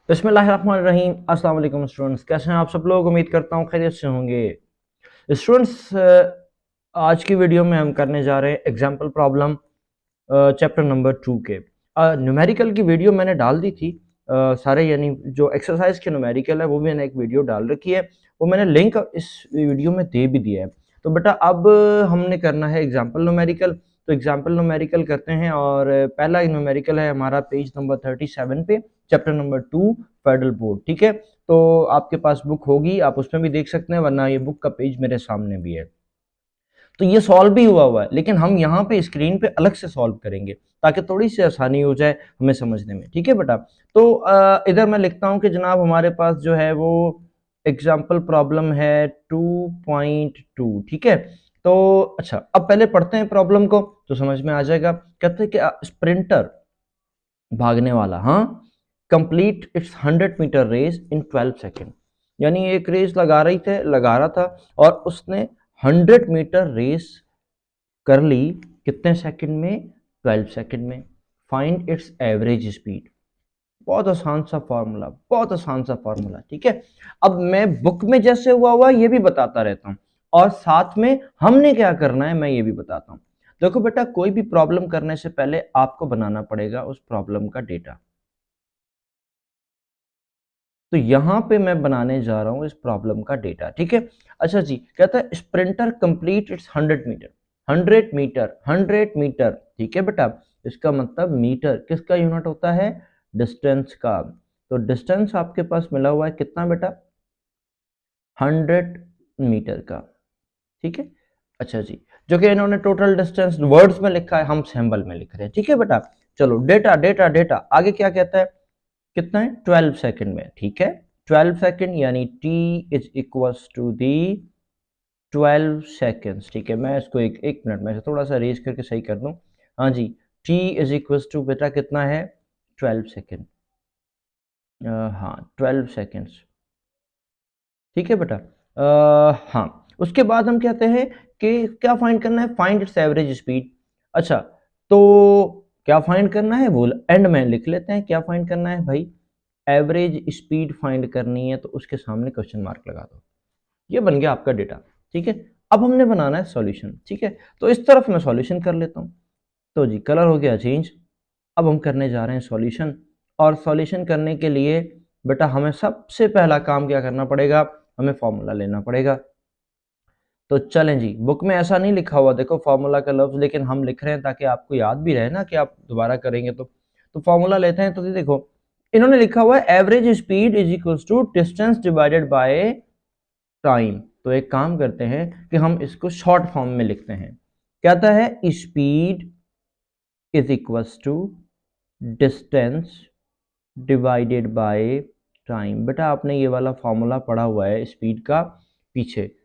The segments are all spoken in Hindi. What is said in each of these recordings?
बिस्मिल्लाहिर्रहमानिर्रहीम। अस्सलाम वालेकुम स्टूडेंट्स, कैसे हैं आप सब लोग। उम्मीद करता हूँ खैरियत से होंगे। स्टूडेंट्स, आज की वीडियो में हम करने जा रहे हैं एग्जाम्पल प्रॉब्लम चैप्टर नंबर 2 के। न्यूमेरिकल की वीडियो मैंने डाल दी थी। सारे यानी जो एक्सरसाइज के न्यूमेरिकल है वो भी मैंने एक वीडियो डाल रखी है, वो मैंने लिंक इस वीडियो में दे भी दिया है। तो बेटा अब हमने करना है एग्जाम्पल न्यूमेरिकल। तो एग्जाम्पल न्यूमेरिकल करते हैं और पहला न्यूमेरिकल है हमारा पेज नंबर 37 पे, चैप्टर नंबर 2 फेडरल बोर्ड। ठीक है, तो आपके पास बुक होगी, आप उसमें भी देख सकते हैं, वरना ये बुक का पेज मेरे सामने भी है। तो ये सॉल्व भी हुआ है, लेकिन हम यहाँ पे स्क्रीन पे अलग से सॉल्व करेंगे ताकि थोड़ी सी आसानी हो जाए हमें समझने में। ठीक है बेटा, तो इधर मैं लिखता हूँ कि जनाब हमारे पास जो है वो एग्जाम्पल प्रॉब्लम है 2.2। ठीक है, तो अच्छा अब पहले पढ़ते हैं प्रॉब्लम को तो समझ में आ जाएगा। कहते हैं कि स्प्रिंटर भागने वाला, हाँ, complete it's 100 metre race in 12 second. यानी एक रेस लगा रहा था और उसने 100 मीटर रेस कर ली कितने सेकंड में? 12 सेकंड में। Find its average speed. बहुत आसान सा फॉर्मूला, बहुत आसान सा फॉर्मूला। ठीक है, अब मैं बुक में जैसे हुआ ये भी बताता रहता हूँ और साथ में हमने क्या करना है मैं ये भी बताता हूँ। देखो बेटा, कोई भी प्रॉब्लम करने से पहले आपको बनाना पड़ेगा उस प्रॉब्लम का डेटा। तो यहां पे मैं बनाने जा रहा हूं इस प्रॉब्लम का डेटा। ठीक है, अच्छा जी, कहता है sprinter complete it's 100 metre. 100 metre, 100 metre. ठीक है बेटा, इसका मतलब मीटर किसका यूनिट होता है? डिस्टेंस का। तो डिस्टेंस आपके पास मिला हुआ है कितना बेटा? 100 मीटर का। ठीक है, अच्छा जी, जो कि इन्होंने टोटल डिस्टेंस वर्ड्स में लिखा है, हम सिंबल में लिख रहे हैं। ठीक है बेटा, चलो डेटा डेटा डेटा आगे क्या कहता है? कितना है? 12 सेकंड में। ठीक है, 12 सेकंड यानी t is equals to the 12 seconds. ठीक है, मैं इसको एक मिनट में थोड़ा सा रेज करके सही कर दूं। हाँ जी, t इज इक्वल्स टू बेटा कितना है? 12 सेकंड। हाँ, 12 सेकंड्स। ठीक है बेटा, हाँ, उसके बाद हम कहते हैं कि क्या फाइंड करना है? Find its average speed. अच्छा, तो क्या फाइंड करना है वो एंड में लिख लेते हैं। क्या फाइंड करना है भाई? एवरेज स्पीड फाइंड करनी है, तो उसके सामने क्वेश्चन मार्क लगा दो। ये बन गया आपका डेटा। ठीक है, अब हमने बनाना है सॉल्यूशन। ठीक है, तो इस तरफ मैं सॉल्यूशन कर लेता हूँ। तो जी कलर हो गया चेंज। अब हम करने जा रहे हैं सॉल्यूशन, और सॉल्यूशन करने के लिए बेटा हमें सबसे पहला काम क्या करना पड़ेगा? हमें फॉर्मूला लेना पड़ेगा। तो चलें जी, बुक में ऐसा नहीं लिखा हुआ देखो फार्मूला का लफ्ज, लेकिन हम लिख रहे हैं ताकि आपको याद भी रहे ना कि आप दोबारा करेंगे तो फार्मूला लेते हैं। तो ये देखो, इन्होंने लिखा हुआ है average speed is equals to distance divided by time. तो एक काम करते हैं कि हम इसको शॉर्ट फॉर्म में लिखते हैं। कहता है speed is equals to distance divided by time. बेटा आपने ये वाला फॉर्मूला पढ़ा हुआ है स्पीड का पीछे।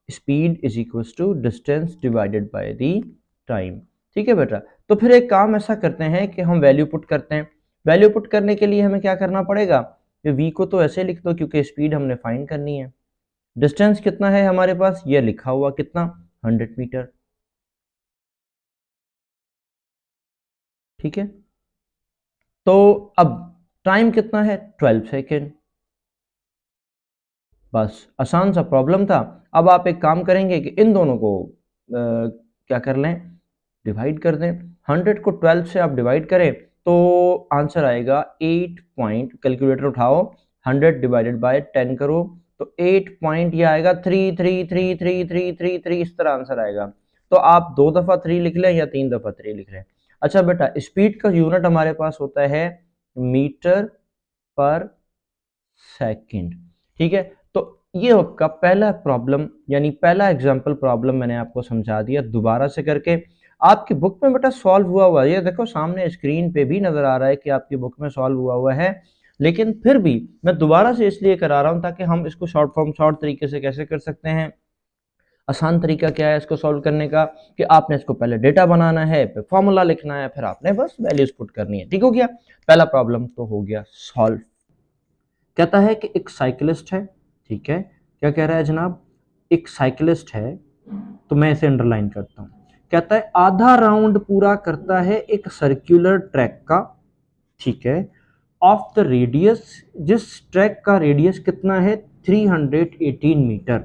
Speed is equals to distance divided by the time. ठीक है बेटा, तो फिर एक काम ऐसा करते हैं कि हम वैल्यू पुट करते हैं। वैल्यू पुट करने के लिए हमें क्या करना पड़ेगा? वी को तो ऐसे लिख दो क्योंकि स्पीड हमने फाइंड करनी है। डिस्टेंस कितना है हमारे पास? ये लिखा हुआ कितना? 100 मीटर। ठीक है, तो अब टाइम कितना है? 12 सेकेंड। बस आसान सा प्रॉब्लम था। अब आप एक काम करेंगे कि इन दोनों को क्या कर लें? डिवाइड कर दें। 100 को 12 से आप डिवाइड करें तो आंसर आएगा 8 पॉइंट। कैलकुलेटर उठाओ, 100 डिवाइडेड बाय 10 करो तो 8 पॉइंट ये आएगा 3333333 इस तरह आंसर आएगा। तो आप 2 दफ़ा 3 लिख लें या 3 दफ़ा 3 लिख लें। अच्छा बेटा, स्पीड का यूनिट हमारे पास होता है मीटर पर सेकंड। ठीक है, तो ये आपका पहला प्रॉब्लम यानी पहला एग्जांपल प्रॉब्लम मैंने आपको समझा दिया दोबारा से करके। आपकी बुक में बेटा सॉल्व हुआ है, ये देखो सामने स्क्रीन पे भी नजर आ रहा है कि आपकी बुक में सॉल्व हुआ है, लेकिन फिर भी मैं दोबारा से इसलिए करा रहा हूं ताकि हम इसको शॉर्ट तरीके से कैसे कर सकते हैं। आसान तरीका क्या है इसको सॉल्व करने का? कि आपने इसको पहले डेटा बनाना है, फिर फॉर्मूला लिखना है, फिर आपने बस वैल्यूज पुट करनी है। ठीक हो गया, पहला प्रॉब्लम तो हो गया सॉल्व। कहता है कि एक साइकिलिस्ट है। ठीक है, क्या कह रहा है जनाब? एक साइकिलिस्ट है, तो मैं इसे अंडरलाइन करता हूं। कहता है आधा राउंड पूरा करता है एक सर्कुलर ट्रैक का। ठीक है, ऑफ द रेडियस, जिस ट्रैक का रेडियस कितना है 318 मीटर,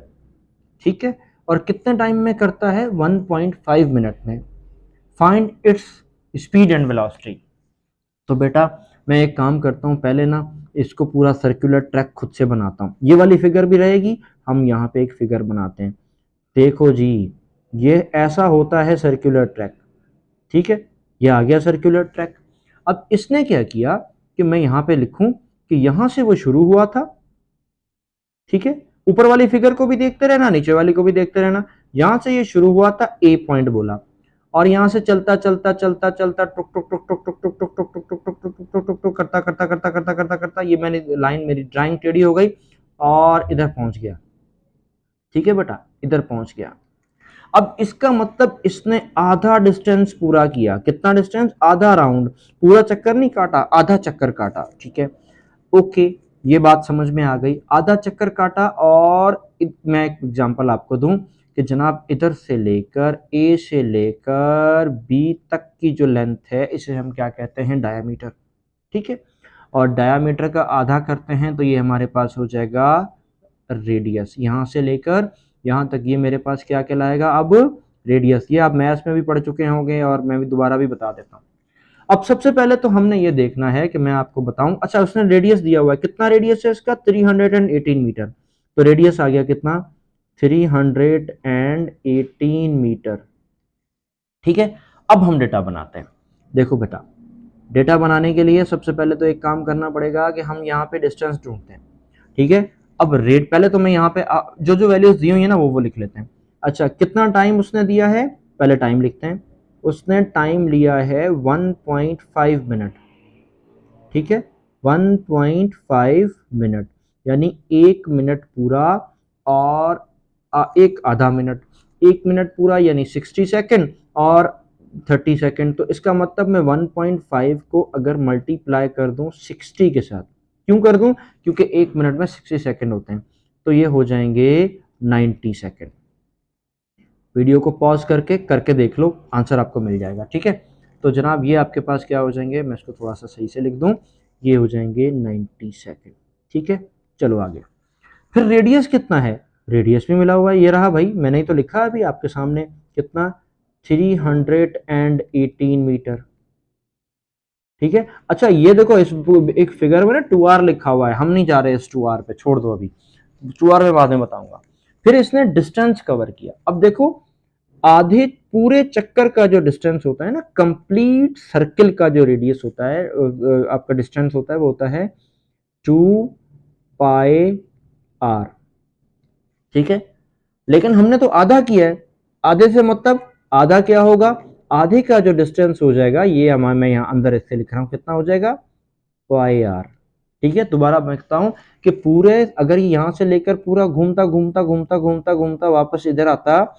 ठीक है, और कितने टाइम में करता है 1.5 मिनट में। Find its speed and velocity. तो बेटा मैं एक काम करता हूँ, पहले ना इसको पूरा सर्कुलर ट्रैक खुद से बनाता हूँ, ये वाली फिगर भी रहेगी, हम यहाँ पे एक फिगर बनाते हैं। देखो जी, ये ऐसा होता है सर्कुलर ट्रैक, ठीक है, ये आ गया सर्कुलर ट्रैक। अब इसने क्या किया कि मैं यहाँ पे लिखूं कि यहाँ से वो शुरू हुआ था, ठीक है, ऊपर वाली फिगर को भी देखते रहना, नीचे वाली को भी देखते रहना। यहां से ये शुरू हुआ था, ए पॉइंट बोला, और यहां से चलता चलता चलता चलता टुक टुक टुक टुक टुक टुक टुक टुक टुक टुक टुक टुक टुक टुक टुक करता करता करता करता करता करता, ये मैंने लाइन, मेरी ड्राइंग टेढ़ी हो गई और इधर पहुंच गया, ठीक है बेटा, इधर पहुंच गया। अब इसका मतलब इसने आधा डिस्टेंस पूरा किया। कितना डिस्टेंस? आधा राउंड, पूरा चक्कर नहीं काटा, आधा चक्कर काटा, ठीक है, ओके, ये बात समझ में आ गई, आधा चक्कर काटा। और मैं एक एग्जांपल आपको दूं कि जनाब इधर से लेकर ए से लेकर बी तक की जो लेंथ है, इसे हम क्या कहते हैं? डायामीटर, ठीक है, और डायामीटर का आधा करते हैं तो ये हमारे पास हो जाएगा रेडियस। यहां से लेकर यहां तक ये मेरे पास क्या कहलाएगा अब? रेडियस। ये आप मैथ्स में भी पढ़ चुके होंगे और मैं भी दोबारा भी बता देता हूँ। अब सबसे पहले तो हमने ये देखना है कि मैं आपको बताऊं, अच्छा उसने रेडियस दिया हुआ है, कितना रेडियस है इसका? 318 मीटर। तो रेडियस आ गया कितना? 318 मीटर, ठीक है। अब हम डेटा बनाते हैं। देखो बेटा, डेटा बनाने के लिए सबसे पहले तो एक काम करना पड़ेगा कि हम यहाँ पे डिस्टेंस ढूंढते हैं, ठीक है। अब रेट, पहले तो मैं यहाँ पे जो जो वैल्यूज दी हुई है ना वो लिख लेते हैं। अच्छा, कितना टाइम उसने दिया है? पहले टाइम लिखते हैं। उसने टाइम लिया है 1.5 मिनट, ठीक है, 1.5 मिनट, यानी 1 मिनट पूरा और एक आधा मिनट, 1 मिनट पूरा यानी 60 सेकेंड और 30 सेकेंड। तो इसका मतलब मैं 1.5 को अगर मल्टीप्लाई कर दूं 60 के साथ, क्यों कर दूं? क्योंकि 1 मिनट में 60 सेकेंड होते हैं, तो ये हो जाएंगे 90 सेकेंड। वीडियो को पॉज करके करके देख लो, आंसर आपको मिल जाएगा, ठीक है। तो जनाब ये आपके पास क्या हो जाएंगे, मैं इसको थोड़ा सा सही से लिख दूं, ये हो जाएंगे 90 सेकेंड, ठीक है। चलो आगे, फिर रेडियस कितना है? रेडियस भी मिला हुआ है, ये रहा भाई, मैंने ही तो लिखा है अभी आपके सामने, कितना? 318 मीटर, ठीक है। अच्छा ये देखो, इस एक फिगर में ना 2r लिखा हुआ है, हम नहीं जा रहे इस 2r पे, छोड़ दो अभी, 2r में बाद में बताऊंगा। फिर इसने डिस्टेंस कवर किया। अब देखो, आधे पूरे चक्कर का जो डिस्टेंस होता है ना, कंप्लीट सर्किल का जो रेडियस होता है, आपका डिस्टेंस होता है, वो होता है 2πr, ठीक है। लेकिन हमने तो आधा किया है, आधे से मतलब आधा क्या होगा? आधे का जो डिस्टेंस हो जाएगा, ये हमारा, मैं यहाँ अंदर इससे लिख रहा हूँ, कितना हो जाएगा? पाई आर, ठीक है। दोबारा मैं लिखता हूँ कि पूरे, अगर यहाँ से लेकर पूरा घूमता घूमता घूमता घूमता घूमता वापस इधर आता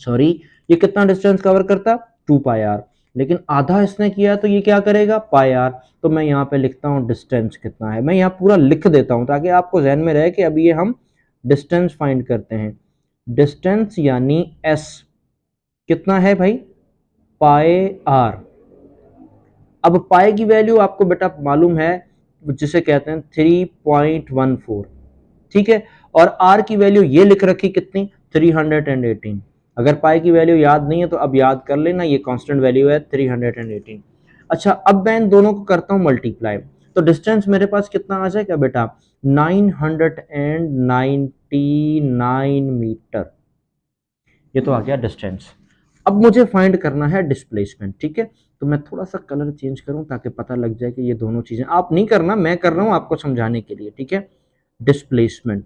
सॉरी, ये कितना डिस्टेंस कवर करता? 2πr, लेकिन आधा इसने किया तो ये क्या करेगा? πr। तो मैं यहाँ पे लिखता हूँ डिस्टेंस कितना है, मैं यहाँ पूरा लिख देता हूँ ताकि आपको ध्यान में रहे कि अभी ये हम डिस्टेंस फाइंड करते हैं। डिस्टेंस यानी s कितना है भाई? πr। अब पाई की वैल्यू आपको बेटा मालूम है, जिसे कहते हैं 3.14, ठीक है, और आर की वैल्यू ये लिख रखी कितनी? 318। अगर पाई की वैल्यू याद नहीं है तो अब याद कर लेना, ये कांस्टेंट वैल्यू है 318। अच्छा, अब मैं इन दोनों को करता हूं मल्टीप्लाई, तो डिस्टेंस मेरे पास कितना आ जाएगा बेटा? 999 मीटर, ये तो आ गया डिस्टेंस। अब मुझे फाइंड करना है डिस्प्लेसमेंट, ठीक है। तो मैं थोड़ा सा कलर चेंज करूं ताकि पता लग जाए कि ये दोनों चीजें, आप नहीं करना, मैं कर रहा हूं आपको समझाने के लिए, ठीक है। डिस्प्लेसमेंट,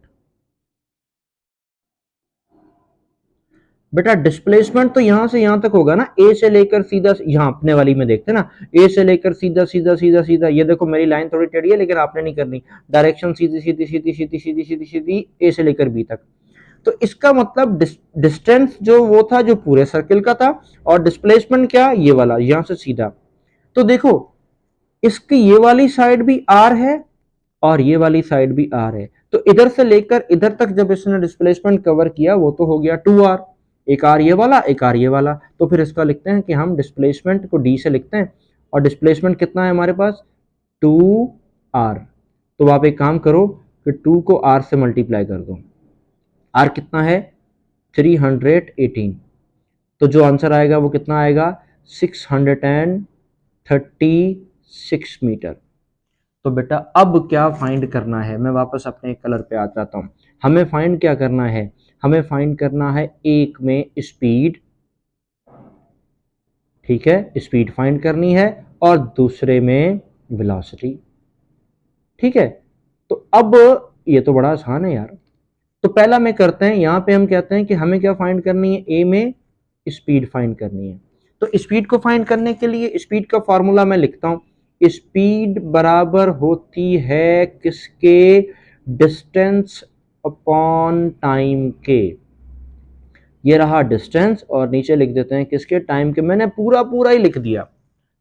बेटा डिस्प्लेसमेंट तो यहां से यहां तक होगा ना, ए से लेकर सीधा, यहां अपने वाली में देखते ना, ए से लेकर सीधा सीधा सीधा सीधा, ये देखो मेरी लाइन थोड़ी टेढ़ी है लेकिन आपने नहीं करनी, डायरेक्शन सीधी सीधी सीधी सीधी सीधी सीधी सीधी ए से लेकर बी तक। तो इसका मतलब डिस्टेंस जो वो था जो पूरे सर्किल का था, और डिस्प्लेसमेंट क्या? ये वाला यहां से सीधा। तो देखो, इसकी ये वाली साइड भी आर है और ये वाली साइड भी आर है, तो इधर से लेकर इधर तक जब इसने डिस्प्लेसमेंट कवर किया वो तो हो गया 2r, एक आर ये वाला, एक आर ये वाला। तो फिर इसका लिखते हैं कि हम डिस्प्लेसमेंट को डी से लिखते हैं, और डिस्प्लेसमेंट कितना है हमारे पास? 2r। तो आप एक काम करो कि 2 को r से मल्टीप्लाई कर दो। r कितना है 318, तो जो आंसर आएगा वो कितना आएगा 636 मीटर। तो बेटा अब क्या फाइंड करना है, मैं वापस अपने कलर पे आ जाता हूँ। हमें फाइंड क्या करना है, हमें फाइंड करना है एक में स्पीड, ठीक है, स्पीड फाइंड करनी है, और दूसरे में वेलोसिटी, ठीक है। तो अब ये तो बड़ा आसान है यार। तो पहला में करते हैं, यहाँ पे हम कहते हैं कि हमें क्या फाइंड करनी है, ए में स्पीड फाइंड करनी है। तो स्पीड को फाइंड करने के लिए स्पीड का फॉर्मूला मैं लिखता हूँ, स्पीड बराबर होती है किसके, डिस्टेंस अपॉन टाइम के। ये रहा डिस्टेंस, और नीचे लिख देते हैं किसके, टाइम के। मैंने पूरा पूरा ही लिख दिया,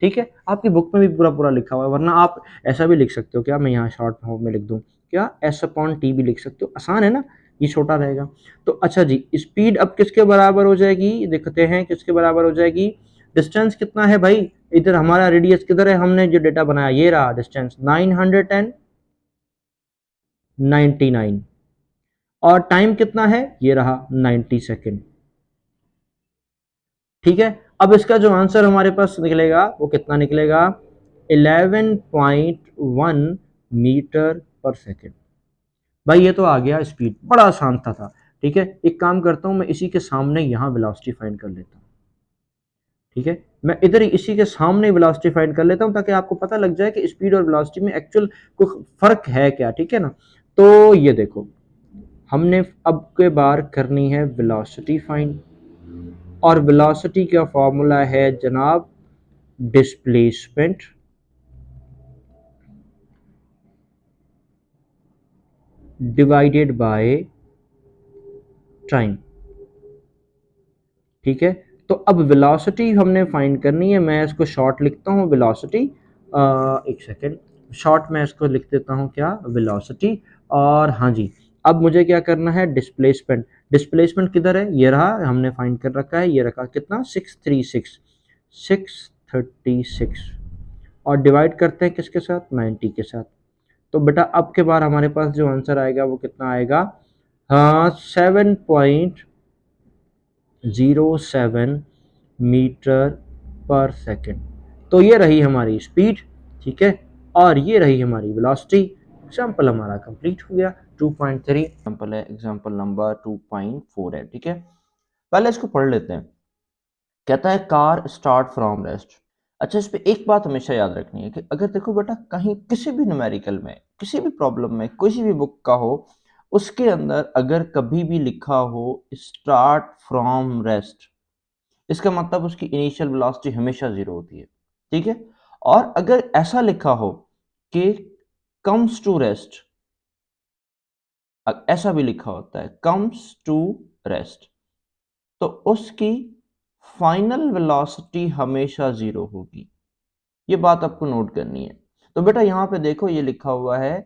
ठीक है, आपकी बुक में भी पूरा पूरा लिखा हुआ है, वरना आप ऐसा भी लिख सकते हो, क्या मैं यहाँ शॉर्ट फॉर्म में लिख दूँ, क्या एस अपॉन टी भी लिख सकते हो, आसान है ना, ये छोटा रहेगा। तो अच्छा जी, स्पीड अब किसके बराबर हो जाएगी, देखते हैं किसके बराबर हो जाएगी। डिस्टेंस कितना है भाई, इधर हमारा रेडियस किधर है, हमने जो डेटा बनाया ये रहा डिस्टेंस 999, और टाइम कितना है, ये रहा 90 सेकेंड, ठीक है। अब इसका जो आंसर हमारे पास निकलेगा वो कितना निकलेगा, 11.1 मीटर पर सेकेंड। भाई ये तो आ गया स्पीड, बड़ा आसान था। ठीक है, एक काम करता हूं, मैं इसी के सामने यहाँ वेलोसिटी फाइंड कर लेता हूँ, ठीक है, मैं इधर ही इसी के सामने वेलोसिटी फाइंड कर लेता हूँ, ताकि आपको पता लग जाए कि स्पीड और वेलोसिटी में एक्चुअल कोई फर्क है क्या, ठीक है ना। तो ये देखो, हमने अब के बार करनी है वेलोसिटी फाइंड, और वेलोसिटी का फॉर्मूला है जनाब डिस्प्लेसमेंट डिवाइडेड बाय टाइम, ठीक है। तो अब वेलोसिटी हमने फाइंड करनी है, मैं इसको शॉर्ट लिखता हूँ वेलोसिटी, एक सेकेंड, शॉर्ट में इसको लिख देता हूँ क्या, वेलोसिटी। और हाँ जी, अब मुझे क्या करना है, डिस्प्लेसमेंट। डिस्प्लेसमेंट किधर है, ये रहा, हमने फाइंड कर रखा है, ये रखा कितना 636, और डिवाइड करते हैं किसके साथ, 90 के साथ। तो बेटा अब के बार हमारे पास जो आंसर आएगा वो कितना आएगा, हाँ 7.07 मीटर पर सेकेंड। तो ये रही हमारी स्पीड, ठीक है, और ये रही हमारी वेलोसिटी। एग्जाम्पल हमारा कंप्लीट हो गया। 2.3 एग्जाम्पल है, एग्जाम्पल नंबर 2.4 है, ठीक है। पहले इसको पढ़ लेते हैं। कहता है कार स्टार्ट फ्रॉम रेस्ट। अच्छा, इस पे एक बात हमेशा याद रखनी है कि अगर देखो बेटा, कहीं किसी भी न्यूमेरिकल में, किसी भी प्रॉब्लम में, किसी भी बुक का हो, उसके अंदर अगर कभी भी लिखा हो स्टार्ट फ्रॉम रेस्ट, इसका मतलब उसकी इनिशियल वेलोसिटी हमेशा जीरो होती है, ठीक है। और अगर ऐसा लिखा हो कि कम्स टू रेस्ट, ऐसा भी लिखा होता है कम्स टू रेस्ट, तो उसकी फाइनल वेलोसिटी हमेशा जीरो होगी। ये बात आपको नोट करनी है। तो बेटा यहाँ पे देखो, ये लिखा हुआ है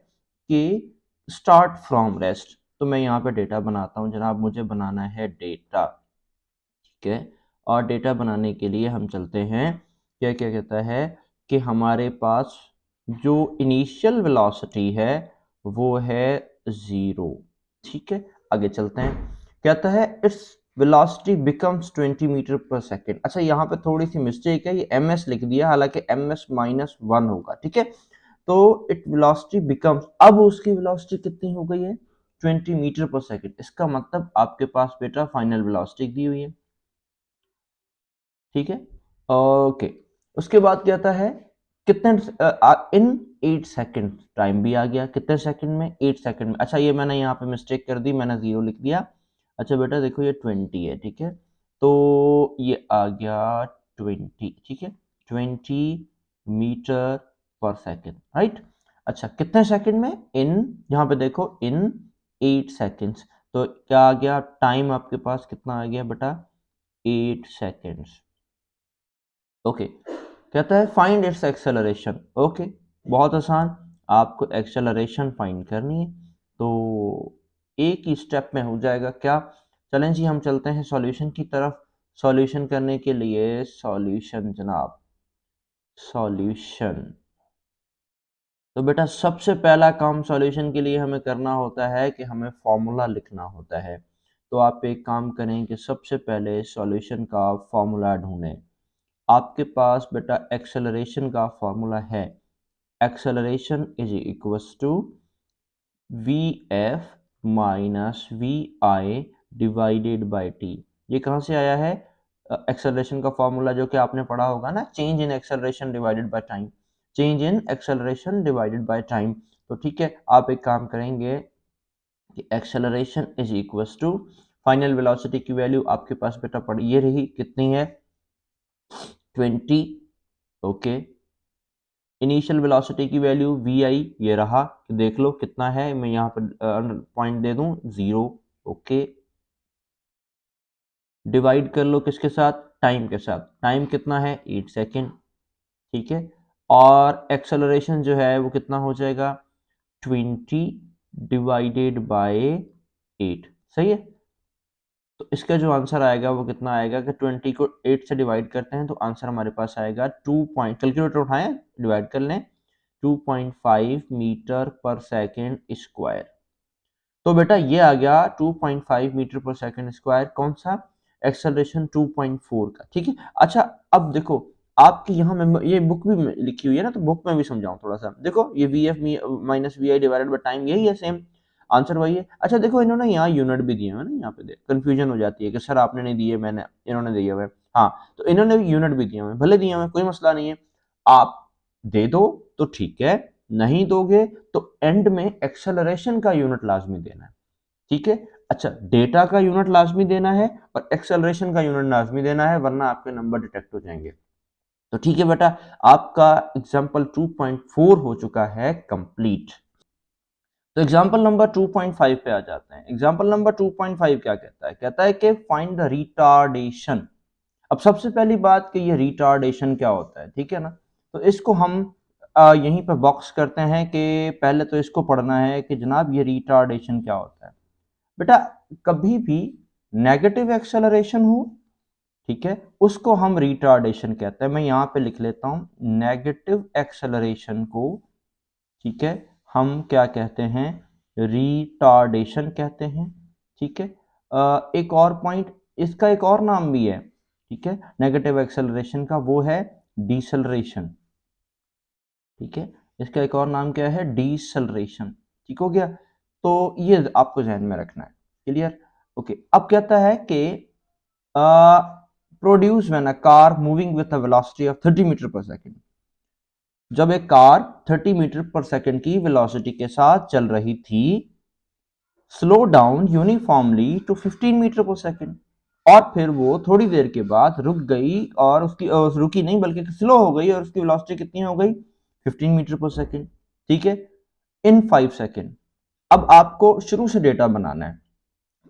कि स्टार्ट फ्रॉम रेस्ट, तो मैं यहाँ पे डेटा बनाता हूँ जनाब, मुझे बनाना है डेटा, ठीक है। और डेटा बनाने के लिए हम चलते हैं, क्या क्या कहता है कि हमारे पास जो इनिशियल वेलोसिटी है वो है ज़ीरो, ठीक है। आगे चलते हैं, कहता है its velocity becomes 20 metre per second. अच्छा, यहाँ पे थोड़ी सी मिस्टेक है, ये एम एस लिख दिया, हालांकि एम एस -1 होगा, ठीक है। तो इट वेलोसिटी बिकम्स, अब उसकी वेलोसिटी कितनी हो गई है, 20 मीटर पर सेकेंड। इसका मतलब आपके पास बेटा फाइनल वेलोसिटी दी हुई है, ठीक है, ओके। उसके बाद कहता है कितने, इन 8 सेकंड, टाइम भी आ गया, कितने सेकंड में, 8 सेकंड में। अच्छा, ये मैंने यहाँ पे मिस्टेक कर दी, मैंने जीरो लिख दिया। अच्छा बेटा देखो, ये 20 है, ठीक है, तो ये आ गया 20, ठीक है, 20 मीटर पर सेकंड, राइट। अच्छा, कितने सेकंड में, इन, यहाँ पे देखो इन 8 सेकंड्स, तो क्या आ गया, टाइम आपके पास कितना आ गया बेटा, 8 सेकंड्स, ओके। कहता है फाइंड इट्स एक्सेलरेशन, ओके, बहुत आसान, आपको एक्सेलरेशन फाइंड करनी है, तो एक ही स्टेप में हो जाएगा क्या। चलें जी, हम चलते हैं सॉल्यूशन की तरफ। सॉल्यूशन करने के लिए, सॉल्यूशन जनाब, सॉल्यूशन, तो बेटा सबसे पहला काम सॉल्यूशन के लिए हमें करना होता है कि हमें फॉर्मूला लिखना होता है। तो आप एक काम करें कि सबसे पहले सॉल्यूशन का फॉर्मूला ढूंढें। आपके पास बेटा एक्सेलरेशन का फॉर्मूला है, acceleration is equals to we f minus we i divided by t. ये कहाँ से आया है? एक्सेलरेशन का फॉर्मूला जो कि आपने पढ़ा होगा ना, change in acceleration divided by time, change in acceleration divided by time. तो ठीक है, आप एक काम करेंगे कि acceleration is equals to final velocity की वैल्यू आपके पास बेटा पड़ी, ये रही, कितनी है? 20। ओके, इनिशियल वेलोसिटी की वैल्यू वी आई ये रहा, देख लो कितना है, मैं यहाँ पर पॉइंट दे दूं 0। ओके, डिवाइड कर लो किसके साथ? टाइम के साथ। टाइम कितना है? 8 सेकेंड। ठीक है, और एक्सेलरेशन जो है वो कितना हो जाएगा? 20 डिवाइडेड बाय 8। सही है, तो इसका जो आंसर आएगा वो कितना आएगा कि 20 को 8 से डिवाइड करते हैं तो आंसर हमारे पास आएगा 2 पॉइंट, कैलकुलेटर उठाएं, डिवाइड कर लें, 2.5 मीटर पर सेकेंड स्क्वायर। तो बेटा ये आ गया 2.5 मीटर पर सेकंड स्क्वायर, कौन सा? एक्सेलरेशन 2.4 का। ठीक है, अच्छा अब देखो, आपकी यहाँ में ये बुक भी लिखी हुई है ना, तो बुक में भी समझाऊं थोड़ा सा। देखो ये v f minus we i divided by time, यही है, सेम आंसर वही है। अच्छा देखो, इन्होंने यहाँ यूनिट भी दिए हुए ना, यहाँ पे देख कंफ्यूजन हो जाती है कि सर आपने नहीं दिए, मैंने, इन्होंने दिए हुए। हाँ, तो इन्होंने भी यूनिट भी दिए हुए, भले दिए हुए कोई मसला नहीं है, आप दे दो तो ठीक है, नहीं दोगे तो एंड में एक्सेलरेशन का यूनिट लाजमी देना है। ठीक है, अच्छा डेटा का यूनिट लाजमी देना है और एक्सेलरेशन का यूनिट लाजमी देना है, वरना आपके नंबर डिटेक्ट हो जाएंगे। तो ठीक है बेटा, आपका एग्जाम्पल 2.4 हो चुका है कंप्लीट। तो एग्जाम्पल नंबर 2.5 पे आ जाते हैं। एग्जाम्पल नंबर 2.5 क्या कहता है? कहता है कि फाइंड द रिटार्डेशन। अब सबसे पहली बात कि ये रिटार्डेशन क्या होता है, ठीक है ना, तो इसको हम यहीं पे बॉक्स करते हैं कि पहले तो इसको पढ़ना है कि जनाब ये रिटार्डेशन क्या होता है। बेटा कभी भी नेगेटिव एक्सेलरेशन हो, ठीक है, उसको हम रिटार्डेशन कहते हैं। मैं यहाँ पे लिख लेता हूं, नेगेटिव एक्सेलरेशन को, ठीक है, हम क्या कहते हैं? रिटार्डेशन कहते हैं। ठीक है, एक और पॉइंट, इसका एक और नाम भी है, ठीक है, नेगेटिव एक्सेलरेशन का, वो है डिसलरेशन। ठीक है, इसका एक और नाम क्या है? डिसलरेशन। ठीक हो गया, तो ये आपको ध्यान में रखना है। क्लियर? ओके, अब कहता है कि produce when a car moving with a velocity of 30 metre per second. जब एक कार 30 मीटर पर सेकेंड की वेलोसिटी के साथ चल रही थी, slow down uniformly to 15 metre per second, और फिर वो थोड़ी देर के बाद रुक गई, और उसकी रुकी नहीं बल्कि स्लो हो गई, और उसकी वेलोसिटी कितनी हो गई? 15 मीटर पर सेकेंड। ठीक है, इन 5 सेकेंड। अब आपको शुरू से डेटा बनाना है,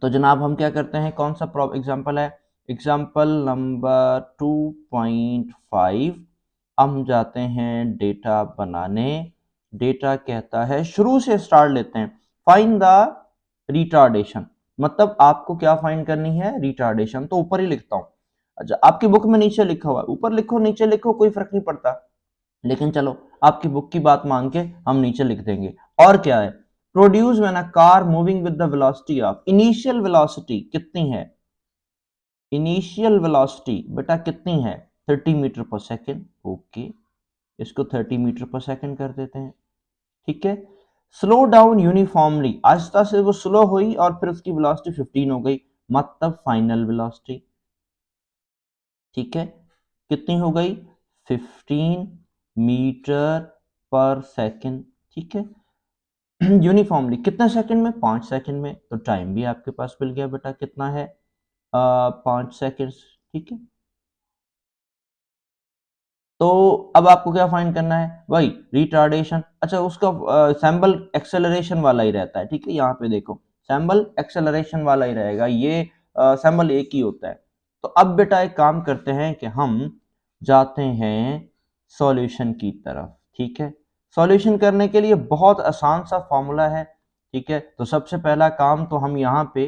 तो जनाब हम क्या करते हैं, कौन सा एग्जाम्पल है? Example number 2.5। हम जाते हैं डेटा बनाने। डेटा कहता है, शुरू से स्टार्ट लेते हैं, फाइंड द रिटार्डेशन। मतलब आपको क्या फाइंड करनी है? रिटार्डेशन। तो ऊपर ही लिखता हूं, अच्छा आपकी बुक में नीचे लिखा हुआ है, ऊपर लिखो नीचे लिखो कोई फर्क नहीं पड़ता, लेकिन चलो आपकी बुक की बात मान के हम नीचे लिख देंगे। और क्या है? Produce when a car moving with the velocity of, initial velocity कितनी है? इनिशियल वेलोसिटी बेटा कितनी है? 30 मीटर पर सेकेंड। ओके, इसको 30 मीटर पर सेकेंड कर देते हैं। ठीक है, स्लो डाउन यूनिफॉर्मली, आहिस्ता से वो स्लो हुई और फिर उसकी वेलोसिटी 15 हो गई, मतलब फाइनल वेलोसिटी, ठीक है, कितनी हो गई? 15 मीटर पर सेकेंड। ठीक है, यूनिफॉर्मली कितने सेकंड में? 5 सेकंड में। तो टाइम भी आपके पास मिल गया बेटा, कितना है? 5 सेकंड। ठीक है, तो अब आपको क्या फाइंड करना है? वही रिटार्डेशन। अच्छा, उसका सैम्बल एक्सेलरेशन वाला ही रहता है, ठीक है, यहाँ पे देखो सैम्बल एक्सेलरेशन वाला ही रहेगा, ये सैम्बल एक ही होता है। तो अब बेटा एक काम करते हैं कि हम जाते हैं सॉल्यूशन की तरफ। ठीक है, सॉल्यूशन करने के लिए बहुत आसान सा फॉर्मूला है। ठीक है, तो सबसे पहला काम तो हम यहाँ पे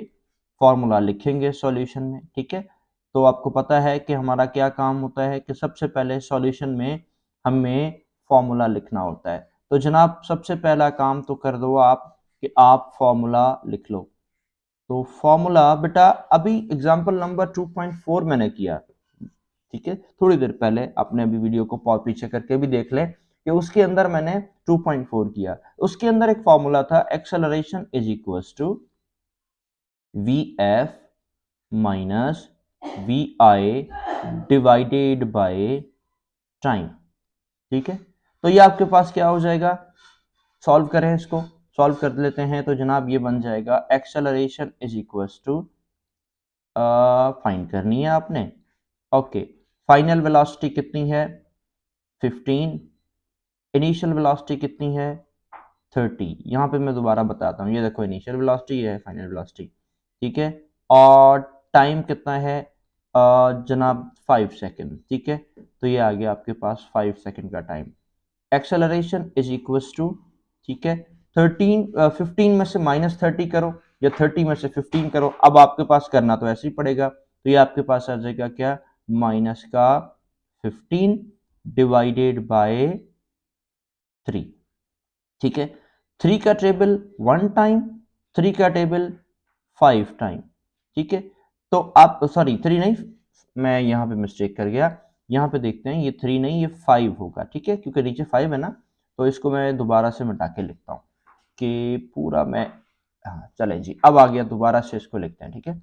फॉर्मूला लिखेंगे सॉल्यूशन में। ठीक है, तो आपको पता है कि हमारा क्या काम होता है कि सबसे पहले सॉल्यूशन में हमें फॉर्मूला लिखना होता है। तो जनाब सबसे पहला काम तो कर दो आप कि आप फॉर्मूला लिख लो। तो फॉर्मूला बेटा अभी एग्जांपल नंबर 2.4 मैंने किया, ठीक है, थोड़ी देर पहले आपने अभी वीडियो को पीछे करके भी देख लें कि उसके अंदर मैंने 2.4 किया। उसके अंदर एक फॉर्मूला था, acceleration is equals to we f minus we i divided by time, ठीक है। तो ये आपके पास क्या हो जाएगा, सॉल्व करें इसको, सॉल्व कर लेते हैं। तो जनाब ये बन जाएगा acceleration is equals to, find करनी है आपने, ओके। फाइनल वेलोसिटी कितनी है 15, इनिशियल वेलोसिटी कितनी है 30। यहाँ पे मैं दोबारा बताता हूँ, ये देखो इनिशियल वेलोसिटी है, फाइनल वेलोसिटी, ठीक है। और टाइम कितना है जनाब 5 सेकंड, ठीक है। तो ये आ गया आपके पास 5 सेकंड का time. Acceleration is equals to, ठीक है, 15 में से -30 करो या 30 में से 15 करो। अब आपके पास करना तो ऐसे ही पड़ेगा, तो ये आपके पास आ जाएगा क्या, माइनस का 15 डिवाइडेड बाय 3, ठीक है। 3 का टेबल 1 टाइम, 3 का टेबल 5 टाइम, ठीक है। तो आप सॉरी 3 नहीं, मैं यहाँ पे मिस्टेक कर गया, यहाँ पे देखते हैं, ये 3 नहीं ये 5 होगा, ठीक है, क्योंकि नीचे 5 है ना। तो इसको मैं दोबारा से मिटा के लिखता हूँ कि पूरा मैं, हाँ चले जी, अब आ गया, दोबारा से इसको लिखते हैं, ठीक है।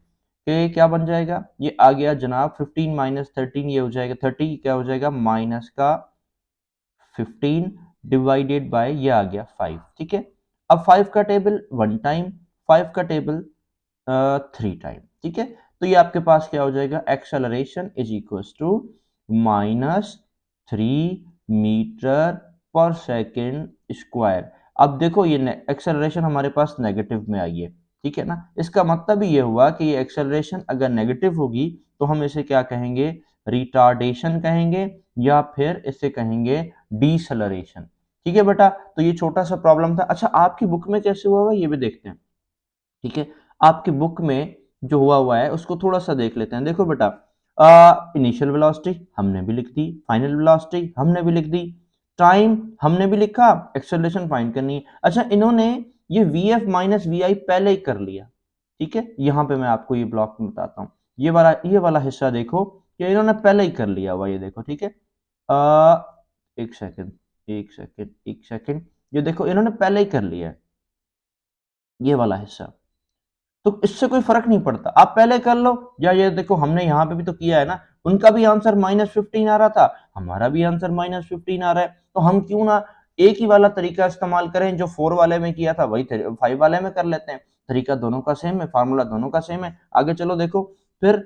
कि क्या बन जाएगा, ये आ गया जनाब 15 माइनस 13, ये हो जाएगा 30, क्या हो जाएगा माइनस का 15 डिवाइडेड बाय ये आ गया 5, ठीक है। अब 5 का टेबल 1 टाइम, 5 का टेबल 3 टाइम, ठीक है। तो ये आपके पास क्या हो जाएगा, acceleration is equals to -3 metre per second square. अब देखो ये एक्सेलरेशन हमारे पास नेगेटिव में आई है, ठीक है ना। इसका मतलब ये हुआ कि ये एक्सेलरेशन अगर नेगेटिव होगी तो हम इसे क्या कहेंगे, रिटार्डेशन कहेंगे, या फिर इसे कहेंगे डीसेलरेशन, ठीक है बेटा। तो ये छोटा सा प्रॉब्लम था। अच्छा आपकी बुक में कैसे हुआ ये भी देखते हैं, ठीक है। आपकी बुक में जो हुआ है उसको थोड़ा सा देख लेते हैं। देखो बेटा, इनिशियल वेलोसिटी हमने भी लिख दी, फाइनल वेलोसिटी हमने भी लिख दी, टाइम हमने भी लिखा, एक्सेलरेशन फाइंड करनी है। अच्छा इन्होंने ये वी एफ माइनस वी आई पहले ही कर लिया, ठीक है। यहाँ पे मैं आपको ये ब्लॉक में बताता हूँ, ये वाला हिस्सा देखो कि इन्होंने पहले ही कर लिया हुआ, ये देखो, ठीक है। एक सेकंड, एक सेकंड, एक सेकंड, ये देखो इन्होंने पहले ही कर लिया है ये वाला हिस्सा। तो इससे कोई फर्क नहीं पड़ता, आप पहले कर लो, या ये देखो हमने यहाँ पे भी तो किया है ना, उनका भी आंसर -15 आ रहा था, हमारा भी आंसर -15 आ रहा है। तो हम क्यों ना एक ही वाला तरीका इस्तेमाल करें, जो 4 वाले में किया था वही 5 वाले में कर लेते हैं। तरीका दोनों का सेम है, फार्मूला दोनों का सेम है। आगे चलो देखो फिर,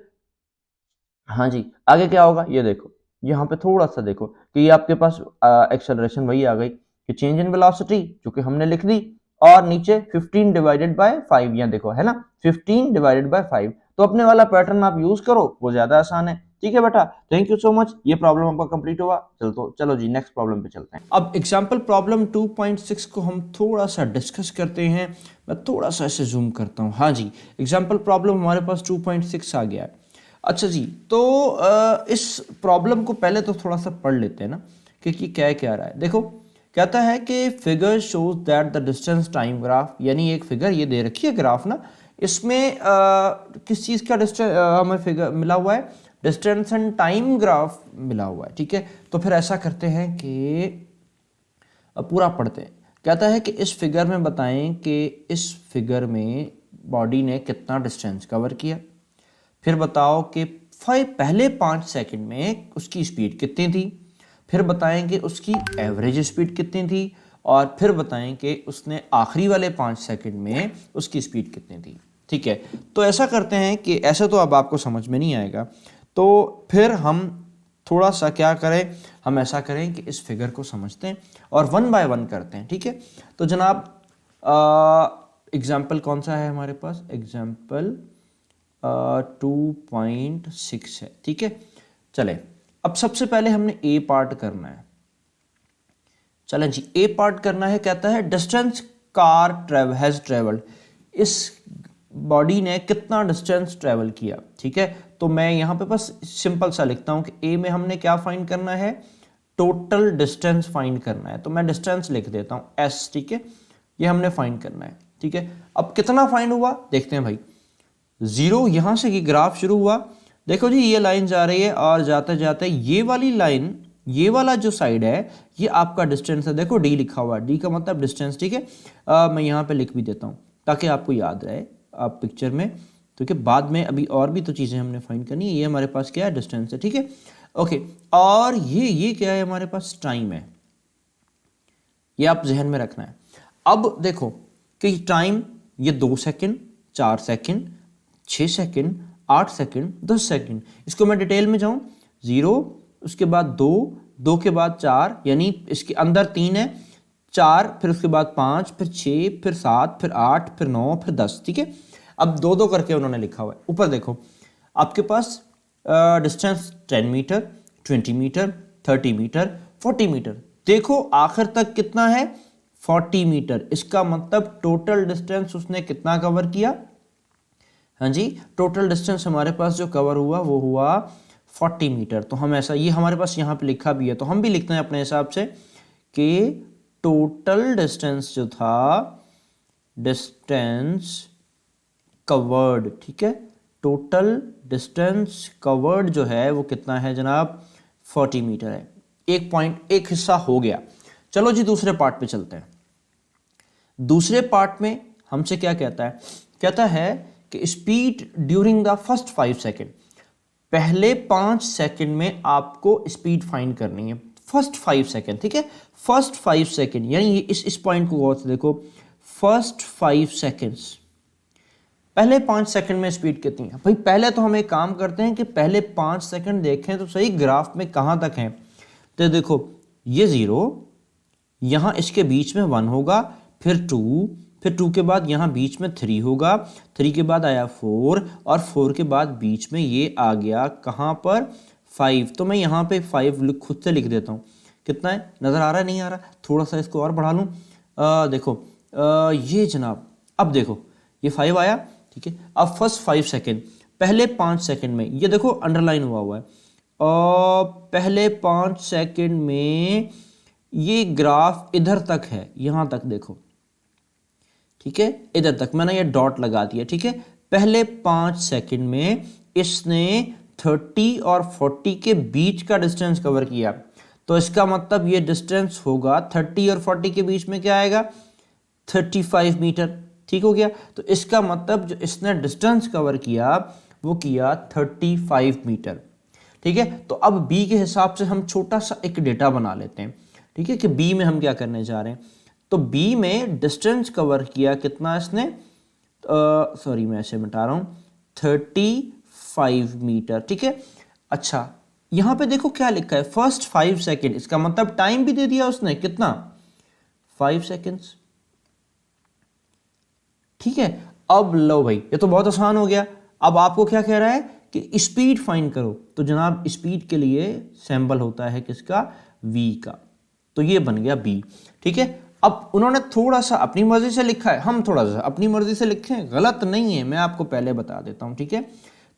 हाँ जी, आगे क्या होगा ये देखो, यहाँ पे थोड़ा सा देखो कि ये आपके पास एक्सेलरेशन वही आ गई कि चेंज इन वेलोसिटी जो कि हमने लिख दी, और नीचे 15 डिवाइडेड बाय 5, यहाँ देखो है ना 15 डिवाइडेड बाय 5। तो अपने वाला पैटर्न आप यूज करो, वो ज्यादा आसान है, ठीक है बेटा। थैंक यू सो मच, ये प्रॉब्लम आपका कंप्लीट हुआ। चलो जी नेक्स्ट प्रॉब्लम पे चलते हैं। अब एग्जांपल प्रॉब्लम 2.6 को हम थोड़ा सा डिस्कस करते हैं। मैं थोड़ा सा इसे जूम करता हूँ, हाँ जी, एग्जांपल प्रॉब्लम हमारे पास 2.6 आ गया है। अच्छा जी, तो इस प्रॉब्लम को पहले तो थोड़ा सा पढ़ लेते हैं ना कि क्या क्या रहा है। देखो कहता है कि figure shows that the distance time graph, यानी एक फिगर ये दे रखी है ग्राफ ना, इसमें किस चीज़ का डिस्टेंस हमें फिगर मिला हुआ है, डिस्टेंस एंड टाइम ग्राफ मिला हुआ है, ठीक है। तो फिर ऐसा करते हैं कि पूरा पढ़ते हैं। कहता है कि इस फिगर में बताएं कि इस फिगर में बॉडी ने कितना डिस्टेंस कवर किया, फिर बताओ कि पहले 5 सेकंड में उसकी स्पीड कितनी थी, फिर बताएं कि उसकी एवरेज स्पीड कितनी थी, और फिर बताएं कि उसने आखिरी वाले 5 सेकंड में उसकी स्पीड कितनी थी, ठीक है। तो ऐसा करते हैं कि ऐसा तो अब आपको समझ में नहीं आएगा, तो फिर हम थोड़ा सा क्या करें, हम ऐसा करें कि इस फिगर को समझते हैं और 1 बाय 1 करते हैं, ठीक है। तो जनाब एग्जाम्पल कौन सा है हमारे पास, एग्जाम्पल 2.6 है, ठीक है। चले अब सबसे पहले हमने ए पार्ट करना है। चलें जी, ए पार्ट करना है। कहता है डिस्टेंस कार हैज ट्रेवल्ड, इस बॉडी ने कितना डिस्टेंस ट्रेवल किया, ठीक है। तो मैं यहाँ पे बस सिंपल सा लिखता हूँ कि ए में हमने क्या फाइंड करना है, टोटल डिस्टेंस फाइंड करना है, तो मैं डिस्टेंस लिख देता हूँ एस, ठीक है, ये हमने फाइंड करना है, ठीक है। अब कितना फाइंड हुआ देखते हैं भाई, 0 यहां से ये ग्राफ शुरू हुआ, देखो जी ये लाइन जा रही है और जाते जाते ये वाली लाइन, ये वाला जो साइड है ये आपका डिस्टेंस है, देखो डी लिखा हुआ है, डी का मतलब डिस्टेंस, ठीक है। मैं यहाँ पे लिख भी देता हूँ ताकि आपको याद रहे आप पिक्चर में, क्योंकि बाद में अभी और भी तो चीज़ें हमने फाइंड करनी है। ये हमारे पास क्या है, डिस्टेंस है, ठीक है, ओके। और ये क्या है, हमारे पास टाइम है, ये आप जहन में रखना है। अब देखो कि टाइम ये 2 second, 4 second, 6 second, 8 second, 10 second, इसको मैं डिटेल में जाऊं, 0, उसके बाद 2, 2 के बाद 4, यानी इसके अंदर 3 है, 4, फिर उसके बाद 5, फिर 6, फिर 7, फिर 8, फिर 9, फिर 10, ठीक है। अब 2-2 करके उन्होंने लिखा हुआ है। ऊपर देखो आपके पास distance 10 metre, 20 metre, 30 metre, 40 metre, देखो आखिर तक कितना है, 40 मीटर। इसका मतलब टोटल डिस्टेंस उसने कितना कवर किया, हाँ जी, टोटल डिस्टेंस हमारे पास जो कवर हुआ वो हुआ 40 मीटर। तो हम ऐसा, ये हमारे पास यहाँ पे लिखा भी है, तो हम भी लिखते हैं अपने हिसाब से कि टोटल डिस्टेंस जो था, डिस्टेंस कवर्ड, ठीक है, टोटल डिस्टेंस कवर्ड जो है वो कितना है जनाब, 40 मीटर है। एक पॉइंट, एक हिस्सा हो गया। चलो जी दूसरे पार्ट पे चलते हैं। दूसरे पार्ट में हमसे क्या कहता है, कहता है कि speed during the first 5 second, पहले 5 सेकेंड में आपको स्पीड फाइंड करनी है, फर्स्ट 5 सेकेंड, ठीक है, फर्स्ट 5 सेकेंड, यानी इस पॉइंट को गौर से देखो, फर्स्ट 5 सेकेंड्स, पहले 5 सेकंड में स्पीड कितनी है भाई। पहले तो हम एक काम करते हैं कि पहले 5 सेकंड देखें तो सही ग्राफ में कहां तक है। तो देखो ये 0, यहां इसके बीच में 1 होगा, फिर 2, फिर 2 के बाद यहां बीच में 3 होगा, 3 के बाद आया 4, और 4 के बाद बीच में ये आ गया कहां पर, 5। तो मैं यहां पे 5 खुद से लिख देता हूं, कितना है नजर आ रहा है, नहीं आ रहा, थोड़ा सा इसको और बढ़ा लूं, देखो ये जनाब, अब देखो ये 5 आया, ठीक है। अब फर्स्ट 5 सेकेंड, पहले 5 सेकेंड में, ये देखो अंडरलाइन हुआ है, और पहले 5 सेकेंड में ये ग्राफ इधर तक है, यहां तक देखो, ठीक है, इधर तक मैंने ये डॉट लगा दिया, ठीक है। पहले 5 सेकेंड में इसने 30 और 40 के बीच का डिस्टेंस कवर किया, तो इसका मतलब ये डिस्टेंस होगा 30 और 40 के बीच में क्या आएगा, 35 मीटर, ठीक हो गया। तो इसका मतलब जो इसने डिस्टेंस कवर किया वो किया 35 मीटर, ठीक है। तो अब बी के हिसाब से हम छोटा सा एक डेटा बना लेते हैं, ठीक है, कि बी में हम क्या करने जा रहे हैं। तो बी में डिस्टेंस कवर किया कितना इसने, सॉरी मैं ऐसे मिटा रहा हूं, 35 मीटर, ठीक है। अच्छा यहां पे देखो क्या लिखा है, फर्स्ट 5 सेकेंड, इसका मतलब टाइम भी दे दिया उसने, कितना, 5 सेकेंड्स, ठीक है। अब लो भाई ये तो बहुत आसान हो गया। अब आपको क्या कह रहा है कि स्पीड फाइंड करो, तो जनाब स्पीड के लिए सैंपल होता है किसका, v का, तो ये बन गया b, ठीक है। अब उन्होंने थोड़ा सा अपनी मर्जी से लिखा है, हम थोड़ा सा अपनी मर्जी से लिखें, गलत नहीं है, मैं आपको पहले बता देता हूं, ठीक है।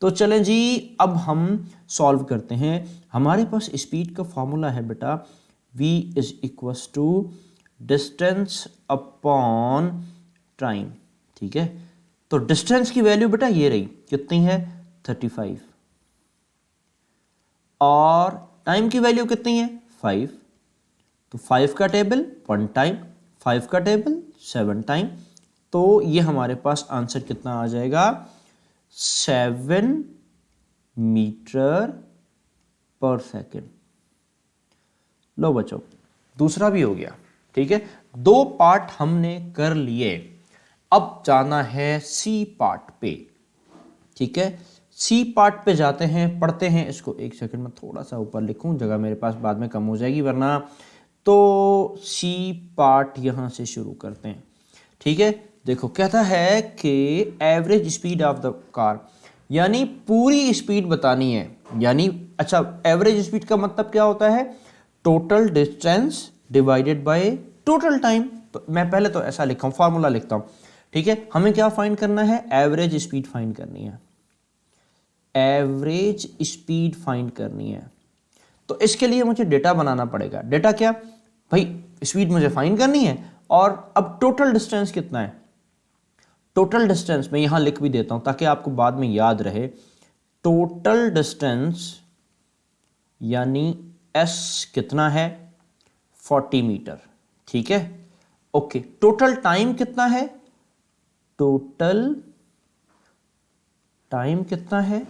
तो चलें जी अब हम सॉल्व करते हैं। हमारे पास स्पीड का फॉर्मूला है बेटा, v is equals to distance upon time, ठीक है। तो डिस्टेंस की वैल्यू बेटा ये रही, कितनी है, 35, और टाइम की वैल्यू कितनी है, 5। तो 5 का टेबल 1 टाइम, 5 का टेबल 7 टाइम, तो ये हमारे पास आंसर कितना आ जाएगा, 7 मीटर पर सेकेंड। लो बच्चों दूसरा भी हो गया, ठीक है, 2 पार्ट हमने कर लिए। अब जाना है सी पार्ट पे, ठीक है। सी पार्ट पे जाते हैं, पढ़ते हैं इसको। एक सेकंड में थोड़ा सा ऊपर लिखूं, जगह मेरे पास बाद में कम हो जाएगी वरना। तो सी पार्ट यहां से शुरू करते हैं, ठीक है। देखो कहता है कि average speed of the car, यानी पूरी स्पीड बतानी है, यानी अच्छा एवरेज स्पीड का मतलब क्या होता है, total distance divided by total time. तो मैं पहले तो ऐसा लिखा हूं, फॉर्मूला लिखता हूं, ठीक है। हमें क्या फाइंड करना है, एवरेज स्पीड फाइंड करनी है, एवरेज स्पीड फाइंड करनी है। तो तो इसके लिए मुझे डेटा बनाना पड़ेगा। डेटा क्या भाई, स्पीड मुझे फाइंड करनी है और अब टोटल डिस्टेंस कितना है। टोटल डिस्टेंस मैं यहां लिख भी देता हूं ताकि आपको बाद में याद रहे। टोटल डिस्टेंस यानी एस कितना है 40 मीटर, ठीक है ओके। टोटल टाइम कितना है, टोटल टाइम कितना है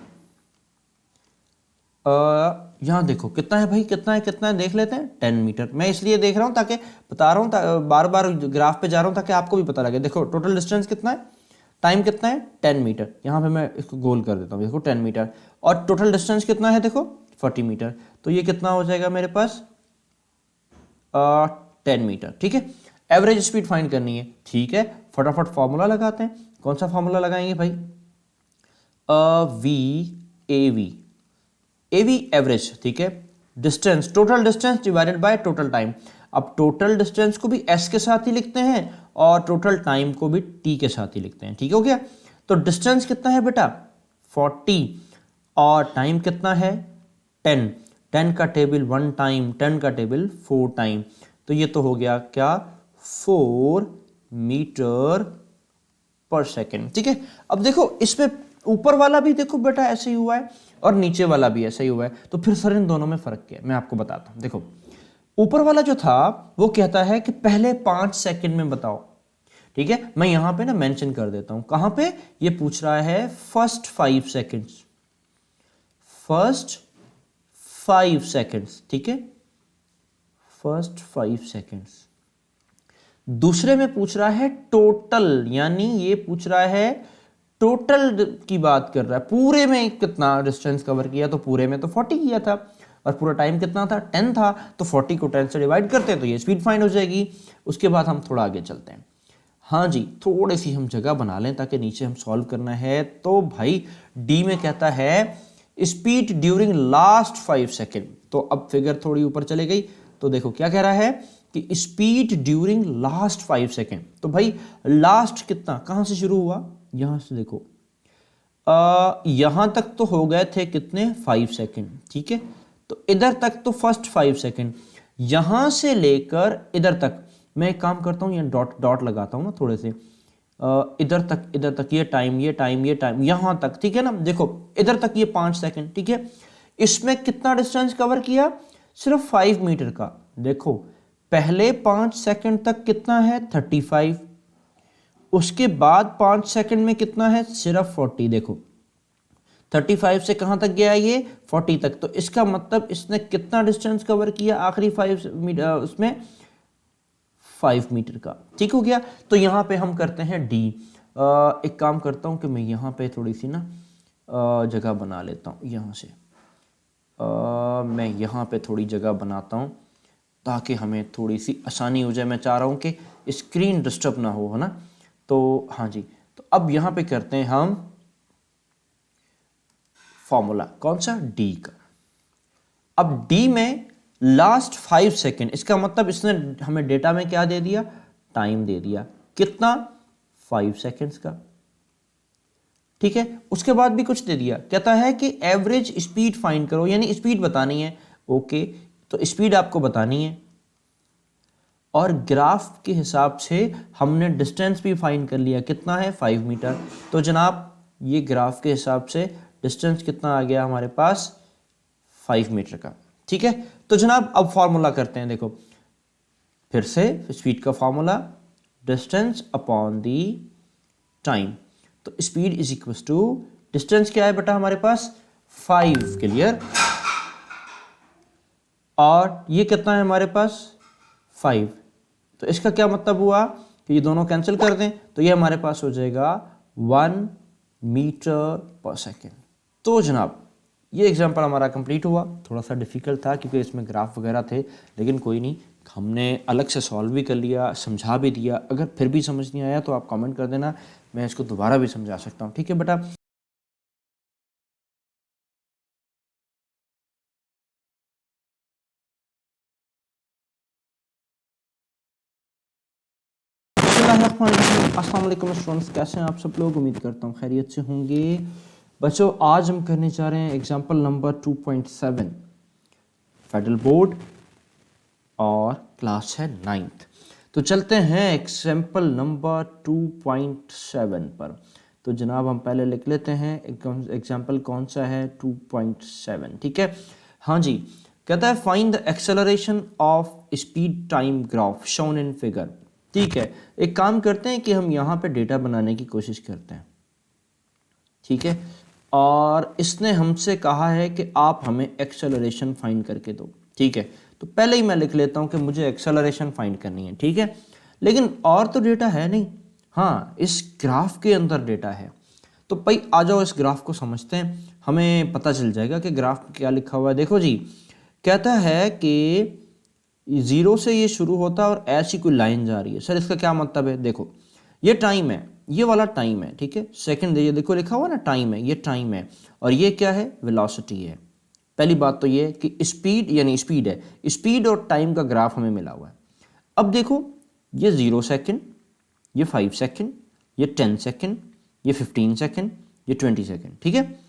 यहां देखो कितना है भाई, कितना है देख लेते हैं 10 मीटर। मैं इसलिए देख रहा हूं ताकि बता रहा हूं, बार बार ग्राफ पे जा रहा हूं ताकि आपको भी पता लगे। देखो टोटल डिस्टेंस कितना है, टाइम कितना है 10 मीटर। यहां पे मैं इसको गोल कर देता हूं, देखो 10 मीटर। और टोटल डिस्टेंस कितना है देखो 40 मीटर। तो ये कितना हो जाएगा मेरे पास 10 मीटर, ठीक है। एवरेज स्पीड फाइंड करनी है, ठीक है। फटाफट फॉर्मूला लगाते हैं। कौन सा फॉर्मूला लगाएंगे भाई, एवी एवरेज, ठीक है। Distance, total distance divided by total time. अब टोटल डिस्टेंस को भी एस के साथ ही लिखते हैं और टोटल टाइम को भी टी के साथ ही लिखते हैं, ठीक हो गया। तो डिस्टेंस कितना है बेटा 40 और टाइम कितना है 10। 10 का टेबल 1 टाइम, 10 का टेबल 4 टाइम। तो ये तो हो गया क्या 4 मीटर पर सेकेंड, ठीक है। अब देखो इसमें ऊपर वाला भी देखो बेटा ऐसे ही हुआ है और नीचे वाला भी ऐसा ही हुआ है। तो फिर सर इन दोनों में फर्क क्या है, मैं आपको बताता हूं। देखो ऊपर वाला जो था वो कहता है कि पहले 5 सेकंड में बताओ, ठीक है। मैं यहां पे ना मेंशन कर देता हूं, कहां पे ये पूछ रहा है फर्स्ट 5 सेकंड्स, फर्स्ट 5 सेकंड्स, ठीक है, फर्स्ट 5 सेकंड्स। दूसरे में पूछ रहा है टोटल, यानी ये पूछ रहा है टोटल की बात कर रहा है, पूरे में कितना डिस्टेंस कवर किया। तो पूरे में तो 40 किया था और पूरा टाइम कितना था 10 था। तो 40 को 10 से डिवाइड करते हैं तो ये स्पीड फाइंड हो जाएगी। उसके बाद हम थोड़ा आगे चलते हैं। हाँ जी, थोड़ी सी हम जगह बना लें ताकि नीचे हम सॉल्व करना है। तो भाई डी में कहता है स्पीड ड्यूरिंग लास्ट 5 सेकेंड। तो अब फिगर थोड़ी ऊपर चले गई तो देखो क्या कह रहा है कि स्पीड ड्यूरिंग लास्ट 5 सेकेंड। तो भाई लास्ट कितना, कहां से शुरू हुआ, यहां से देखो यहां तक तो हो गए थे कितने 5 सेकेंड, ठीक है। तो इधर तक तो फर्स्ट 5 सेकेंड, यहां से लेकर इधर तक मैं एक काम करता हूं, ये डॉट डॉट लगाता हूं ना थोड़े से, इधर तक ये टाइम यहां तक, ठीक है ना। देखो इधर तक ये 5 सेकेंड, ठीक है। इसमें कितना डिस्टेंस कवर किया, सिर्फ 5 मीटर का। देखो पहले 5 सेकेंड तक कितना है 35, उसके बाद 5 सेकेंड में कितना है सिर्फ 40। देखो 35 से कहां तक गया ये 40 तक। तो इसका मतलब इसने कितना डिस्टेंस कवर किया आखिरी 5 मीटर, उसमें 5 मीटर का, ठीक हो गया। तो यहां पे हम करते हैं डी। एक काम करता हूं कि मैं यहां पे थोड़ी सी ना जगह बना लेता हूं, यहां से मैं यहां पे थोड़ी जगह बनाता हूं ताकि हमें थोड़ी सी आसानी हो जाए। मैं चाह रहा हूं कि स्क्रीन डिस्टर्ब ना हो, है ना। तो हाँ जी, तो अब यहां पे करते हैं हम फॉर्मूला, कौन सा डी का। अब डी में लास्ट 5 सेकेंड, इसका मतलब इसने हमें डेटा में क्या दे दिया, टाइम दे दिया, कितना 5 सेकेंड्स का, ठीक है। उसके बाद भी कुछ दे दिया, कहता है कि एवरेज स्पीड फाइंड करो, यानी स्पीड बतानी है। ओके, तो स्पीड आपको बतानी है और ग्राफ के हिसाब से हमने डिस्टेंस भी फाइंड कर लिया, कितना है 5 मीटर। तो जनाब ये ग्राफ के हिसाब से डिस्टेंस कितना आ गया हमारे पास 5 मीटर का, ठीक है। तो जनाब अब फॉर्मूला करते हैं। देखो फिर से स्पीड का formula distance upon the time. तो speed is equal to distance क्या है बेटा हमारे पास 5, क्लियर, और ये कितना है हमारे पास 5। तो इसका क्या मतलब हुआ कि ये दोनों कैंसिल कर दें तो ये हमारे पास हो जाएगा 1 मीटर पर सेकेंड। तो जनाब ये एग्जाम्पल हमारा कंप्लीट हुआ। थोड़ा सा डिफिकल्ट था क्योंकि इसमें ग्राफ वगैरह थे, लेकिन कोई नहीं, हमने अलग से सॉल्व भी कर लिया, समझा भी दिया। अगर फिर भी समझ नहीं आया तो आप कमेंट कर देना, मैं इसको दोबारा भी समझा सकता हूँ, ठीक है बेटा। अस्सलाम वालेकुम स्टूडेंट्स, कैसे हैं आप सब लोग, उम्मीद करता हूँ खैरियत से होंगे। बच्चों आज हम करने जा रहे हैं एग्जाम्पल नंबर 2.7 फेडरल बोर्ड और क्लास है 9th। तो चलते हैं एग्जाम्पल नंबर 2.7 पर। तो जनाब हम पहले लिख लेते हैं एग्जाम्पल कौन सा है, 2.7, ठीक है। हाँ जी, कहता है find the acceleration of speed time graph shown in figure. ठीक है, एक काम करते हैं कि हम यहाँ पे डेटा बनाने की कोशिश करते हैं, ठीक है। और इसने हमसे कहा है कि आप हमें एक्सेलरेशन फाइंड करके दो, ठीक है। तो पहले ही मैं लिख लेता हूँ कि मुझे एक्सेलरेशन फाइंड करनी है, ठीक है। लेकिन और तो डेटा है नहीं, हाँ इस ग्राफ के अंदर डेटा है। तो भाई आ जाओ इस ग्राफ को समझते हैं, हमें पता चल जाएगा कि ग्राफ में क्या लिखा हुआ है। देखो जी, कहता है कि 0 से ये शुरू होता है और ऐसी कोई लाइन जा रही है। सर इसका क्या मतलब है? देखो ये टाइम है, ये वाला टाइम है, ठीक है। सेकंड ये देखो लिखा हुआ ना टाइम है, ये टाइम है, और ये क्या है? वेलोसिटी है। पहली बात तो ये कि स्पीड यानी स्पीड है, स्पीड और टाइम का ग्राफ हमें मिला हुआ है। अब देखो ये 0 सेकंड, ये 5 सेकंड, ये 10 सेकंड, ये 15 सेकंड, ये 20 सेकंड, ठीक है।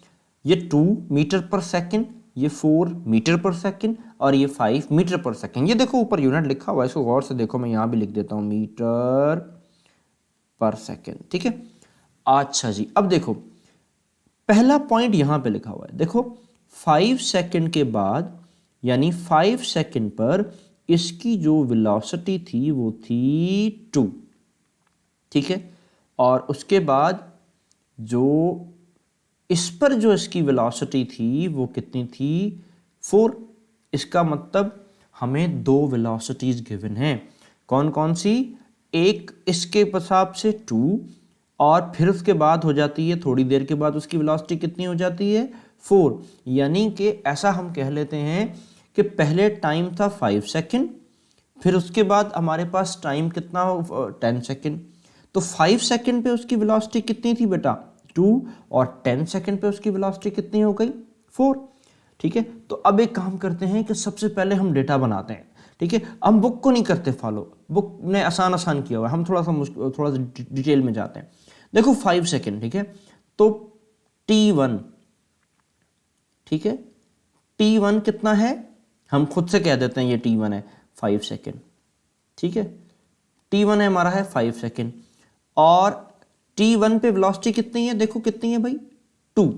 ये 2 मीटर पर सेकंड, ये 4 मीटर पर सेकंड, और ये 5 मीटर पर सेकंड। ये देखो ऊपर यूनिट लिखा हुआ है, इसको गौर से देखो, मैं यहाँ भी लिख देता हूँ मीटर पर सेकंड, ठीक है। अच्छा जी, अब देखो पहला पॉइंट यहां पे लिखा हुआ है, देखो 5 सेकंड के बाद यानी 5 सेकंड पर इसकी जो वेलोसिटी थी वो थी 2, ठीक है। और उसके बाद जो इस पर जो इसकी वेलोसिटी थी वो कितनी थी? 4। इसका मतलब हमें 2 वेलोसिटीज गिवन हैं। कौन कौन सी? एक इसके हिसाब से 2, और फिर उसके बाद हो जाती है थोड़ी देर के बाद उसकी वेलोसिटी कितनी हो जाती है? 4। यानी कि ऐसा हम कह लेते हैं कि पहले टाइम था 5 सेकंड, फिर उसके बाद हमारे पास टाइम कितना हो? 10 सेकंड। तो 5 सेकंड पे उसकी वेलोसिटी कितनी थी बेटा? 2, और 10 सेकंड पे उसकी वेलोसिटी कितनी हो गई? 4, ठीक है। तो अब एक काम करते हैं कि सबसे पहले हम डेटा बनाते हैं, ठीक है। हम बुक को नहीं करते फॉलो, बुक ने आसान आसान किया हुआ है, हम थोड़ा सा डिटेल में जाते हैं। देखो 5 सेकंड, ठीक है। तो T1, ठीक है, T1 कितना है? हम खुद से कह देते हैं ये T1 है 5 सेकंड, ठीक है। T1 है हमारा है 5 सेकंड, और T1 पे वेलोसिटी कितनी है? देखो कितनी है भाई? 2।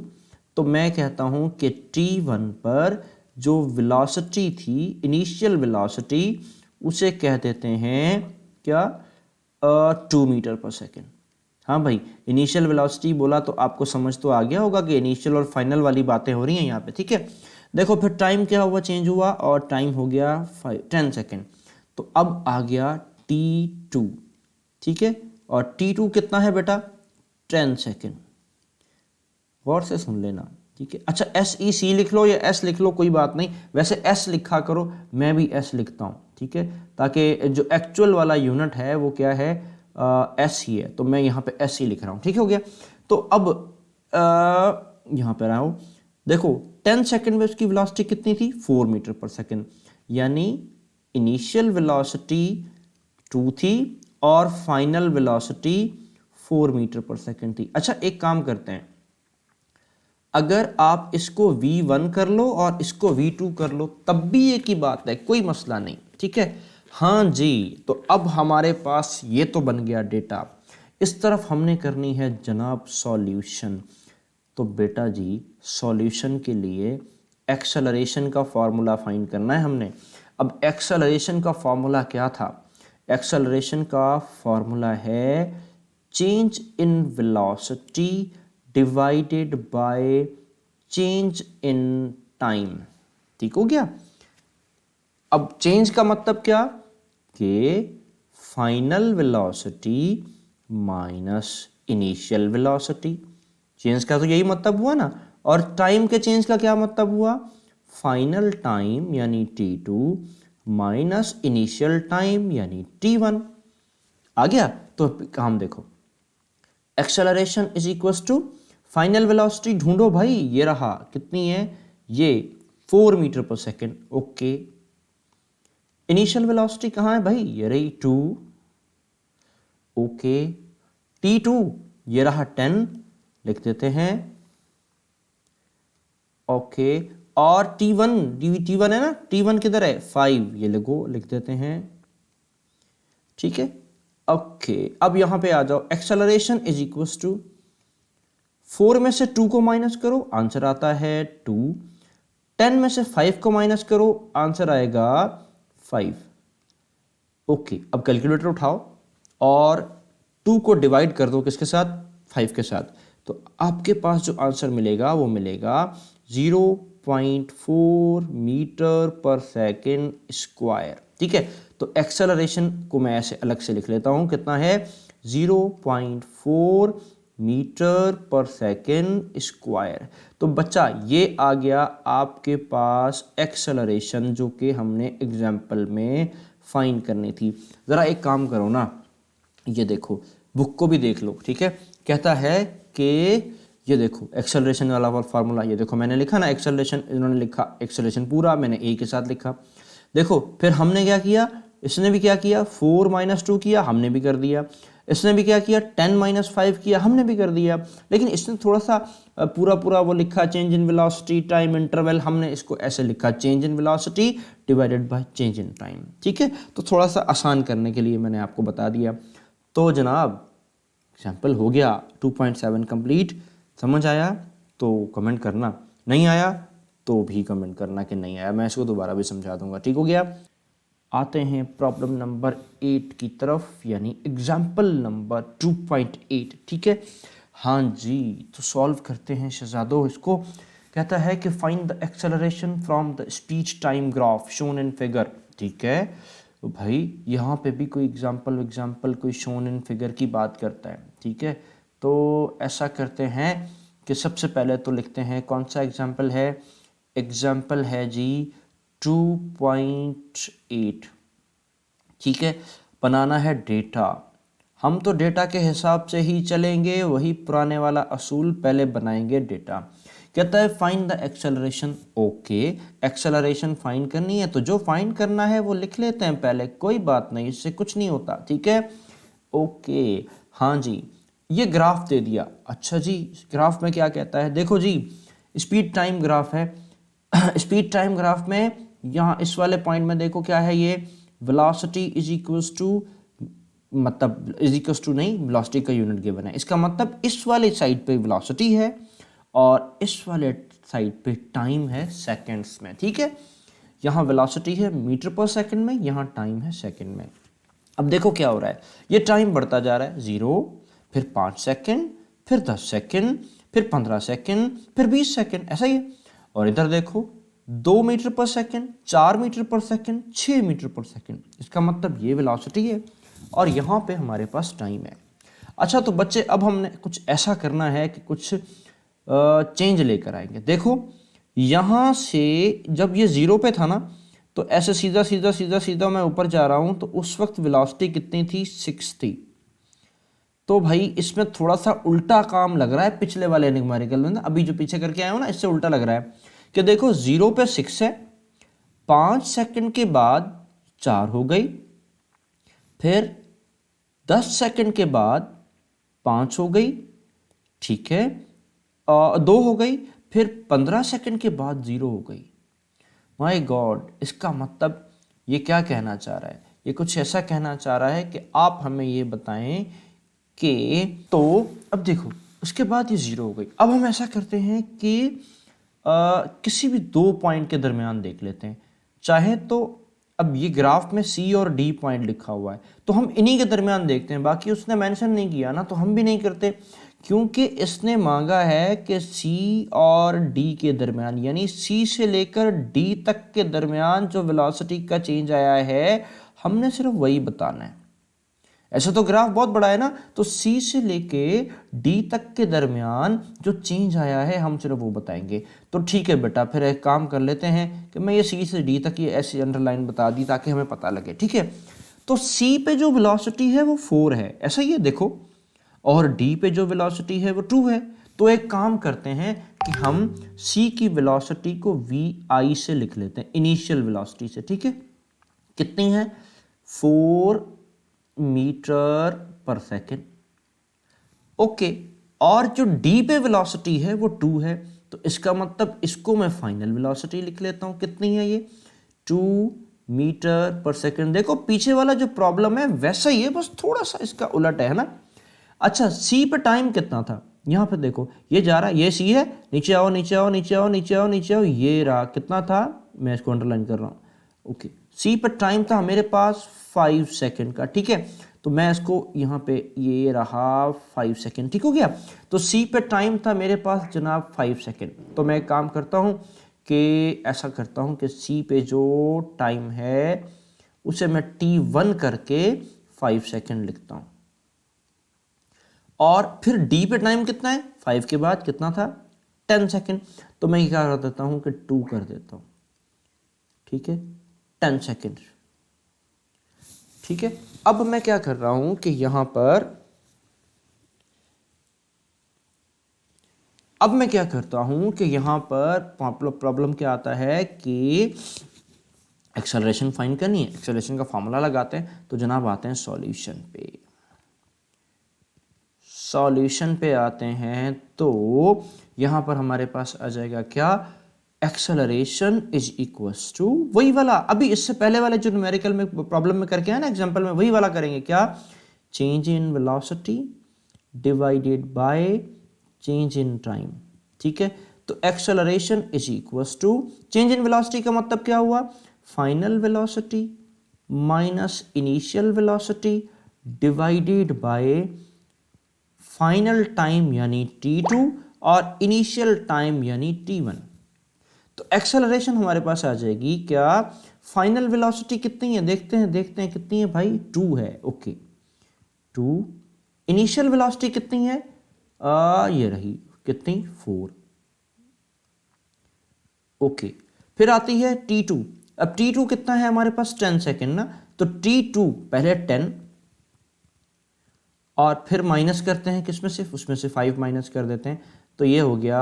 तो मैं कहता हूं कि T1 पर जो वेलोसिटी थी, इनिशियल वेलोसिटी, उसे कह देते हैं क्या? 2 मीटर पर सेकंड। हाँ भाई, इनिशियल वेलोसिटी बोला तो आपको समझ तो आ गया होगा कि इनिशियल और फाइनल वाली बातें हो रही हैं यहाँ पे, ठीक है। देखो फिर टाइम क्या हुआ? चेंज हुआ, और टाइम हो गया 10 सेकेंड। तो अब आ गया T2, ठीक है। और T2 कितना है बेटा? 10 सेकेंड। गौर से सुन लेना, ठीक है। अच्छा SEC लिख लो या S लिख लो, कोई बात नहीं, वैसे S लिखा करो, मैं भी S लिखता हूँ, ठीक है, ताकि जो एक्चुअल वाला यूनिट है वो क्या है? S ही है, तो मैं यहाँ पे S ही लिख रहा हूँ, ठीक हो गया। तो अब यहाँ पे रहा हूँ, देखो 10 सेकंड में उसकी वेलोसिटी कितनी थी? 4 मीटर पर सेकंड, यानी इनिशियल वेलोसिटी 2 थी और फाइनल वेलोसिटी 4 मीटर पर सेकंड थी। अच्छा एक काम करते हैं, अगर आप इसको V1 कर लो और इसको V2 कर लो तब भी एक ही बात है, कोई मसला नहीं, ठीक है। हाँ जी, तो अब हमारे पास ये तो बन गया डेटा, इस तरफ हमने करनी है जनाब सॉल्यूशन। तो बेटा जी सॉल्यूशन के लिए एक्सेलरेशन का फॉर्मूला फाइंड करना है हमने। अब एक्सेलरेशन का फॉर्मूला क्या था? एक्सेलरेशन का फॉर्मूला है change in velocity divided by change in time, ठीक हो गया। अब चेंज का मतलब क्या? कि final velocity minus initial velocity, change का तो यही मतलब हुआ ना। और टाइम के चेंज का क्या मतलब हुआ? फाइनल टाइम यानी T2 माइनस इनिशियल टाइम यानी T1। आ गया? तो काम देखो, acceleration is equal to final velocity ढूंढो भाई, ये रहा, कितनी है? ये 4 metre per second, okay. Initial velocity कहाँ है भाई? ये रही 2, ओके। T2 ये रहा 10, लिख देते हैं, ओके। और T1 है ना, T1 किधर है 5, ये लिख देते हैं, ठीक है। ओके, अब यहां पे आ जाओ, एक्सेलरेशन इज इक्वल टू 4 में से 2 को माइनस करो, आंसर आता है 2। 10 में से 5 को माइनस करो, आंसर आएगा 5। ओके, अब कैलकुलेटर उठाओ और 2 को डिवाइड कर दो किसके साथ, 5 के साथ, तो आपके पास जो आंसर मिलेगा वो मिलेगा 0.4 मीटर पर सेकेंड स्क्वायर, ठीक है। तो एक्सेलरेशन को मैं ऐसे अलग से लिख लेता हूं, कितना है 0.4 मीटर पर सेकेंड स्क्वायर। तो बच्चा ये आ गया आपके पास एक्सेलरेशन, जो कि हमने एग्जाम्पल में फाइंड करनी थी। ज़रा एक काम करो ना, ये देखो बुक को भी देख लो, ठीक है। कहता है कि ये देखो एक्सेलरेशन वाला फार्मूला, ये देखो मैंने लिखा ना एक्सेलरेशन, इन्होंने लिखा एक्सेलरेशन पूरा, मैंने ए के साथ लिखा। देखो फिर हमने क्या किया, इसने भी क्या किया 4 माइनस 2 किया, हमने भी कर दिया। इसने भी क्या किया 10 माइनस 5 किया, हमने भी कर दिया। लेकिन इसने थोड़ा सा पूरा वो लिखा change in velocity time interval, हमने इसको ऐसे लिखा change in velocity divided by change in time, ठीक है। तो थोड़ा सा आसान करने के लिए मैंने आपको बता दिया। तो जनाब एग्जाम्पल हो गया 2.7 कंप्लीट। समझ आया तो कमेंट करना, नहीं आया तो भी कमेंट करना कि नहीं आया, मैं इसको दोबारा भी समझा दूंगा, ठीक हो गया। आते हैं प्रॉब्लम नंबर 8 की तरफ, यानी एग्जाम्पल नंबर 2.8, ठीक है। हाँ जी, तो सॉल्व करते हैं शहजादो इसको। कहता है कि find the acceleration from the speech time graph shown in figure, ठीक है। तो भाई यहाँ पे भी कोई एग्जाम्पल कोई शोन इन फिगर की बात करता है, ठीक है। तो ऐसा करते हैं कि सबसे पहले तो लिखते हैं कौन सा एग्जाम्पल है, एग्जाम्पल है जी 2.8, ठीक है। बनाना है डेटा, हम तो डेटा के हिसाब से ही चलेंगे, वही पुराने वाला असूल, पहले बनाएंगे डेटा। कहता है find the acceleration, okay acceleration find करनी है, तो जो फाइंड करना है वो लिख लेते हैं पहले, कोई बात नहीं, इससे कुछ नहीं होता, ठीक है। ओके हाँ जी, ये ग्राफ दे दिया। अच्छा जी, ग्राफ में क्या कहता है, देखो जी स्पीड टाइम ग्राफ है। स्पीड टाइम ग्राफ में यहाँ इस वाले पॉइंट में देखो क्या है, ये वेलोसिटी इज इक्वल्स टू, मतलब इज इक्वल्स टू नहीं, वेलोसिटी का यूनिट गिवन है, इसका मतलब इस वाले साइड पे वेलोसिटी है और इस वाले साइड पे टाइम है सेकंड्स में, ठीक है। यहाँ वेलोसिटी है मीटर पर सेकंड में, यहाँ टाइम है सेकंड में। अब देखो क्या हो रहा है, ये टाइम बढ़ता जा रहा है, 0, फिर 5 सेकंड, फिर 10 सेकंड, फिर 15 सेकंड, फिर 20 सेकंड, ऐसा ही है। और इधर देखो 2 मीटर पर सेकंड, 4 मीटर पर सेकंड, 6 मीटर पर सेकंड, इसका मतलब ये वेलोसिटी है और यहाँ पे हमारे पास टाइम है। अच्छा तो बच्चे अब हमने कुछ ऐसा करना है कि कुछ चेंज लेकर आएंगे। देखो यहाँ से जब ये 0 पे था ना, तो ऐसे सीधा सीधा सीधा सीधा मैं ऊपर जा रहा हूं, तो उस वक्त वेलोसिटी कितनी थी 6 थी। तो भाई इसमें थोड़ा सा उल्टा काम लग रहा है पिछले वाले एनिग्मेटिकल में ना, अभी जो पीछे करके आया हूं ना, इससे उल्टा लग रहा है कि देखो 0 पे 6 है, 5 सेकंड के बाद 4 हो गई, फिर 10 सेकंड के बाद 5 हो गई, ठीक है, 2 हो गई, फिर 15 सेकंड के बाद 0 हो गई। माय गॉड, इसका मतलब ये क्या कहना चाह रहा है, ये कुछ ऐसा कहना चाह रहा है कि आप हमें ये बताएं कि, तो अब देखो उसके बाद ये 0 हो गई। अब हम ऐसा करते हैं कि किसी भी 2 पॉइंट के दरमियान देख लेते हैं, चाहे तो अब ये ग्राफ में C और D पॉइंट लिखा हुआ है, तो हम इन्हीं के दरमियान देखते हैं, बाकी उसने मेंशन नहीं किया ना, तो हम भी नहीं करते, क्योंकि इसने मांगा है कि C और D के दरमियान, यानी C से लेकर D तक के दरमियान जो वेलोसिटी का चेंज आया है, हमने सिर्फ वही बताना है। ऐसा तो ग्राफ बहुत बड़ा है ना, तो C से लेके D तक के दरमियान जो चेंज आया है हम सिर्फ वो बताएंगे। तो ठीक है बेटा, फिर एक काम कर लेते हैं कि मैं ये C से D तक ये ऐसी अंडरलाइन बता दी ताकि हमें पता लगे, ठीक है। तो C पे जो वेलोसिटी है वो 4 है, ऐसा ही है देखो, और D पे जो वेलोसिटी है वो 2 है। तो एक काम करते हैं कि हम C की वेलोसिटी को VI से लिख लेते हैं, इनिशियल वेलोसिटी से, ठीक है। कितनी है 4 मीटर पर सेकेंड, ओके। और जो D पे वेलोसिटी है वो 2 है, तो इसका मतलब इसको मैं फाइनल वेलोसिटी लिख लेता हूँ, कितनी है ये 2 मीटर पर सेकंड। देखो पीछे वाला जो प्रॉब्लम है वैसा ही है, बस थोड़ा सा इसका उलट है ना। अच्छा सी पे टाइम कितना था, यहाँ पे देखो ये जा रहा है, ये सी है, नीचे आओ नीचे आओ नीचे आओ नीचे आओ नीचे आओ, ये रहा कितना था, मैं इसको अंडरलाइन कर रहा हूँ। ओके सी पर टाइम था मेरे पास 5 सेकंड का, ठीक है, तो मैं इसको यहाँ पे ये रहा 5 सेकंड, ठीक हो गया। तो सी पे टाइम था मेरे पास जनाब 5 सेकंड, तो मैं एक काम करता हूँ कि ऐसा करता हूँ कि सी पे जो टाइम है उसे मैं t1 करके 5 सेकंड लिखता हूँ, और फिर डी पे टाइम कितना है 5 के बाद कितना था 10 सेकंड, तो मैं क्या कर देता हूँ कि 2 कर देता हूँ, ठीक है 10 सेकंड, ठीक है। अब मैं क्या कर रहा हूं कि यहां पर अब मैं क्या करता हूं कि यहां पर प्रॉब्लम क्या आता है कि एक्सेलरेशन फाइंड करनी है, एक्सेलरेशन का फॉर्मूला लगाते हैं, तो जनाब आते हैं सॉल्यूशन पे। सॉल्यूशन पे आते हैं तो यहां पर हमारे पास आ जाएगा क्या, एक्सेलरेशन इज इक्वल्स टू वही वाला अभी इससे पहले वाले जो न्यूमेरिकल में प्रॉब्लम में करके है ना एग्जांपल में, वही वाला करेंगे क्या, change in velocity divided by change in time, ठीक है। तो acceleration is equals to change in velocity का मतलब क्या हुआ, final velocity minus initial velocity divided by final time यानी t2 और इनिशियल टाइम यानी t1। तो एक्सेलरेशन हमारे पास आ जाएगी क्या, फाइनल वेलोसिटी कितनी है, देखते हैं कितनी है भाई 2 है, ओके 2। इनिशियल वेलोसिटी कितनी है, ये रही कितनी 4, ओके। फिर आती है t2, अब t2 कितना है हमारे पास 10 सेकेंड ना, तो t2 पहले 10 और फिर माइनस करते हैं किसमें से, उसमें से 5 माइनस कर देते हैं, तो ये हो गया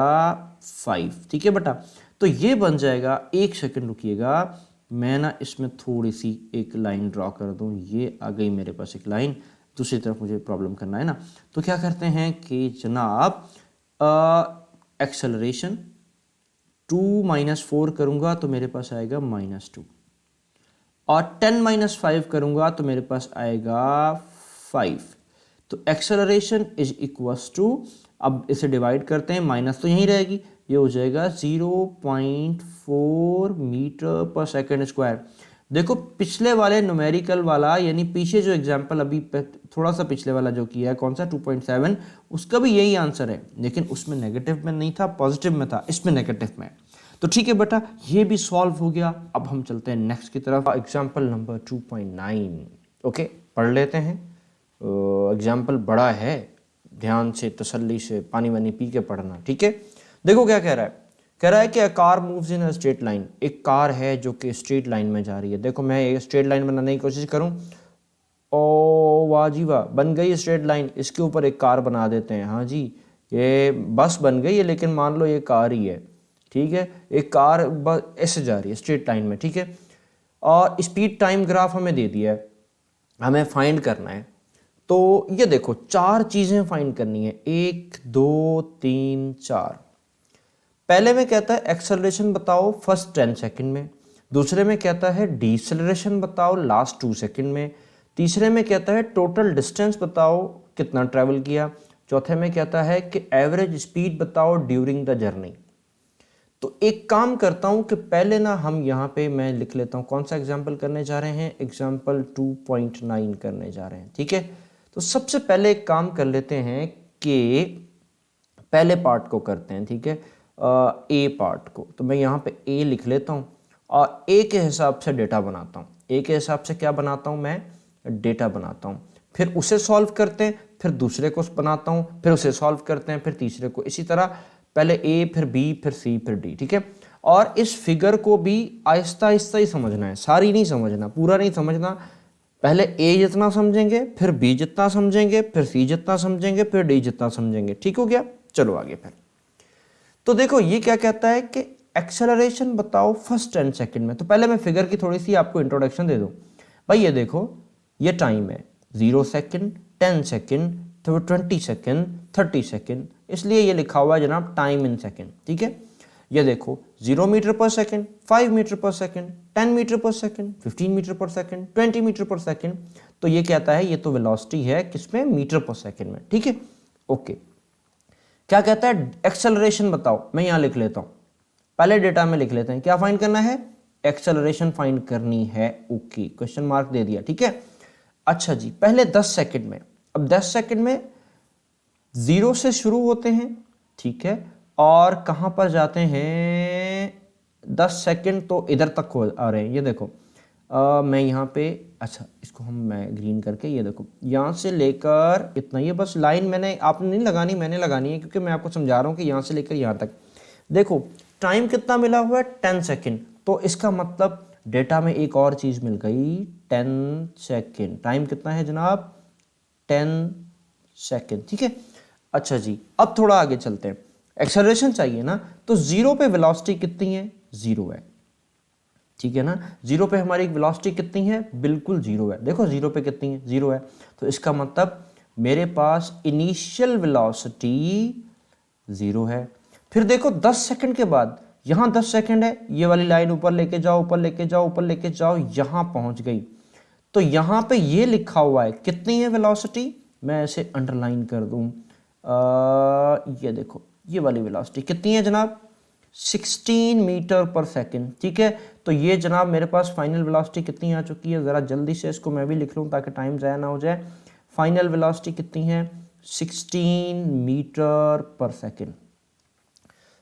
5, ठीक है बेटा। तो ये बन जाएगा, एक सेकंड रुकिएगा, मैं ना इसमें थोड़ी सी एक लाइन ड्रॉ कर दूं, ये आ गई मेरे पास एक लाइन, दूसरी तरफ मुझे प्रॉब्लम करना है ना। तो क्या करते हैं कि जनाब एक्सेलरेशन 2 - 4 करूंगा तो मेरे पास आएगा -2, और 10 - 5 करूंगा तो मेरे पास आएगा 5। तो एक्सेलरेशन इज इक्वल्स टू, अब इसे डिवाइड करते हैं, माइनस तो यहीं रहेगी, ये हो जाएगा 0.4 मीटर पर सेकंड स्क्वायर। देखो पिछले वाले न्यूमेरिकल वाला यानी पीछे जो एग्जांपल अभी थोड़ा सा पिछले वाला जो किया है कौन सा 2.7, उसका भी यही आंसर है, लेकिन उसमें नेगेटिव में नहीं था पॉजिटिव में था, इसमें नेगेटिव में। तो ठीक है बेटा, ये भी सॉल्व हो गया। अब हम चलते हैं नेक्स्ट की तरफ, एग्जाम्पल नंबर 2.9। ओके पढ़ लेते हैं, एग्जाम्पल बड़ा है, ध्यान से तसल्ली से पानी वानी पी के पढ़ना, ठीक है। देखो क्या कह रहा है, कह रहा है कि a car moves in a straight line, एक कार है जो कि स्ट्रेट लाइन में जा रही है। देखो मैं एक स्ट्रेट लाइन बनाने की कोशिश करूं, ओ वाह जी वाह, बन गई स्ट्रेट लाइन, इसके ऊपर एक कार बना देते हैं। हाँ जी ये बस बन गई है, लेकिन मान लो ये कार ही है, ठीक है, एक कार बस ऐसे जा रही है स्ट्रेट लाइन में, ठीक है। और स्पीड टाइम ग्राफ हमें दे दिया है, हमें फाइंड करना है। तो ये देखो 4 चीजें फाइंड करनी है, 1 2 3 4। पहले में कहता है एक्सेलरेशन बताओ फर्स्ट 10 सेकंड में, दूसरे में कहता है डीसेलरेशन बताओ लास्ट 2 सेकंड में, तीसरे में कहता है टोटल डिस्टेंस बताओ कितना ट्रैवल किया, चौथे में कहता है कि एवरेज स्पीड बताओ ड्यूरिंग द जर्नी। तो एक काम करता हूं कि पहले ना हम यहाँ पे मैं लिख लेता हूं कौन सा एग्जाम्पल करने जा रहे हैं, एग्जाम्पल 2.9 करने जा रहे हैं, ठीक है। तो सबसे पहले एक काम कर लेते हैं कि पहले पार्ट को करते हैं, ठीक है, ए पार्ट को। तो मैं यहाँ पे ए लिख लेता हूँ और ए के हिसाब से डेटा बनाता हूँ। ए के हिसाब से क्या बनाता हूँ मैं, डेटा बनाता हूँ, फिर उसे सॉल्व करते हैं, फिर दूसरे को बनाता हूँ, फिर उसे सॉल्व करते हैं, फिर तीसरे को, इसी तरह पहले ए फिर बी फिर सी फिर डी, ठीक है। और इस फिगर को भी आहिस्ता आहिस्ता ही समझना है, सारी नहीं समझना, पूरा नहीं समझना। पहले ए जितना समझेंगे, फिर बी जितना समझेंगे, फिर सी जितना समझेंगे, फिर डी जितना समझेंगे, ठीक हो गया। चलो आगे फिर। तो देखो ये क्या कहता है कि एक्सेलरेशन बताओ फर्स्ट 10 सेकंड में। तो पहले मैं फिगर की थोड़ी सी आपको इंट्रोडक्शन दे दूं। भाई ये देखो, ये टाइम है 0 सेकंड 10 सेकंड तो 20 सेकेंड, 30 सेकेंड, इसलिए ये लिखा हुआ है जनाब टाइम इन सेकेंड। ठीक है, ये देखो 0 metre per second, 5 metre per second, 10 metre per second, 15 metre per second, 20 metre per second. तो ये कहता है ये तो वेलोसिटी है किसमें, मीटर पर सेकेंड में। ठीक है, ओके। क्या कहता है, एक्सेलरेशन बताओ। मैं यहां लिख लेता हूं, पहले डेटा में लिख लेते हैं। क्या फाइंड करना है, एक्सेलरेशन फाइंड करनी है। ओके, क्वेश्चन मार्क दे दिया। ठीक है, अच्छा जी, पहले 10 सेकंड में, अब 10 सेकंड में 0 से शुरू होते हैं। ठीक है, और कहां पर जाते हैं, 10 सेकंड तो इधर तक हो आ रहे हैं। ये देखो मैं यहाँ पे, अच्छा इसको मैं ग्रीन करके, ये देखो यहाँ से लेकर इतना, ये बस लाइन मैंने, आपने नहीं लगानी, मैंने लगानी है, क्योंकि मैं आपको समझा रहा हूँ कि यहाँ से लेकर यहाँ तक। देखो टाइम कितना मिला हुआ है, 10 सेकेंड। तो इसका मतलब डेटा में एक और चीज़ मिल गई, 10 सेकेंड। टाइम कितना है जनाब, 10 सेकेंड। ठीक है, अच्छा जी, अब थोड़ा आगे चलते हैं। एक्सेलरेशन चाहिए ना, तो 0 पे वेलोसिटी कितनी है, 0 है। ठीक है ना, 0 पे हमारी वेलोसिटी कितनी है, बिल्कुल 0 है। देखो 0 पे कितनी है, 0 है। तो इसका मतलब मेरे पास इनिशियल वेलोसिटी 0 है। फिर देखो 10 सेकंड के बाद, यहां 10 सेकंड है, ये वाली लाइन ऊपर लेके जाओ, ऊपर लेके जाओ, ऊपर लेके जाओ, यहां पहुंच गई। तो यहां पे ये लिखा हुआ है कितनी है वेलोसिटी, मैं इसे अंडरलाइन कर दूं, ये देखो ये वाली वेलोसिटी कितनी है जनाब, 16 मीटर पर सेकंड। ठीक है, तो ये जनाब मेरे पास फाइनल वेलोसिटी कितनी आ चुकी है, ज़रा जल्दी से इसको मैं भी लिख लूँ ताकि टाइम ज़ाया ना हो जाए। फाइनल वेलोसिटी कितनी है, 16 मीटर पर सेकंड।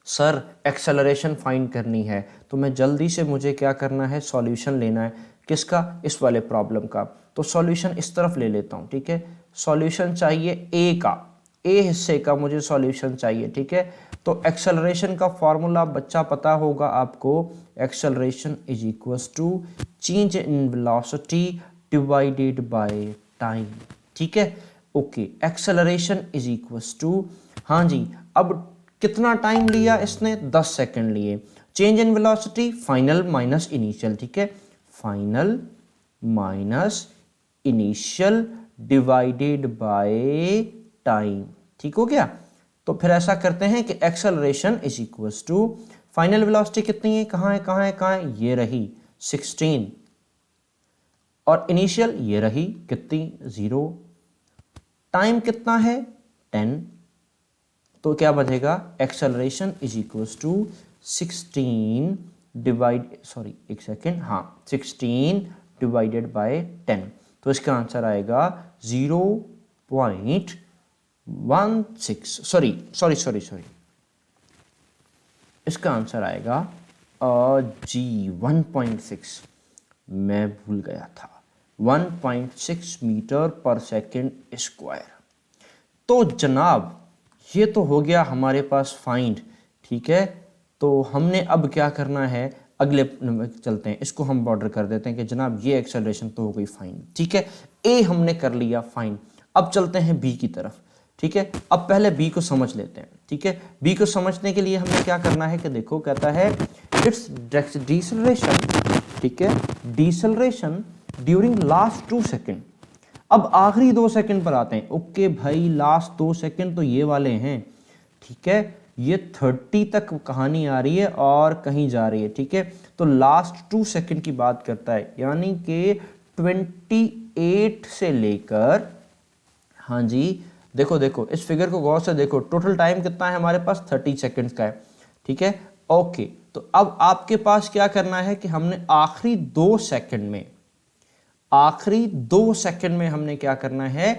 सर एक्सेलरेशन फाइंड करनी है, तो मैं जल्दी से, मुझे क्या करना है, सॉल्यूशन लेना है। किसका, इस वाले प्रॉब्लम का। तो सॉल्यूशन इस तरफ ले लेता हूँ। ठीक है, सॉल्यूशन चाहिए ए का, ए हिस्से का मुझे सॉल्यूशन चाहिए। ठीक है, तो एक्सेलरेशन का फॉर्मूला बच्चा पता होगा आपको, acceleration is equals to change in velocity divided by time. ठीक है, okay, acceleration is equals to, हाँ जी, अब कितना टाइम लिया इसने, 10 सेकंड लिए। Change in velocity final minus initial. ठीक है, final minus initial divided by time. ठीक हो गया। तो फिर ऐसा करते हैं कि acceleration is equals to, final velocity कितनी है, कहां है, कहां है, कहां है, ये रही 16, और इनिशियल ये रही कितनी, 0। टाइम कितना है, 10। तो क्या बचेगा, acceleration is equals to 16 divide, sorry एक सेकेंड, हाँ 16 डिवाइडेड बाय 10। तो इसका आंसर आएगा 0.16, सॉरी, इसका आंसर आएगा जी 1.6, मैं भूल गया था, 1.6 मीटर पर सेकेंड स्क्वायर। तो जनाब ये तो हो गया हमारे पास फाइंड। ठीक है, तो हमने अब क्या करना है, अगले चलते हैं, इसको हम बॉर्डर कर देते हैं कि जनाब ये एक्सेलरेशन तो हो गई फाइंड। ठीक है, ए हमने कर लिया फाइंड, अब चलते हैं बी की तरफ। ठीक है, अब पहले बी को समझ लेते हैं। ठीक है, बी को समझने के लिए हमें क्या करना है कि देखो कहता है इट्स डिसेलरेशन। ठीक है, डिसेलरेशन ड्यूरिंग लास्ट 2 सेकेंड। अब आखिरी 2 सेकंड पर आते हैं। ओके भाई, लास्ट 2 सेकंड तो ये वाले हैं। ठीक है, ये 30 तक कहानी आ रही है और कहीं जा रही है। ठीक है, तो लास्ट 2 सेकंड की बात करता है, यानी कि 28 से लेकर, हाँ जी देखो इस फिगर को गौर से देखो, टोटल टाइम कितना है हमारे पास, 30 सेकंड्स का है। ठीक है, ओके, तो अब आपके पास क्या करना है कि हमने आखिरी 2 सेकंड में हमने क्या करना है,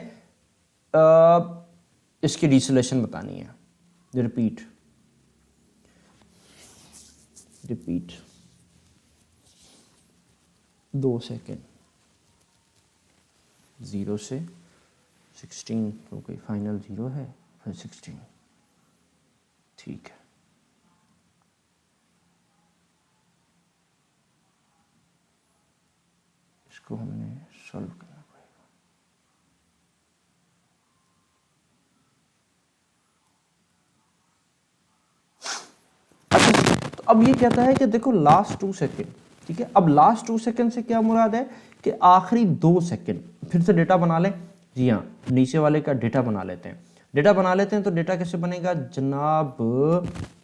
इसकी डिसेलेशन बतानी है। रिपीट 2 सेकंड, 0 से 16 हो गई, फाइनल 0 है, फिर 16। ठीक है, इसको हमने सॉल्व करना पड़ेगा। अच्छा, तो अब ये कहता है कि देखो लास्ट 2 सेकेंड। ठीक है, अब लास्ट 2 सेकेंड से क्या मुराद है कि आखिरी 2 सेकेंड। फिर से डेटा बना लें, जी हाँ, नीचे वाले का डेटा बना लेते हैं। डेटा बना लेते हैं तो डेटा कैसे बनेगा जनाब,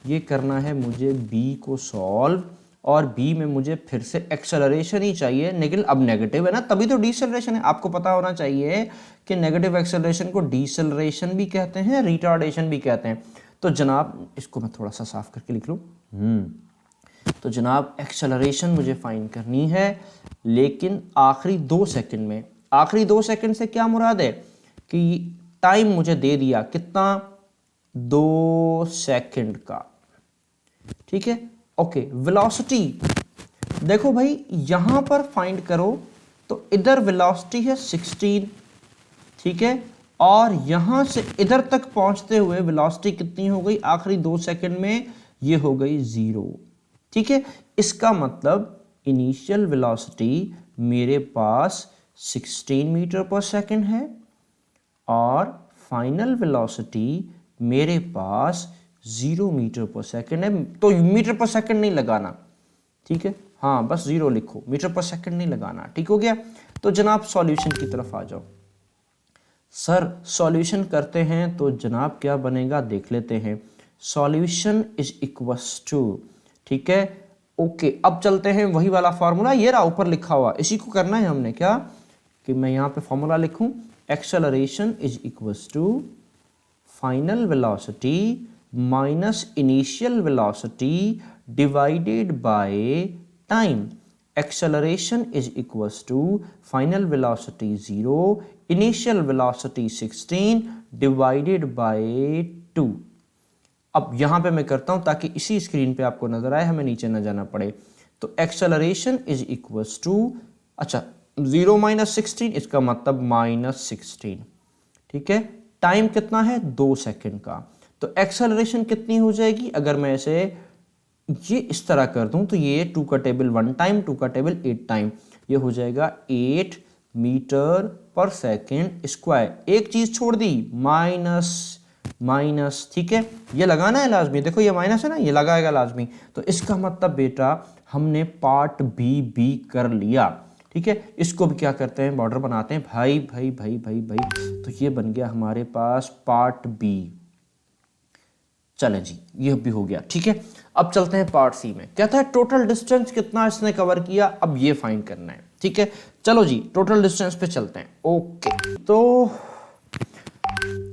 ये करना है मुझे बी को सॉल्व, और बी में मुझे फिर से एक्सेलरेशन ही चाहिए, लेकिन अब नेगेटिव है ना, तभी तो डिसेलरेशन है। आपको पता होना चाहिए कि नेगेटिव एक्सेलरेशन को डिसेलरेशन भी कहते हैं, रिटार्डेशन भी कहते हैं। तो जनाब इसको मैं थोड़ा सा साफ करके लिख लूँ। तो जनाब एक्सेलरेशन मुझे फाइंड करनी है, लेकिन आखिरी 2 सेकंड में। आखिरी 2 सेकंड से क्या मुराद है कि टाइम मुझे दे दिया कितना, 2 सेकंड का, ठीक है। ओके, वेलोसिटी देखो भाई यहां पर फाइंड करो, तो इधर वेलोसिटी है 16, ठीक है, और यहां से इधर तक पहुंचते हुए वेलोसिटी कितनी हो गई आखिरी 2 सेकंड में, ये हो गई 0, ठीक है। इसका मतलब इनिशियल वेलोसिटी मेरे पास 16 मीटर पर सेकंड है, और फाइनल वेलोसिटी मेरे पास 0 मीटर पर सेकंड है। तो मीटर पर सेकंड नहीं लगाना, ठीक है, हाँ बस 0 लिखो, मीटर पर सेकंड नहीं लगाना, ठीक हो गया। तो जनाब सॉल्यूशन की तरफ आ जाओ। सर सॉल्यूशन करते हैं तो जनाब क्या बनेगा देख लेते हैं। सॉल्यूशन इज इक्वल्स टू, ठीक है, ओके। अब चलते हैं वही वाला फार्मूला, ये रहा ऊपर लिखा हुआ, इसी को करना है हमने। क्या कि मैं यहाँ पे फार्मूला लिखूं, acceleration is equals to final velocity minus initial velocity divided by time. Acceleration is equals to final velocity 0, initial velocity 16 divided by 2। अब यहां पे मैं करता हूं ताकि इसी स्क्रीन पे आपको नजर आए, हमें नीचे ना जाना पड़े। तो एक्सेलरेशन इज इक्वल्स टू, अच्छा 0 माइनस 16, इसका मतलब -16, ठीक है। टाइम कितना है 2 सेकंड का। तो एक्सेलरेशन कितनी हो जाएगी, अगर मैं इसे ये इस तरह कर दूं तो ये 2 का टेबल 1 टाइम, 2 का टेबल 8 टाइम, ये हो जाएगा 8 मीटर पर सेकेंड स्क्वायर। एक चीज छोड़ दी, माइनस माइनस, ठीक है, ये लगाना है लाजमी, देखो ये माइनस है ना, ये लगाएगा लाजमी। तो इसका मतलब बेटा हमने पार्ट बी कर लिया, ठीक है। इसको भी क्या करते हैं, बॉर्डर बनाते हैं, भाई भाई भाई भाई भाई, तो ये बन गया हमारे पास पार्ट बी। चलें जी, ये भी हो गया, ठीक है। अब चलते हैं पार्ट सी में, कहता है टोटल डिस्टेंस कितना इसने कवर किया, अब ये फाइंड करना है, ठीक है। चलो जी टोटल डिस्टेंस पे चलते हैं। ओके, तो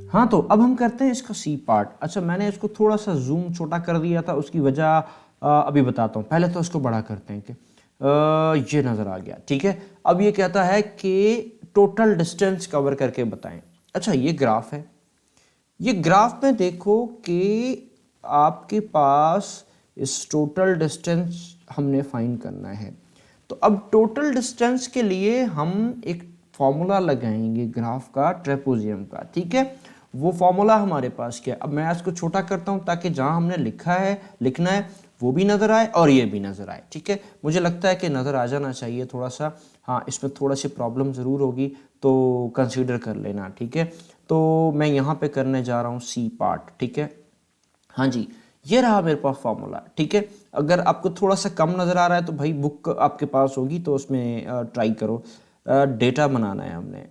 हाँ, तो अब हम करते हैं इसका सी पार्ट। अच्छा मैंने इसको थोड़ा सा जूम छोटा कर दिया था, उसकी वजह अभी बताता हूँ। पहले तो इसको बड़ा करते हैं कि ये नज़र आ गया, ठीक है। अब ये कहता है कि टोटल डिस्टेंस कवर करके बताएं। अच्छा ये ग्राफ है, ये ग्राफ में देखो कि आपके पास इस टोटल डिस्टेंस हमने फाइंड करना है। तो अब टोटल डिस्टेंस के लिए हम एक फॉर्मूला लगाएंगे ग्राफ का, ट्रेपेजियम का, ठीक है। वो फॉर्मूला हमारे पास क्या है, अब मैं इसको छोटा करता हूं ताकि जहां हमने लिखना है वो भी नज़र आए और ये भी नज़र आए, ठीक है। मुझे लगता है कि नज़र आ जाना चाहिए थोड़ा सा, हाँ इसमें थोड़ा सी प्रॉब्लम ज़रूर होगी तो कंसीडर कर लेना, ठीक है। तो मैं यहाँ पे करने जा रहा हूँ सी पार्ट, ठीक है। हाँ जी, ये रहा मेरे पास फॉर्मूला, ठीक है। अगर आपको थोड़ा सा कम नज़र आ रहा है तो भाई बुक आपके पास होगी तो उसमें ट्राई करो। डेटा बनाना है हमने।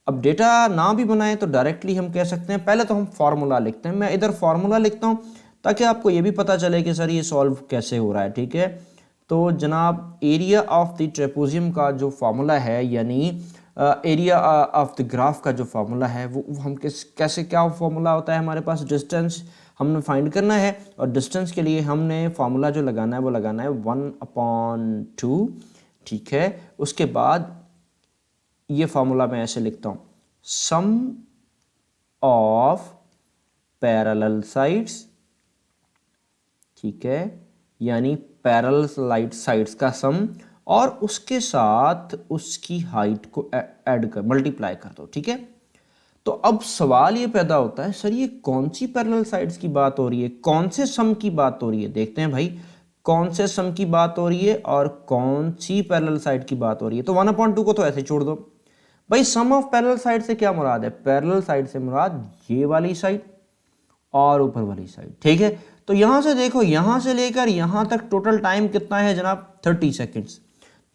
अब डेटा ना भी बनाए तो डायरेक्टली हम कह सकते हैं, पहले तो हम फार्मूला लिखते हैं। मैं इधर फार्मूला लिखता हूँ ताकि आपको ये भी पता चले कि सर ये सॉल्व कैसे हो रहा है, ठीक है। तो जनाब एरिया ऑफ द ट्रेपेजियम का जो फार्मूला है, यानी एरिया ऑफ द ग्राफ का जो फार्मूला है वो हम कैसे क्या फार्मूला होता है हमारे पास, डिस्टेंस हमने फाइंड करना है, और डिस्टेंस के लिए हमने फार्मूला जो लगाना है वो लगाना है 1/2, ठीक है। उसके बाद ये फार्मूला मैं ऐसे लिखता हूँ, सम ऑफ पैरेलल साइड्स, ठीक है, यानी पैरेलल साइड्स का सम, और उसके साथ उसकी हाइट को ऐड कर मल्टीप्लाई कर दो, ठीक है। तो अब सवाल ये पैदा होता है, सर ये कौन सी पैरेलल साइड्स की बात हो रही है, कौन से सम की बात हो रही है। देखते हैं भाई कौन से सम की बात हो रही है और कौन सी पैरेलल साइड की बात हो रही है। तो 1/2 को तो ऐसे छोड़ दो भाई। सम ऑफ पैरेलल साइड से क्या मुराद है, पैरेलल साइड से मुराद ये वाली साइड और ऊपर वाली साइड, ठीक है। तो यहां से देखो, यहां से लेकर यहां तक टोटल टाइम कितना है जनाब, 30 सेकेंड्स।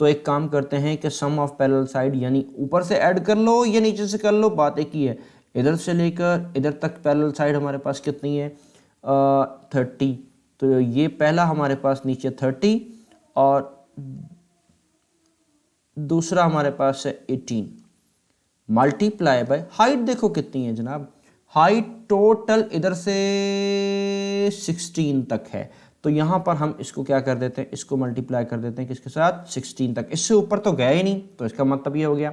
तो एक काम करते हैं कि सम ऑफ पैरेलल साइड यानी ऊपर से ऐड कर लो या नीचे से कर लो, बात एक ही है। इधर से लेकर इधर तक पैरेलल साइड हमारे पास कितनी है 30, तो ये पहला हमारे पास नीचे 30 और दूसरा हमारे पास है 18 मल्टीप्लाई बाय हाइट देखो कितनी है जनाब, हाइट टोटल इधर से 16 तक है, तो यहां पर हम इसको क्या कर देते हैं, इसको मल्टीप्लाई कर देते हैं किसके साथ 16 तक, इससे ऊपर तो गया ही नहीं, तो इसका मतलब ये हो गया।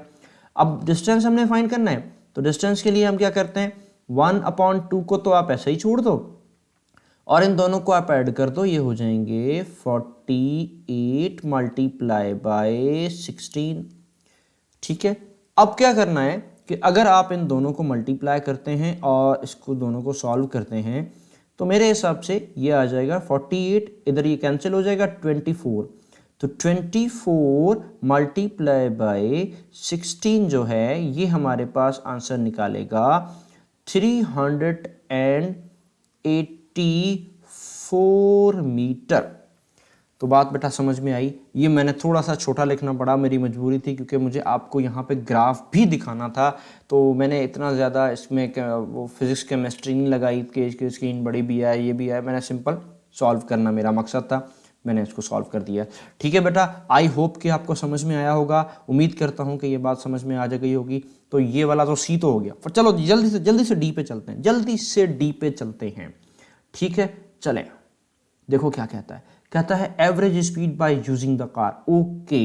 अब डिस्टेंस हमने फाइंड करना है, तो डिस्टेंस के लिए हम क्या करते हैं 1/2 को तो आप ऐसे ही छोड़ दो और इन दोनों को आप ऐड कर दो, ये हो जाएंगे 48 मल्टीप्लाई बाय 16। ठीक है, अब क्या करना है कि अगर आप इन दोनों को मल्टीप्लाई करते हैं और इसको दोनों को सॉल्व करते हैं तो मेरे हिसाब से ये आ जाएगा 48, इधर ये कैंसिल हो जाएगा 24, तो 24 मल्टीप्लाई बाय 16 जो है ये हमारे पास आंसर निकालेगा 384 मीटर। तो बात बेटा समझ में आई। ये मैंने थोड़ा सा छोटा लिखना पड़ा, मेरी मजबूरी थी क्योंकि मुझे आपको यहाँ पे ग्राफ भी दिखाना था, तो मैंने इतना ज़्यादा इसमें वो फिज़िक्स केमिस्ट्री नहीं लगाई कि इसकी स्क्रीन बड़ी भी है ये भी है, मैंने सिंपल सॉल्व करना मेरा मकसद था, मैंने इसको सॉल्व कर दिया। ठीक है बेटा, आई होप कि आपको समझ में आया होगा, उम्मीद करता हूँ कि ये बात समझ में आ गई होगी। तो ये वाला तो सी तो हो गया, पर चलो जल्दी से डी पे चलते हैं, जल्दी से डी पे चलते हैं। ठीक है, चलें, देखो क्या कहता है, कहता है average speed by using the car. Okay,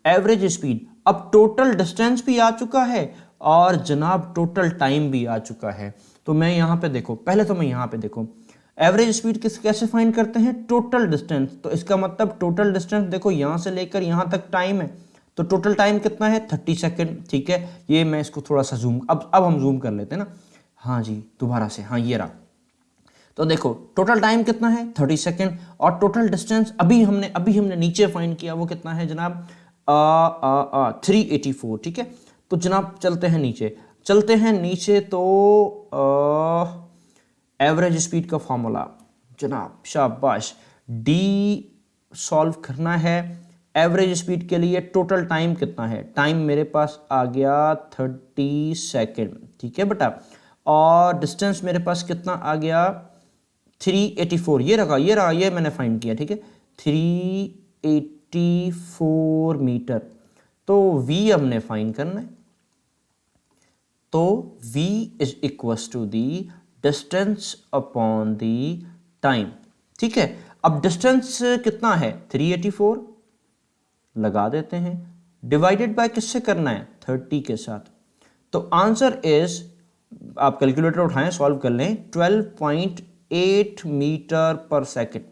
average speed, अब टोटल डिस्टेंस भी आ चुका है और जनाब टोटल टाइम भी आ चुका है। तो मैं यहाँ पे देखो, पहले तो मैं यहाँ पे देखो एवरेज स्पीड कैसे फाइंड करते हैं, टोटल डिस्टेंस, तो इसका मतलब टोटल डिस्टेंस देखो यहाँ से लेकर यहाँ तक टाइम है, तो टोटल टाइम कितना है 30 सेकेंड। ठीक है, ये मैं इसको थोड़ा सा जूम, अब हम जूम कर लेते हैं ना, हाँ जी दोबारा से, हाँ ये रहा। तो देखो टोटल टाइम कितना है 30 सेकेंड और टोटल डिस्टेंस अभी हमने नीचे फाइंड किया वो कितना है जनाब 384। ठीक है, तो जनाब चलते हैं नीचे तो एवरेज स्पीड का फॉर्मूला जनाब शाबाश, डी सॉल्व करना है एवरेज स्पीड के लिए। टोटल टाइम कितना है, टाइम मेरे पास आ गया 30 सेकेंड। ठीक है बेटा, और डिस्टेंस मेरे पास कितना आ गया 384, ये मैंने फाइंड किया। ठीक है, 384 मीटर, तो v हमने फाइंड करना है, तो v is equals to the distance upon the time. ठीक है, अब डिस्टेंस कितना है 384 लगा देते हैं, डिवाइडेड बाय किससे करना है 30 के साथ, तो आंसर इज, आप कैलकुलेटर उठाएं सॉल्व कर लें, 12.8 मीटर पर सेकेंड।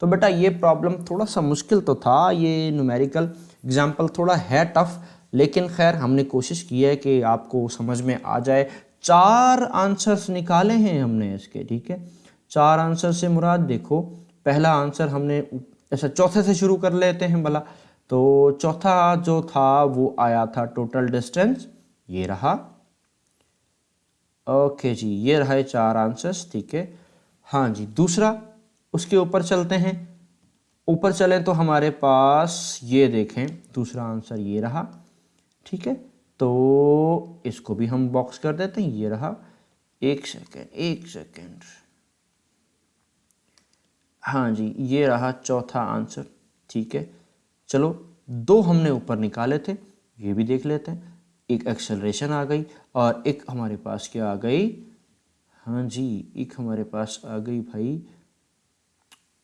तो बेटा ये प्रॉब्लम थोड़ा सा मुश्किल तो था, ये न्यूमेरिकल एग्जाम्पल थोड़ा है टफ, लेकिन खैर हमने कोशिश की है कि आपको समझ में आ जाए। 4 आंसर्स निकाले हैं हमने इसके। ठीक है, 4 आंसर से मुराद देखो, पहला आंसर हमने ऐसा चौथे से शुरू कर लेते हैं भला, तो चौथा जो था वो आया था टोटल डिस्टेंस, ये रहा। ओके जी, ये रहे 4 आंसर्स। ठीक है, हाँ जी, दूसरा उसके ऊपर चलते हैं, ऊपर चलें तो हमारे पास ये देखें दूसरा आंसर ये रहा। ठीक है, तो इसको भी हम बॉक्स कर देते हैं, ये रहा। एक सेकेंड, हाँ जी, ये रहा चौथा आंसर। ठीक है, चलो 2 हमने ऊपर निकाले थे, ये भी देख लेते हैं। एक एक्सेलरेशन आ गई और एक हमारे पास क्या आ गई, हाँ जी, एक हमारे पास आ गई भाई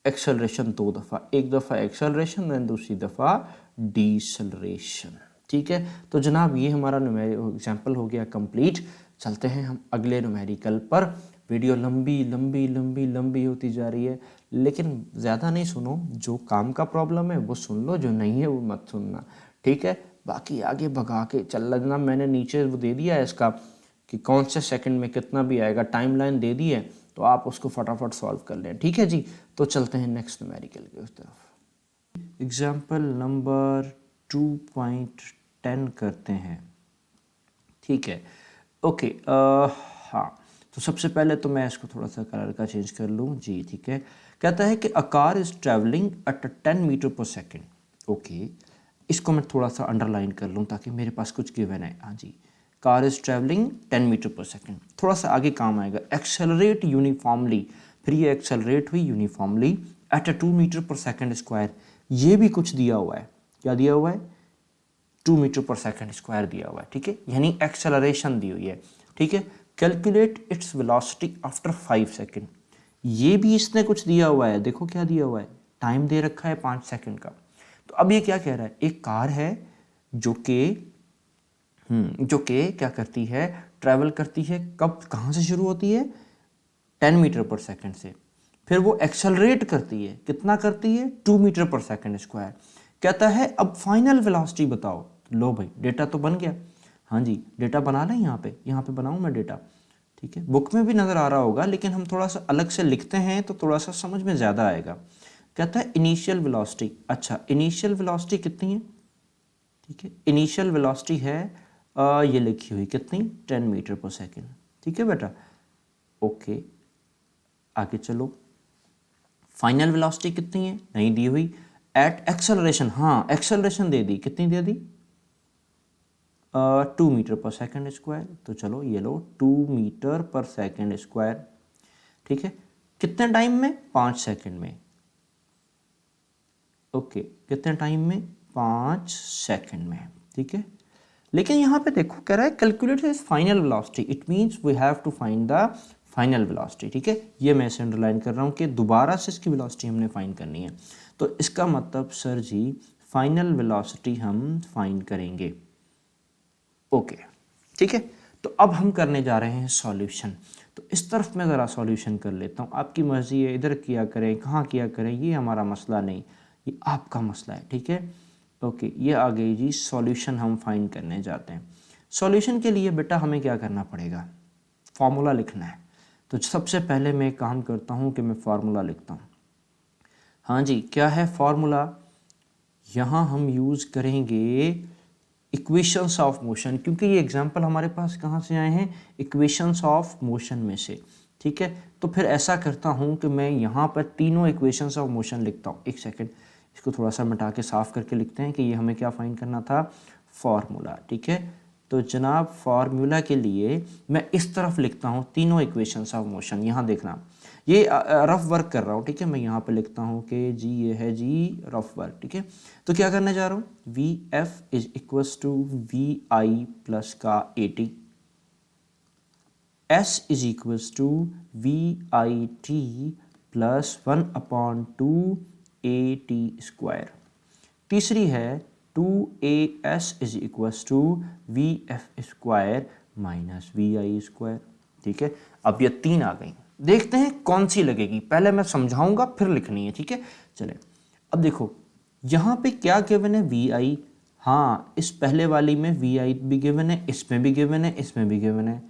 एक्सेलरेशन 2 दफ़ा, एक दफ़ा एक्सेलरेशन और दूसरी दफ़ा डीसेलरेशन। ठीक है, तो जनाब ये हमारा एग्जाम्पल हो गया कंप्लीट। चलते हैं हम अगले न्यूमेरिकल पर। वीडियो लंबी होती जा रही है, लेकिन ज़्यादा नहीं सुनो, जो काम का प्रॉब्लम है वो सुन लो, जो नहीं है वो मत सुनना। ठीक है, बाकी आगे भगा के चल लेना। मैंने नीचे वो दे दिया है इसका कि कौन से सेकंड में कितना भी आएगा, टाइमलाइन दे दी है, तो आप उसको फटाफट सॉल्व कर लें। ठीक है जी, तो चलते हैं नेक्स्ट न्यूमेरिकल की उस तरफ। एग्जाम्पल नंबर 2.10 करते हैं। ठीक है, ओके, हाँ, तो सबसे पहले तो मैं इसको थोड़ा सा कलर का चेंज कर लूँ जी। ठीक है, कहता है कि a car is travelling at 10 metre per second, okay, इसको मैं थोड़ा सा अंडरलाइन कर लूँ ताकि मेरे पास कुछ गिवन है। हाँ जी, car is travelling 10 metre per second, थोड़ा सा आगे काम आएगा। एक्सेलरेट यूनिफॉर्मली, फिर ये एक्सेलरेट हुई uniformly at a 2 metre per second square. ये भी कुछ दिया हुआ है, क्या दिया हुआ है? 2 मीटर पर सेकेंड स्क्वायर दिया हुआ है, ठीक है, यानी एक्सेलरेशन दी हुई है, ठीक है। Calculate its velocity after 5 second, ये भी इसने कुछ दिया हुआ है, देखो क्या दिया हुआ है, टाइम दे रखा है 5 सेकेंड का। तो अब ये क्या कह रहा है, एक कार है जो कि क्या करती है, ट्रैवल करती है, कब कहाँ से शुरू होती है, 10 मीटर पर सेकेंड से, फिर वो एक्सेलरेट करती है, कितना करती है, 2 मीटर पर सेकेंड स्क्वायर। कहता है अब फाइनल वेलोसिटी बताओ। लो भाई, डेटा तो बन गया। हाँ जी, डेटा बना लें, यहाँ पे बनाऊँ मैं डेटा, ठीक है, बुक में भी नज़र आ रहा होगा, लेकिन हम थोड़ा सा अलग से लिखते हैं तो थोड़ा सा समझ में ज़्यादा आएगा। कहता है इनिशियल वेलोसिटी, अच्छा इनिशियल वेलोसिटी कितनी है, ठीक है, इनिशियल वेलोसिटी है ये लिखी हुई कितनी, 10 मीटर पर सेकेंड, ठीक है बेटा, ओके। आगे चलो, फाइनल वेलोसिटी कितनी है, नहीं दी हुई। एट एक्सेलरेशन, हाँ एक्सेलरेशन दे दी, कितनी दे दी, 2 मीटर पर सेकेंड स्क्वायर। तो चलो ये लो 2 मीटर पर सेकेंड स्क्वायर, ठीक है, कितने टाइम में, 5 सेकेंड में, ओके, कितने टाइम में, 5 सेकेंड में, ठीक है। लेकिन यहाँ पे देखो कह रहा है calculate is final velocity, it means we have to find the final velocity, ठीक है, ये मैं इसे अंडरलाइन कर रहा हूँ कि दोबारा से इसकी वेलोसिटी हमने फाइंड करनी है। तो इसका मतलब सर जी फाइनल वेलोसिटी हम फाइंड करेंगे, ओके, ठीक है। तो अब हम करने जा रहे हैं सॉल्यूशन। तो इस तरफ मैं ज़रा सॉल्यूशन कर लेता हूँ, आपकी मर्ज़ी है, इधर किया करें, कहाँ किया करें, ये हमारा मसला नहीं, ये आपका मसला है, ठीक है, ओके। ये आ गई जी सॉल्यूशन, हम फाइंड करने जाते हैं। सॉल्यूशन के लिए बेटा हमें क्या करना पड़ेगा, फार्मूला लिखना है। तो सबसे पहले मैं एक काम करता हूँ कि मैं फार्मूला लिखता हूँ। हाँ जी, क्या है फार्मूला, यहाँ हम यूज़ करेंगे इक्वेशंस ऑफ मोशन, क्योंकि ये एग्जांपल हमारे पास कहाँ से आए हैं, इक्वेशंस ऑफ मोशन में से, ठीक है। तो फिर ऐसा करता हूँ कि मैं यहाँ पर तीनों इक्वेशंस ऑफ मोशन लिखता हूँ। एक सेकेंड, इसको थोड़ा सा मिटा के साफ करके लिखते हैं कि ये हमें क्या फाइंड करना था, फार्मूला, ठीक है। तो जनाब फार्मूला के लिए मैं इस तरफ लिखता हूँ तीनों इक्वेशंस ऑफ मोशन, यहाँ देखना, ये रफ वर्क कर रहा हूँ, ठीक है, मैं यहाँ पे लिखता हूँ कि जी ये है जी रफ वर्क, ठीक है। तो क्या करने जा रहा हूँ, V F is equals to we I plus का AT, s is equals to we I T plus 1/2 AT square. तीसरी है 2AS is equals to V F square minus we I square, ठीक है। अब ये तीन आ गई, देखते हैं कौन सी लगेगी, पहले मैं समझाऊंगा फिर लिखनी है, ठीक है। चले, अब देखो यहाँ पे क्या गिवन है, वी आई, हाँ इस पहले वाली में वी आई भी गिवन है, इसमें भी गिवन है, इसमें भी गिवन है,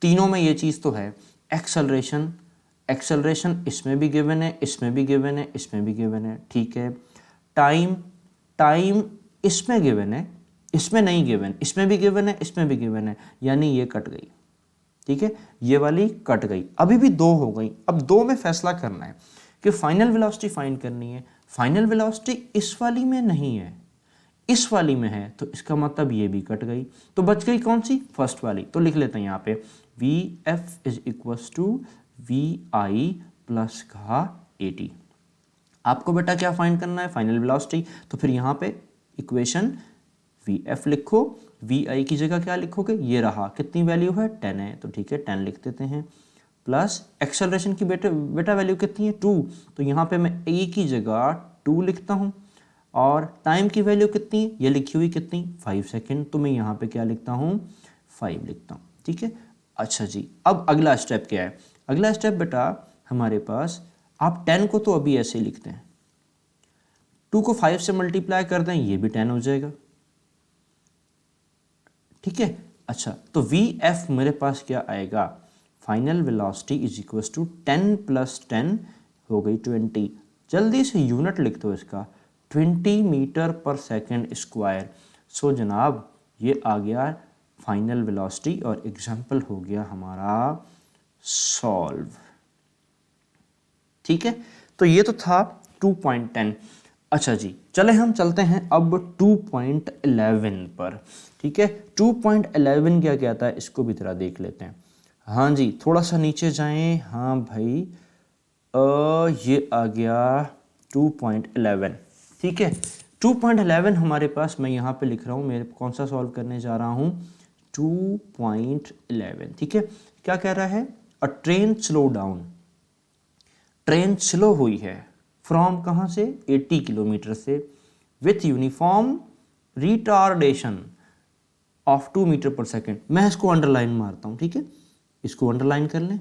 तीनों में ये चीज़ तो है। एक्सेलरेशन, एक्सेलरेशन इसमें भी गिवन है, इसमें भी गिवन है, इसमें भी गिवन है, ठीक है। टाइम, टाइम इसमें गिवन है, इसमें नहीं गिवन, इसमें भी गिवन है, इसमें भी गिवन है, यानी ये कट गई, ठीक है, ये वाली कट गई, अभी भी दो हो गई। अब दो में फैसला करना है कि फाइनल वेलोसिटी फाइंड करनी है। फाइनल वेलोसिटी इस वाली में नहीं है, इस वाली में है, तो इसका मतलब ये भी कट गई, तो बच गई कौन सी, फर्स्ट वाली। तो लिख लेते हैं यहाँ पे v F is equals to we I plus का AT। आपको बेटा क्या फाइंड करना है, फाइनल वेलोसिटी, तो फिर यहाँ पे इक्वेशन वी एफ लिखो, वी आई की जगह क्या लिखोगे, ये रहा, कितनी वैल्यू है, 10 है, तो ठीक है 10 लिख देते हैं, प्लस एक्सेलरेशन की बेटा वैल्यू कितनी है, 2, तो यहाँ पे मैं ए की जगह 2 लिखता हूँ, और टाइम की वैल्यू कितनी है, ये लिखी हुई कितनी, 5 सेकेंड, तो मैं यहाँ पे क्या लिखता हूँ, 5 लिखता हूँ, ठीक है। अच्छा जी, अब अगला स्टेप क्या है, अगला स्टेप बेटा हमारे पास, आप 10 को तो अभी ऐसे ही लिखते हैं, 2 को 5 से मल्टीप्लाई कर दें, ये भी 10 हो जाएगा, ठीक है। अच्छा, तो वी एफ मेरे पास क्या आएगा, final velocity is equals to 10 plus 10 हो गई 20, जल्दी से यूनिट लिख दो इसका, 20 मीटर पर सेकेंड स्क्वायर। सो जनाब ये आ गया फाइनल वेलोसिटी, और एग्जाम्पल हो गया हमारा सॉल्व, ठीक है। तो ये तो था 2.10। अच्छा जी, चले हम चलते हैं अब 2.11 पर। ठीक है, 2.11 क्या कहता है इसको भी जरा देख लेते हैं। हाँ जी, थोड़ा सा नीचे जाएं। हाँ भाई, ये आ गया 2.11। ठीक है, 2.11 हमारे पास, मैं यहाँ पे लिख रहा हूँ, मेरे कौन सा सॉल्व करने जा रहा हूँ, 2.11। ठीक है, क्या कह रहा है, a train slow down, train slow हुई है फ्रॉम कहाँ से, 80 किलोमीटर से, with uniform retardation of 2 metre per second. मैं इसको अंडरलाइन मारता हूँ। ठीक है, इसको अंडरलाइन कर लें।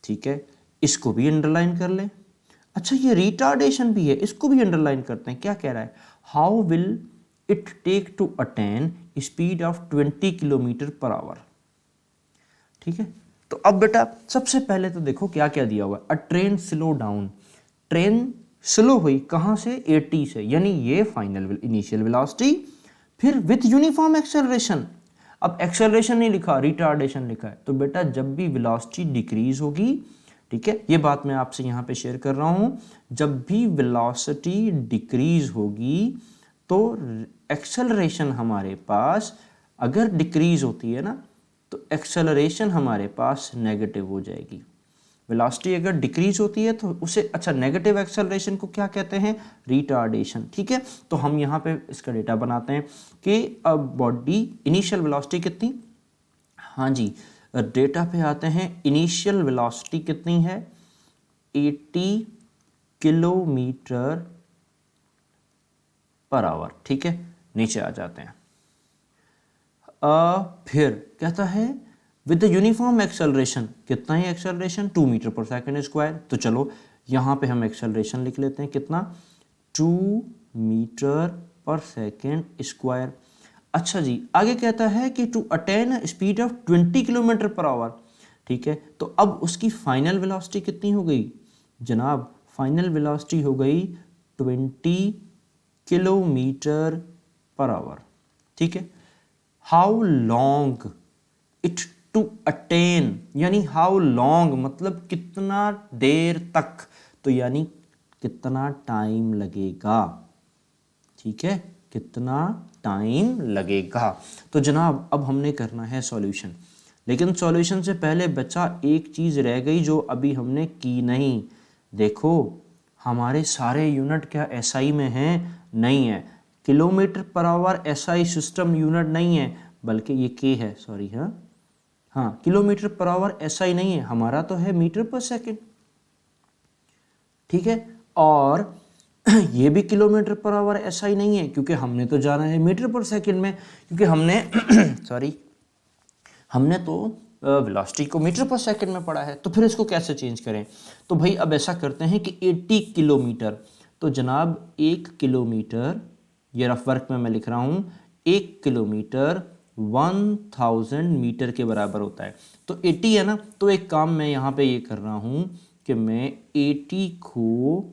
ठीक है, इसको भी अंडरलाइन कर लें। अच्छा, ये रिटार्डेशन भी है, इसको भी अंडरलाइन करते हैं। क्या कह रहा है, how will it take to attain speed of 20 kilometre per hour. ठीक है, तो अब बेटा सबसे पहले तो देखो क्या क्या दिया हुआ है, a train slow down, train slow हुई कहाँ से, 80 से, यानी ये फाइनल इनिशियल वेलोसिटी, फिर विथ यूनिफॉर्म एक्सेलरेशन। अब एक्सेलरेशन नहीं लिखा, रिटार्डेशन लिखा है, तो बेटा जब भी वेलोसिटी डिक्रीज होगी, ठीक है, ये बात मैं आपसे यहाँ पे शेयर कर रहा हूँ, जब भी वेलोसिटी डिक्रीज होगी तो एक्सेलरेशन हमारे पास अगर डिक्रीज होती है ना, तो एक्सेलरेशन हमारे पास नेगेटिव हो जाएगी। वेलोसिटी अगर डिक्रीज होती है तो उसे, अच्छा, नेगेटिव एक्सेलरेशन को क्या कहते हैं, रिटार्डेशन। ठीक है, तो हम यहाँ पे इसका डेटा बनाते हैं कि अब बॉडी इनिशियल वेलोसिटी कितनी, हाँ जी, डेटा पे आते हैं, इनिशियल वेलोसिटी कितनी है, 80 किलोमीटर पर आवर। ठीक है, नीचे आ जाते हैं। फिर कहता है विद द यूनिफॉर्म एक्सेलरेशन, कितना ही acceleration, 2 metre per second square. तो चलो यहाँ पे हम एक्सेलरेशन लिख लेते हैं, कितना, 2 मीटर पर सेकेंड स्क्वायर। अच्छा जी, आगे कहता है कि to attain speed of 20 kilometre per hour. ठीक है, तो अब उसकी फाइनल वेलोसिटी कितनी हो गई जनाब, फाइनल वेलोसिटी हो गई 20 किलोमीटर पर आवर। ठीक है, how long it to attain, यानी हाउ लॉन्ग मतलब कितना देर तक, तो यानी कितना टाइम लगेगा। ठीक है, कितना टाइम लगेगा। तो जनाब अब हमने करना है सॉल्यूशन, लेकिन सॉल्यूशन से पहले बच्चा एक चीज़ रह गई जो अभी हमने की नहीं। देखो हमारे सारे यूनिट क्या एसआई में हैं, नहीं है, kilometre per our SI system unit नहीं है, बल्कि ये के है, सॉरी, हाँ किलोमीटर पर आवर एसआई नहीं है, हमारा तो है मीटर पर सेकंड। ठीक है, और ये भी किलोमीटर पर आवर एसआई नहीं है, क्योंकि हमने तो जाना है मीटर पर सेकंड में, क्योंकि हमने सॉरी, हमने तो वेलोसिटी को मीटर पर सेकंड में पढ़ा है। तो फिर इसको कैसे चेंज करें, तो भाई अब ऐसा करते हैं कि 80 किलोमीटर, तो जनाब 1 किलोमीटर, ये रफ वर्क में मैं लिख रहा हूँ, 1 किलोमीटर 1000 मीटर के बराबर होता है। तो 80 है ना, तो एक काम मैं यहाँ पे ये कर रहा हूँ कि मैं 80 को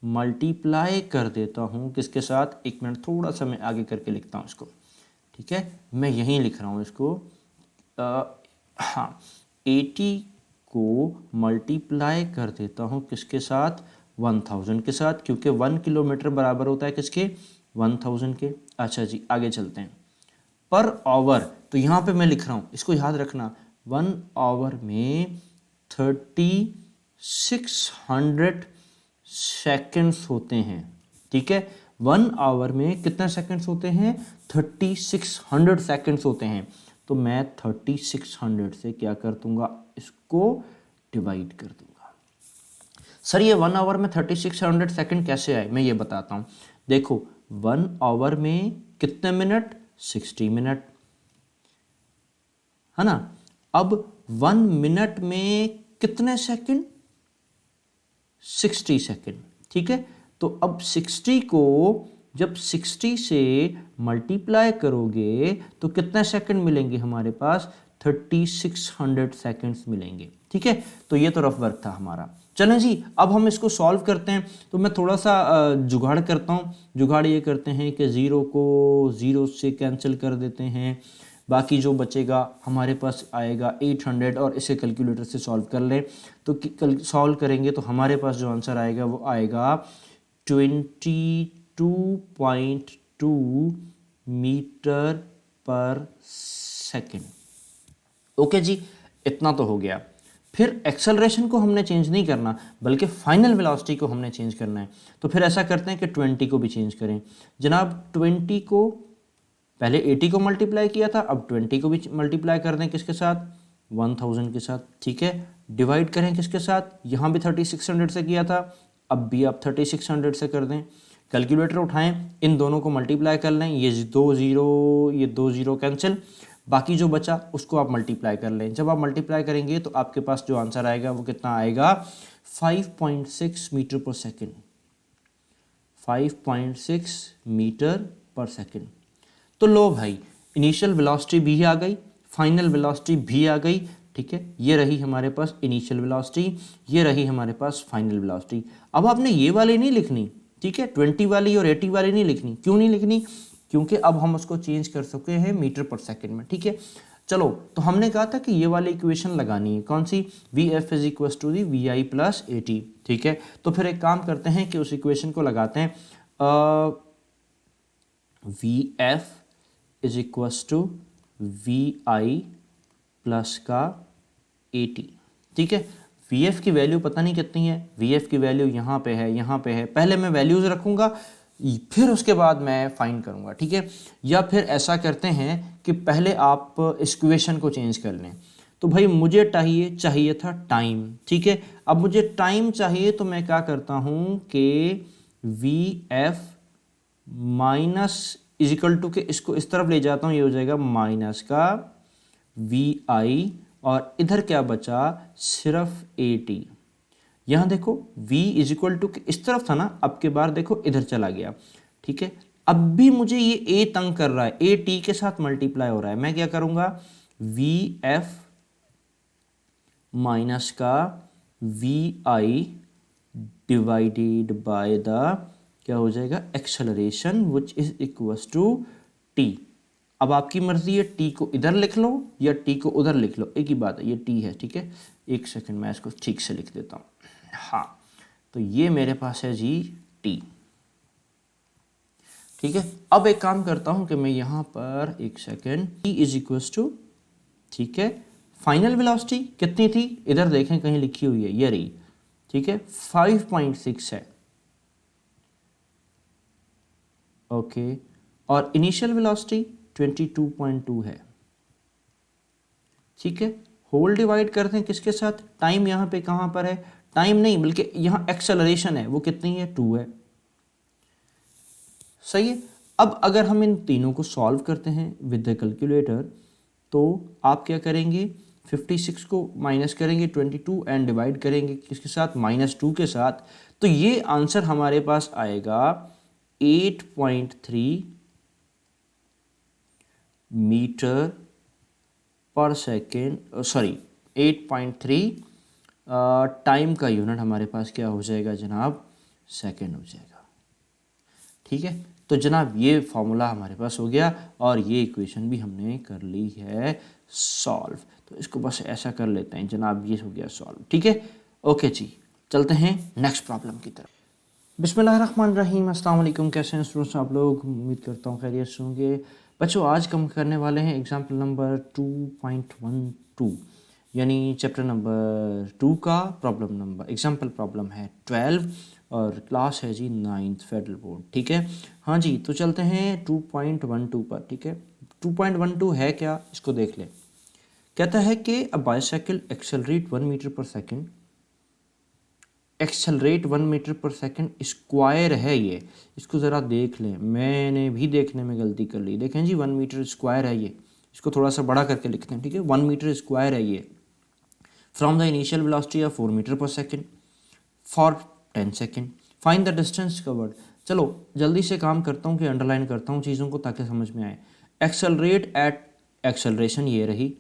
मल्टीप्लाई कर देता हूँ किसके साथ, एक मिनट थोड़ा सा मैं आगे करके लिखता हूँ इसको। ठीक है, मैं यहीं लिख रहा हूँ इसको, हाँ 80 को मल्टीप्लाई कर देता हूँ किसके साथ, 1000 के साथ, क्योंकि 1 किलोमीटर बराबर होता है किसके, 1000 के। अच्छा जी, आगे चलते हैं, पर आवर, तो यहाँ पे मैं लिख रहा हूँ, इसको याद रखना, 1 आवर में 3600 सेकेंड्स होते हैं। ठीक है, 1 आवर में कितने सेकेंड्स होते हैं, 3600 सेकेंड्स होते हैं। तो मैं 3600 से क्या कर दूंगा, इसको डिवाइड कर दूंगा। सर ये 1 आवर में 3600 सेकेंड कैसे आए, मैं ये बताता हूँ। देखो 1 आवर में कितने मिनट, 60 मिनट, है ना। अब 1 मिनट में कितने सेकंड, 60 सेकंड। ठीक है, तो अब 60 को जब 60 से मल्टीप्लाई करोगे तो कितने सेकंड मिलेंगे हमारे पास, 3600 सेकंड्स मिलेंगे। ठीक है, तो ये तो रफ वर्क था हमारा। चलें जी, अब हम इसको सॉल्व करते हैं। तो मैं थोड़ा सा जुगाड़ करता हूँ। जुगाड़ ये करते हैं कि ज़ीरो को ज़ीरो से कैंसिल कर देते हैं, बाकी जो बचेगा हमारे पास आएगा 800, और इसे कैलकुलेटर से सॉल्व कर लें। तो कल सॉल्व करेंगे तो हमारे पास जो आंसर आएगा वो आएगा 22.2 मीटर पर सेकेंड। ओके जी, इतना तो हो गया। फिर एक्सेलरेशन को हमने चेंज नहीं करना, बल्कि फाइनल वेलोसिटी को हमने चेंज करना है। तो फिर ऐसा करते हैं कि 20 को भी चेंज करें। जनाब 20 को पहले 80 को मल्टीप्लाई किया था, अब 20 को भी मल्टीप्लाई कर दें किसके साथ, 1000 के साथ। ठीक है, डिवाइड करें किसके साथ, यहाँ भी 3600 से किया था, अब भी आप 3600 से कर दें। कैलकुलेटर उठाएं, इन दोनों को मल्टीप्लाई कर लें, ये 2 जीरो कैंसिल, बाकी जो बचा उसको आप मल्टीप्लाई कर लें। जब आप मल्टीप्लाई करेंगे तो आपके पास जो आंसर आएगा वो कितना आएगा, 5.6 metre per second. 5.6 metre per second. तो लो भाई, इनिशियल वेलोसिटी भी आ गई, फाइनल वेलोसिटी भी आ गई। ठीक है, ये रही हमारे पास इनिशियल वेलोसिटी, ये रही हमारे पास फाइनल वेलोसिटी। अब आपने ये वाली नहीं लिखनी, ठीक है, 20 वाली और 80 वाली नहीं लिखनी। क्यों नहीं लिखनी, क्योंकि अब हम उसको चेंज कर सकते हैं मीटर पर सेकेंड में। ठीक है, चलो, तो हमने कहा था कि ये वाली इक्वेशन लगानी है, कौन सी, V F is equal to the V I plus A T. ठीक है, तो फिर एक काम करते हैं कि उस इक्वेशन को लगाते हैं, v F is equal to we I plus का ए टी। ठीक है, वी एफ की वैल्यू पता नहीं कितनी है, वी एफ की वैल्यू यहाँ पे है, यहाँ पे है। पहले मैं वैल्यूज रखूंगा, फिर उसके बाद मैं फाइंड करूंगा। ठीक है, या फिर ऐसा करते हैं कि पहले आप इस इक्वेशन को चेंज कर लें। तो भाई मुझे चाहिए था टाइम। ठीक है, अब मुझे टाइम चाहिए, तो मैं क्या करता हूं कि v f minus is equal to के इसको इस तरफ ले जाता हूं, ये हो जाएगा माइनस का वी आई, और इधर क्या बचा, सिर्फ ए टी। यहां देखो v इज इक्वल टू इस तरफ था ना, अब के बार देखो इधर चला गया। ठीक है, अब भी मुझे ये a तंग कर रहा है, a t के साथ मल्टीप्लाई हो रहा है। मैं क्या करूंगा, वी एफ माइनस का we i divided by the क्या हो जाएगा, acceleration which is equal to t। अब आपकी मर्जी है, t को इधर लिख लो या t को उधर लिख लो, एक ही बात है, ये t है। ठीक है, एक सेकंड मैं इसको ठीक से लिख देता हूं। हाँ, तो ये मेरे पास है जी t। ठीक है, अब एक काम करता हूं कि मैं यहां पर एक second, t is equal to, ठीक है, फाइनल वेलोसिटी कितनी थी, इधर देखें कहीं लिखी हुई है, ये रही। ठीक है, 5.6 है। ओके, और इनिशियल वेलोसिटी 22.2 है। ठीक है, होल डिवाइड करते हैं किसके साथ, टाइम यहाँ पे कहां पर है, टाइम नहीं बल्कि यहां एक्सेलरेशन है, वो कितनी है, 2 है। सही है, अब अगर हम इन तीनों को सॉल्व करते हैं विद द कैलकुलेटर, तो आप क्या करेंगे, 56 को माइनस करेंगे 22 एंड डिवाइड करेंगे किसके साथ, -2 के साथ। तो ये आंसर हमारे पास आएगा 8.3 metre per second, sorry 8.3 time का यूनिट हमारे पास क्या हो जाएगा जनाब, सेकेंड हो जाएगा। ठीक है, तो जनाब ये फॉर्मूला हमारे पास हो गया और ये इक्वेशन भी हमने कर ली है सॉल्व। तो इसको बस ऐसा कर लेते हैं जनाब, ये हो गया सॉल्व। ठीक है, ओके जी, चलते हैं नेक्स्ट प्रॉब्लम की तरफ। बिस्मिल्लाहिर्रहमानिर्रहीम, अस्सलाम वालेकुम, कैसे हैं स्टूडेंट्स आप लोग, उम्मीद करता हूँ खैरियत से होंगे। बच्चों आज हम करने वाले हैं एग्जाम्पल नंबर 2.12, यानी चैप्टर नंबर 2 का प्रॉब्लम नंबर, एग्जाम्पल प्रॉब्लम है 12 और क्लास है जी 9th फेडरल बोर्ड। ठीक है, हाँ जी, तो चलते हैं 2.12 पर। ठीक है, 2.12 है क्या, इसको देख लें। कहता है कि अ bicycle accelerate 1 metre per second, accelerate 1 metre per second square है ये, इसको ज़रा देख लें, मैंने भी देखने में गलती कर ली। देखें जी 1 मीटर स्क्वायर है ये, इसको थोड़ा सा बड़ा करके लिखते हैं। ठीक है, 1 मीटर स्क्वायर है ये, from the initial velocity of 4 metre per second for 10 second, find the distance covered. चलो जल्दी से काम करता हूँ कि अंडरलाइन करता हूँ चीज़ों को ताकि समझ में आए। एक्सेलरेट एट, एक्सेलरेशन ये रही,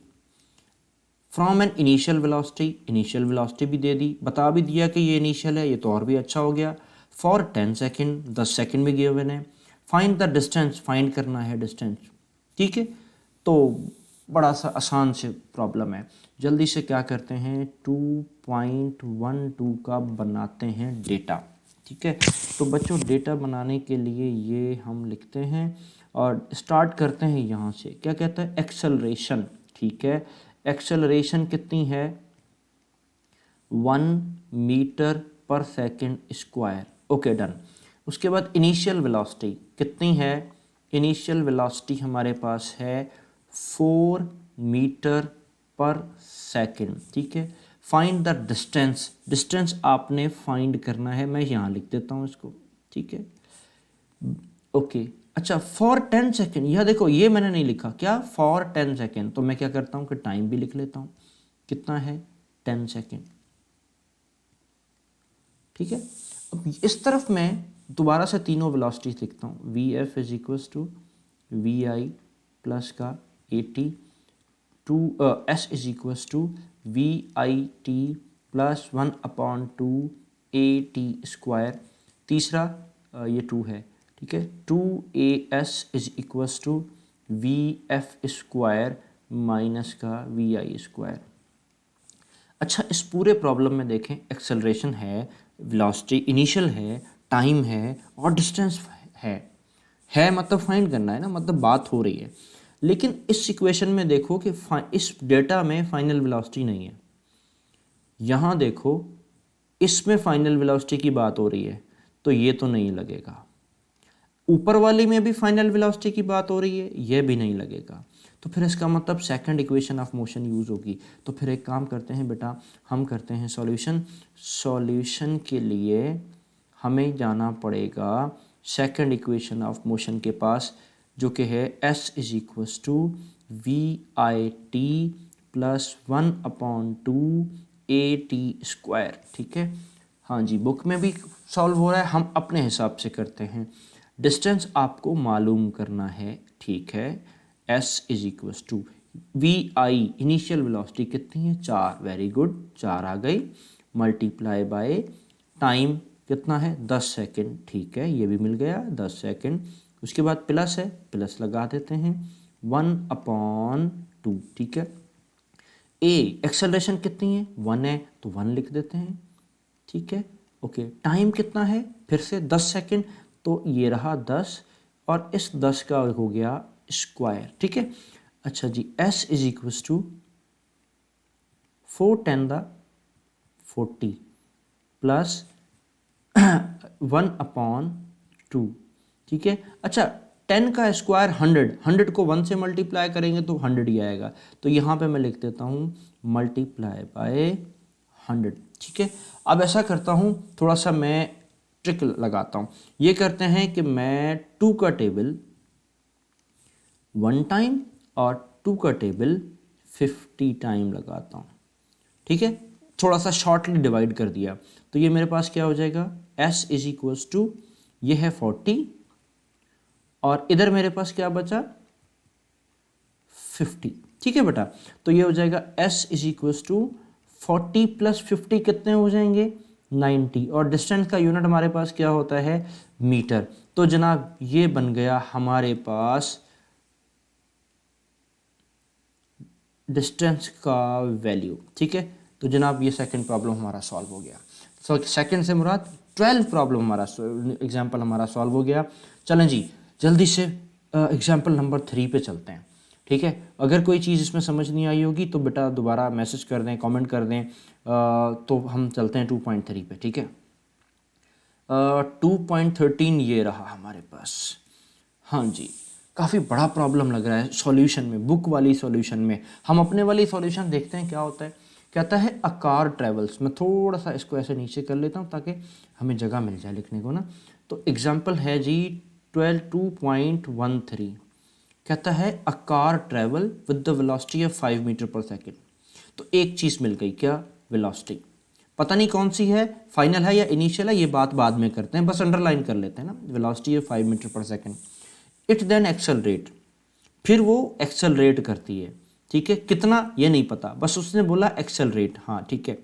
from an initial velocity, initial velocity भी दे दी, बता भी दिया कि ये इनिशियल है, ये तो और भी अच्छा हो गया। फॉर 10 सेकेंड, 10 सेकेंड भी गिवन है। फाइंड द डिस्टेंस, फाइंड करना है डिस्टेंस। ठीक है, तो बड़ा सा आसान से प्रॉब्लम है, जल्दी से क्या करते हैं 2.12 का बनाते हैं डेटा। ठीक है। तो बच्चों डेटा बनाने के लिए ये हम लिखते हैं और स्टार्ट करते हैं यहाँ से। क्या कहता है? एक्सेलरेशन। ठीक है, एक्सेलरेशन कितनी है? 1 metre per second square. Okay, done. उसके बाद इनिशियल वेलोसिटी कितनी है? इनिशियल वेलोसिटी हमारे पास है 4 मीटर पर सेकेंड। ठीक है। फाइंड द डिस्टेंस, डिस्टेंस आपने फाइंड करना है, मैं यहाँ लिख देता हूँ इसको। ठीक है, ओके। अच्छा, फॉर 10 सेकेंड, यह देखो ये मैंने नहीं लिखा, क्या? For 10 second. तो मैं क्या करता हूँ कि टाइम भी लिख लेता हूँ, कितना है? 10 सेकेंड। ठीक है। अब इस तरफ मैं दोबारा से तीनों वेलोसिटीज लिखता हूँ। V F is equals to we I plus का ए T, two S is equals to we I T plus 1/2 A T square. तीसरा ये 2 है। ठीक है, 2 AS is equals to V F square minus का वी आई स्क्वायर। अच्छा, इस पूरे प्रॉब्लम में देखें, एक्सेलरेशन है, वेलोसिटी इनिशियल है, टाइम है और डिस्टेंस है मतलब फाइंड करना है ना, मतलब बात हो रही है। लेकिन इस इक्वेशन में देखो कि इस डेटा में फाइनल वेलोसिटी नहीं है। यहाँ देखो, इसमें फाइनल वेलोसिटी की बात हो रही है, तो ये तो नहीं लगेगा। ऊपर वाली में भी फाइनल वेलोसिटी की बात हो रही है, ये भी नहीं लगेगा। तो फिर इसका मतलब second equation of motion use होगी। तो फिर एक काम करते हैं बेटा, हम करते हैं सॉल्यूशन के लिए हमें जाना पड़ेगा सेकंड इक्वेशन ऑफ मोशन के पास, जो कि है S is equals to we I T plus 1/2 A T square. ठीक है, हाँ जी, बुक में भी सॉल्व हो रहा है, हम अपने हिसाब से करते हैं। डिस्टेंस आपको मालूम करना है। ठीक है, S is equals to we i, initial velocity कितनी है? 4। वेरी गुड, 4 आ गई, मल्टीप्लाई बाय टाइम कितना है? 10 सेकेंड। ठीक है, ये भी मिल गया 10 सेकेंड। उसके बाद प्लस है, प्लस लगा देते हैं 1/2। ठीक है, ए एक्सेलरेशन कितनी है? 1 है, तो 1 लिख देते हैं। ठीक है, ओके। टाइम कितना है? फिर से 10 सेकेंड, तो ये रहा 10 और इस 10 का हो गया स्क्वायर। ठीक है, अच्छा जी, S is equals to 4×10⁻40 plus 1/2। ठीक है, अच्छा, 10 का स्क्वायर 100 को 1 से मल्टीप्लाई करेंगे तो 100 ही आएगा। तो यहाँ पे मैं लिख देता हूँ मल्टीप्लाई बाय 100। ठीक है, अब ऐसा करता हूँ, थोड़ा सा मैं ट्रिक लगाता हूँ। ये करते हैं कि मैं 2 का टेबल 1 टाइम और 2 का टेबल 50 टाइम लगाता हूँ। ठीक है, थोड़ा सा शॉर्टली डिवाइड कर दिया, तो ये मेरे पास क्या हो जाएगा? S इज इक्वल्स टू, ये है 40 और इधर मेरे पास क्या बचा? 50। ठीक है बेटा, तो ये हो जाएगा S is equals to 40 plus 50 कितने हो जाएंगे? 90। और डिस्टेंस का यूनिट हमारे पास क्या होता है? मीटर। तो जनाब ये बन गया हमारे पास डिस्टेंस का वैल्यू। ठीक है, तो जनाब ये सेकंड प्रॉब्लम हमारा सॉल्व हो गया। सो सेकंड से मुराद 12 प्रॉब्लम हमारा एग्जाम्पल हमारा सॉल्व हो गया। चलें जी, जल्दी से एग्जाम्पल नंबर 3 पे चलते हैं। ठीक है, अगर कोई चीज़ इसमें समझ नहीं आई होगी तो बेटा दोबारा मैसेज कर दें, कमेंट कर दें, तो हम चलते हैं 2.3 पे। ठीक है, 2.13 ये रहा हमारे पास। हाँ जी, काफ़ी बड़ा प्रॉब्लम लग रहा है सॉल्यूशन में, बुक वाली सॉल्यूशन में। हम अपने वाली सॉल्यूशन देखते हैं क्या होता है। कहता है अ कार ट्रेवल्स, मैं थोड़ा सा इसको ऐसे नीचे कर लेता हूँ ताकि हमें जगह मिल जाए लिखने को ना। तो एग्जांपल है जी 2.13। कहता है a car travel with the velocity of 5 metre per second. तो एक चीज़ मिल गई, क्या? वेलोसिटी। पता नहीं कौन सी है, फाइनल है या इनिशियल है, ये बात बाद में करते हैं, बस अंडरलाइन कर लेते हैं ना। वेलोसिटी है 5 metre per second. It then accelerate, फिर वो एक्सेलरेट करती है। ठीक है, कितना ये नहीं पता, बस उसने बोला एक्सेलरेट। हाँ ठीक है,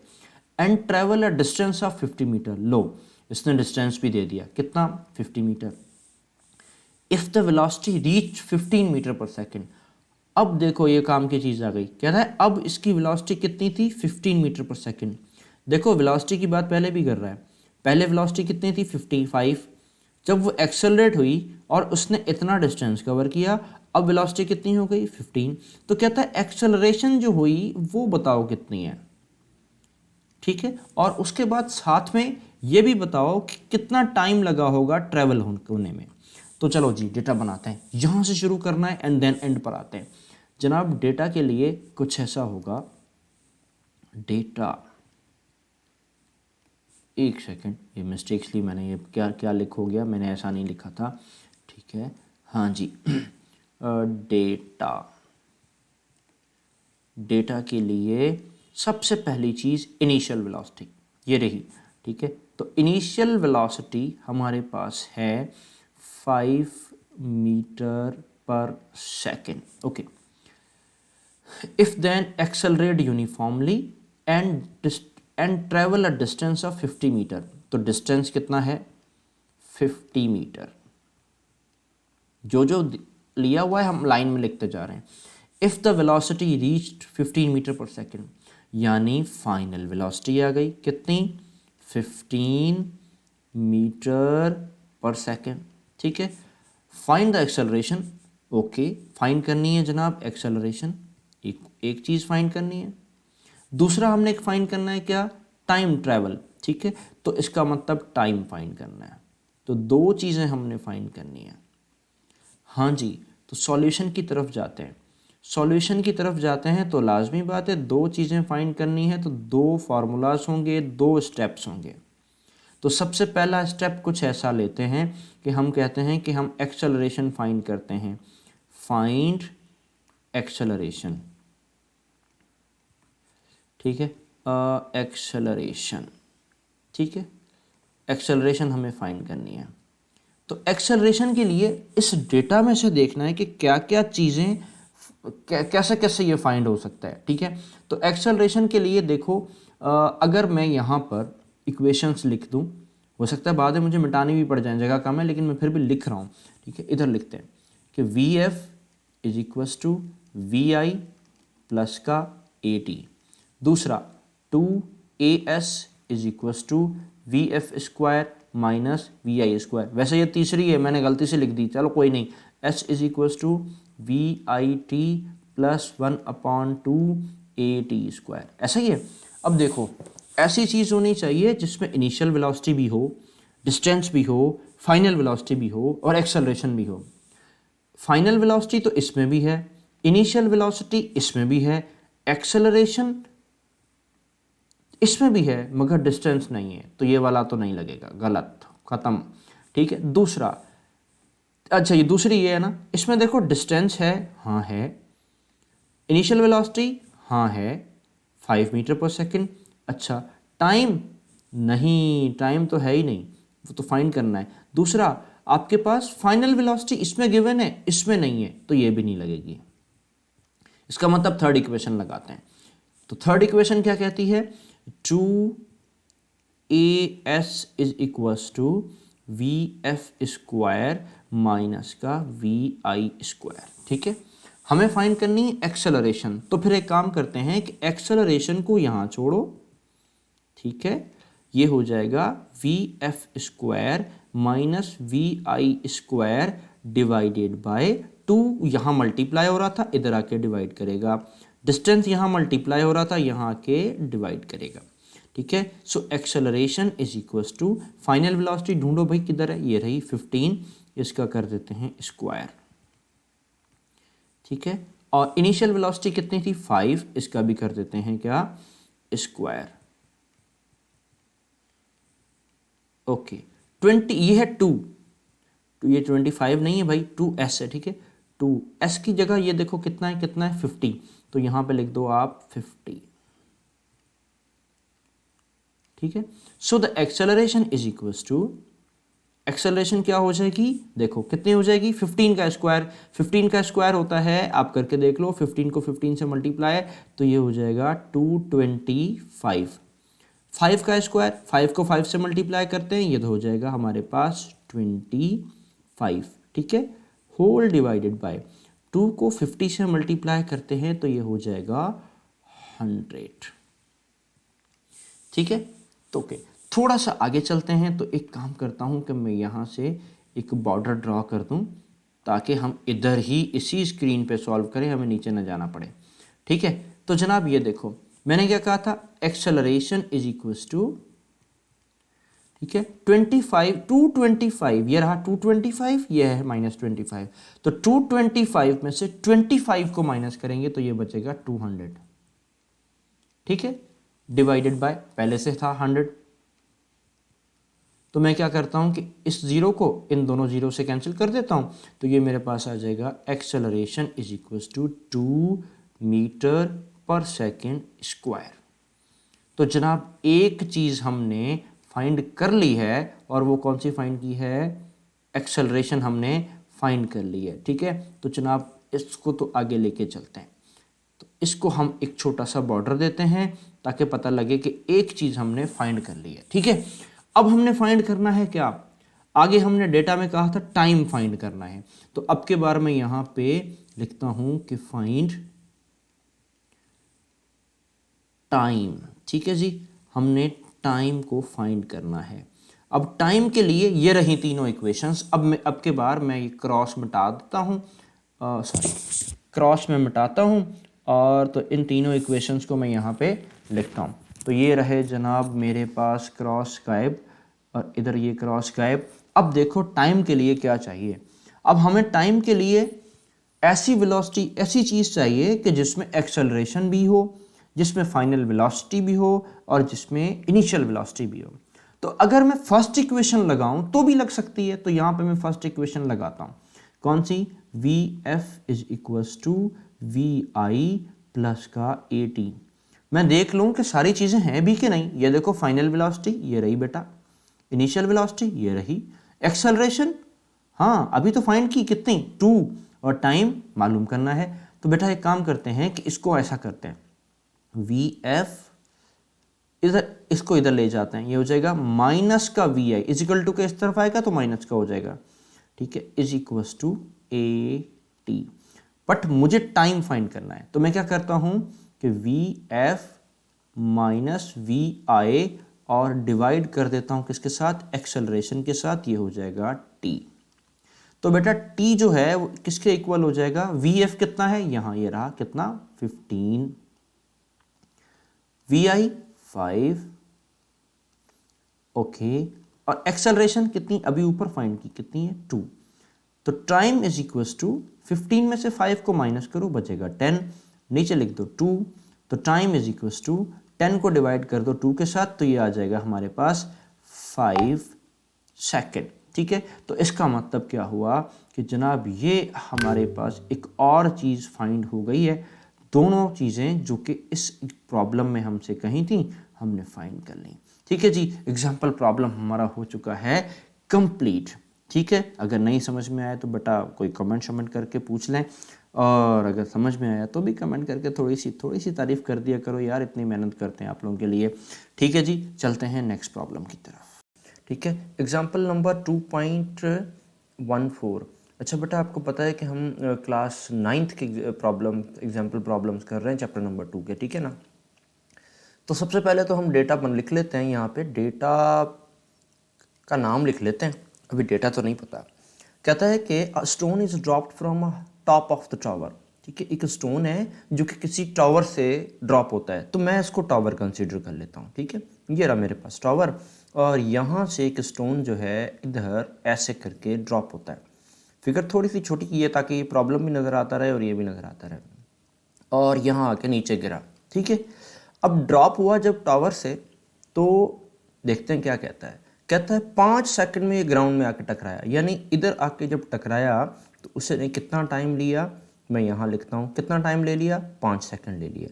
and travel a distance of 50 metre. लो, इसने डिस्टेंस भी दे दिया, कितना? 50 metre. If the velocity reach 15 metre per second. अब देखो ये काम की चीज़ आ गई, कह रहा है अब इसकी वेलोसिटी कितनी थी? 15 मीटर पर सेकेंड। देखो वेलोसिटी की बात पहले भी कर रहा है, पहले वेलोसिटी कितनी थी 55, जब वो एक्सेलरेट हुई और उसने इतना डिस्टेंस कवर किया, अब वेलोसिटी कितनी हो गई 15। तो कहता है एक्सेलरेशन जो हुई वो बताओ कितनी है, ठीक है, और उसके बाद साथ में ये भी बताओ कि कितना टाइम लगा होगा ट्रेवल होने में। तो चलो जी डेटा बनाते हैं, यहाँ से शुरू करना है एंड देन एंड पर आते हैं। जनाब डेटा के लिए कुछ ऐसा होगा, डेटा, एक सेकंड, ये मिस्टेक्सली मैंने ये क्या क्या लिखो गया, मैंने ऐसा नहीं लिखा था, ठीक है, हाँ जी डेटा, डेटा के लिए सबसे पहली चीज़ इनिशियल वेलोसिटी, ये रही, ठीक है। तो इनिशियल वेलोसिटी हमारे पास है 5 metre per second, okay. If then accelerate uniformly and travel a distance of 50 metre, तो डिस्टेंस कितना है 50 मीटर, जो जो लिया हुआ है हम लाइन में लिखते जा रहे हैं। If the velocity reached 15 metre per second, यानी फाइनल वेलोसिटी आ गई कितनी 15 मीटर पर सेकेंड, ठीक है। Find the acceleration, okay, find करनी है जनाब एक्सेलरेशन, एक चीज़ फाइंड करनी है। दूसरा हमने एक फाइंड करना है क्या, टाइम ट्रैवल, ठीक है, तो इसका मतलब टाइम फाइंड करना है। तो दो चीज़ें हमने फाइंड करनी है। हाँ जी, तो सॉल्यूशन की तरफ जाते हैं, सॉल्यूशन की तरफ जाते हैं तो लाजमी बात है दो चीज़ें फाइंड करनी है, तो दो फार्मूलाज होंगे, दो स्टेप्स होंगे। तो सबसे पहला स्टेप कुछ ऐसा लेते हैं कि हम कहते हैं कि हम एक्सेलरेशन फाइंड करते हैं, फाइंड एक्सेलरेशन, ठीक है, एक्सेलरेशन, ठीक है, एक्सेलरेशन हमें फाइंड करनी है। तो एक्सेलरेशन के लिए इस डेटा में से देखना है कि क्या क्या चीज़ें कैसे कैसे ये फाइंड हो सकता है, ठीक है। तो एक्सेलरेशन के लिए देखो, अगर मैं यहाँ पर इक्वेशंस लिख दूँ, हो सकता है बाद में मुझे मिटानी भी पड़ जाए, जगह कम है, लेकिन मैं फिर भी लिख रहा हूँ, ठीक है। इधर लिखते हैं कि v F is equals to we I plus का ए टी, दूसरा 2as is equals to V F square minus we I square, वैसे ये तीसरी है मैंने गलती से लिख दी, चलो कोई नहीं, s is equals to we I T plus 1/2 A T square, ऐसा ही है। अब देखो ऐसी चीज़ होनी चाहिए जिसमें इनिशियल वेलोसिटी भी हो, डिस्टेंस भी हो, फाइनल वेलोसिटी भी हो और एक्सेलरेशन भी हो। फाइनल वेलोसिटी तो इसमें भी है, इनिशियल वेलोसिटी इसमें भी है, एक्सेलरेशन इसमें भी है, मगर डिस्टेंस नहीं है, तो ये वाला तो नहीं लगेगा, गलत, खत्म, ठीक है। दूसरा, अच्छा ये दूसरी ये है ना, इसमें देखो डिस्टेंस है, हाँ है, इनिशियल वेलोसिटी हाँ है 5 मीटर पर सेकेंड, अच्छा टाइम नहीं, टाइम तो है ही नहीं, वो तो फाइंड करना है। दूसरा आपके पास फाइनल वेलोसिटी इसमें गिवन है, इसमें नहीं है, तो ये भी नहीं लगेगी। इसका मतलब थर्ड इक्वेशन लगाते हैं। तो थर्ड इक्वेशन क्या कहती है, 2as is equals to V F square minus का वी आई स्क्वायर, ठीक है। हमें फाइंड करनी है एक्सेलरेशन, तो फिर एक काम करते हैं कि एक्सेलरेशन को यहाँ छोड़ो, ठीक है, ये हो जाएगा v F square minus we I square divided by 2, यहाँ मल्टीप्लाई हो रहा था इधर आके डिवाइड करेगा, डिस्टेंस यहाँ मल्टीप्लाई हो रहा था यहाँ आके डिवाइड करेगा, ठीक है। So acceleration is equals to, final velocity ढूंढो भाई किधर है, ये रही 15, इसका कर देते हैं स्क्वायर, ठीक है। और इनिशियल वेलोसिटी कितनी थी 5, इसका भी कर देते हैं क्या स्क्वायर, ओके। 20 ये है 2, ये 25 नहीं है भाई, 2s है, ठीक है। 2s की जगह ये देखो कितना है, कितना है 50, तो यहाँ पे लिख दो आप 50, ठीक है। So the acceleration is equals to, acceleration क्या हो जाएगी, देखो कितनी हो जाएगी 15 का स्क्वायर, 15 का स्क्वायर होता है, आप करके देख लो, 15 को 15 से मल्टीप्लाई, तो ये हो जाएगा 225, 5 का स्क्वायर, 5 को 5 से मल्टीप्लाई करते हैं, ये तो हो जाएगा हमारे पास 25, ठीक है, होल डिवाइडेड बाय 2 को 50 से मल्टीप्लाई करते हैं तो ये हो जाएगा 100, ठीक है। तो ओके, थोड़ा सा आगे चलते हैं, तो एक काम करता हूं कि मैं यहाँ से एक बॉर्डर ड्रॉ कर दूं ताकि हम इधर ही इसी स्क्रीन पे सॉल्व करें, हमें नीचे न जाना पड़े। ठीक है, तो जनाब ये देखो मैंने क्या कहा था, एक्सेलरेशन इज इक्वल्स टू, ठीक है, 25 225, ये रहा 225, ये है -25, तो 225 में से 25 को माइनस करेंगे तो ये बचेगा 200। ठीक है, डिवाइडेड बाय पहले से था 100। तो मैं क्या करता हूं कि इस जीरो को इन दोनों जीरो से कैंसिल कर देता हूं, तो ये मेरे पास आ जाएगा acceleration is equals to 2 metre per second square. तो जनाब एक चीज हमने फाइंड कर ली है, और वो कौन सी फाइंड की है, एक्सेलरेशन हमने फाइंड कर ली है। ठीक है, तो जनाब इसको तो आगे लेके चलते हैं, तो इसको हम एक छोटा सा बॉर्डर देते हैं ताकि पता लगे कि एक चीज हमने फाइंड कर ली है। ठीक है, अब हमने फाइंड करना है क्या, आगे हमने डेटा में कहा था टाइम फाइंड करना है, तो अब के बार मैं यहां पे लिखता हूं कि फाइंड टाइम। ठीक है जी, हमने टाइम को फाइंड करना है। अब टाइम के लिए ये रही तीनों इक्वेशंस। अब के बार मैं ये क्रॉस मिटा देता हूँ, क्रॉस में मिटाता हूँ, और तो इन तीनों इक्वेशंस को मैं यहाँ पे लिखता हूँ। तो ये रहे जनाब मेरे पास क्रॉस गायब, और इधर ये क्रॉस गायब। अब देखो टाइम के लिए क्या चाहिए, अब हमें टाइम के लिए ऐसी वेलोसिटी, ऐसी चीज़ चाहिए कि जिसमें एक्सेलरेशन भी हो, जिसमें फाइनल वेलोसिटी भी हो, और जिसमें इनिशियल वेलोसिटी भी हो। तो अगर मैं फर्स्ट इक्वेशन लगाऊं तो भी लग सकती है, तो यहां पे मैं फर्स्ट इक्वेशन लगाता हूं, कौन सी, V F is equals to we I plus का ए टी। मैं देख लूं कि सारी चीजें हैं भी कि नहीं। ये देखो फाइनल वेलोसिटी ये रही बेटा, इनिशियल वेलोसिटी ये रही, एक्सेलरेशन हाँ अभी तो फाइंड की कितनी 2, और टाइम मालूम करना है। तो बेटा एक काम करते हैं कि इसको ऐसा करते हैं, वी एफ इधर, इसको इधर ले जाते हैं, ये हो जाएगा माइनस का वी आई इजिकल टू के इस तरफ आएगा तो माइनस का हो जाएगा। ठीक है, is equals to a t, but मुझे टाइम फाइंड करना है, तो मैं क्या करता हूं कि v f minus we i और डिवाइड कर देता हूं किसके साथ, एक्सेलरेशन के साथ, ये हो जाएगा टी। तो बेटा टी जो है वो किसके इक्वल हो जाएगा, वी एफ कितना है, यहां ये रहा कितना 15, वी आई 5, ओके, और एक्सेलरेशन कितनी अभी ऊपर फाइंड की कितनी है 2। तो टाइम इज इक्वल्स टू 15 में से 5 को माइनस करो बचेगा 10, नीचे लिख दो 2। तो टाइम इज इक्वल्स टू 10 को डिवाइड कर दो 2 के साथ, तो ये आ जाएगा हमारे पास 5 सेकेंड। ठीक है, तो इसका मतलब क्या हुआ कि जनाब ये हमारे पास एक और चीज़ फाइंड हो गई है। दोनों चीज़ें जो कि इस प्रॉब्लम में हमसे कही थी हमने फाइंड कर ली। ठीक है जी, एग्जाम्पल प्रॉब्लम हमारा हो चुका है कंप्लीट। ठीक है, अगर नहीं समझ में आया तो बेटा कोई कमेंट करके पूछ लें, और अगर समझ में आया तो भी कमेंट करके थोड़ी सी तारीफ़ कर दिया करो यार, इतनी मेहनत करते हैं आप लोगों के लिए। ठीक है जी, चलते हैं नेक्स्ट प्रॉब्लम की तरफ। ठीक है, एग्जाम्पल नंबर 2.14। अच्छा बेटा आपको पता है कि हम क्लास 9th के एग्जाम्पल प्रॉब्लम्स कर रहे हैं चैप्टर नंबर 2 के। ठीक है ना, तो सबसे पहले तो हम डेटा लिख लेते हैं, यहाँ पे डेटा का नाम लिख लेते हैं, अभी डेटा तो नहीं पता। कहता है कि stone is dropped from top of the tower. ठीक है, एक स्टोन है जो कि किसी टावर से ड्रॉप होता है, तो मैं इसको टावर कंसीडर कर लेता हूँ। ठीक है, ये रहा मेरे पास टावर, और यहाँ से एक स्टोन जो है इधर ऐसे करके ड्रॉप होता है। फिगर थोड़ी सी छोटी की है ताकि ये प्रॉब्लम भी नज़र आता रहे और ये भी नज़र आता रहे, और यहाँ आके नीचे गिरा। ठीक है, अब ड्रॉप हुआ जब टावर से, तो देखते हैं क्या कहता है। कहता है 5 सेकंड में ये ग्राउंड में आके टकराया, यानी इधर आके जब टकराया तो उसने कितना टाइम लिया, मैं यहाँ लिखता हूँ कितना टाइम ले लिया, 5 सेकंड ले लिया।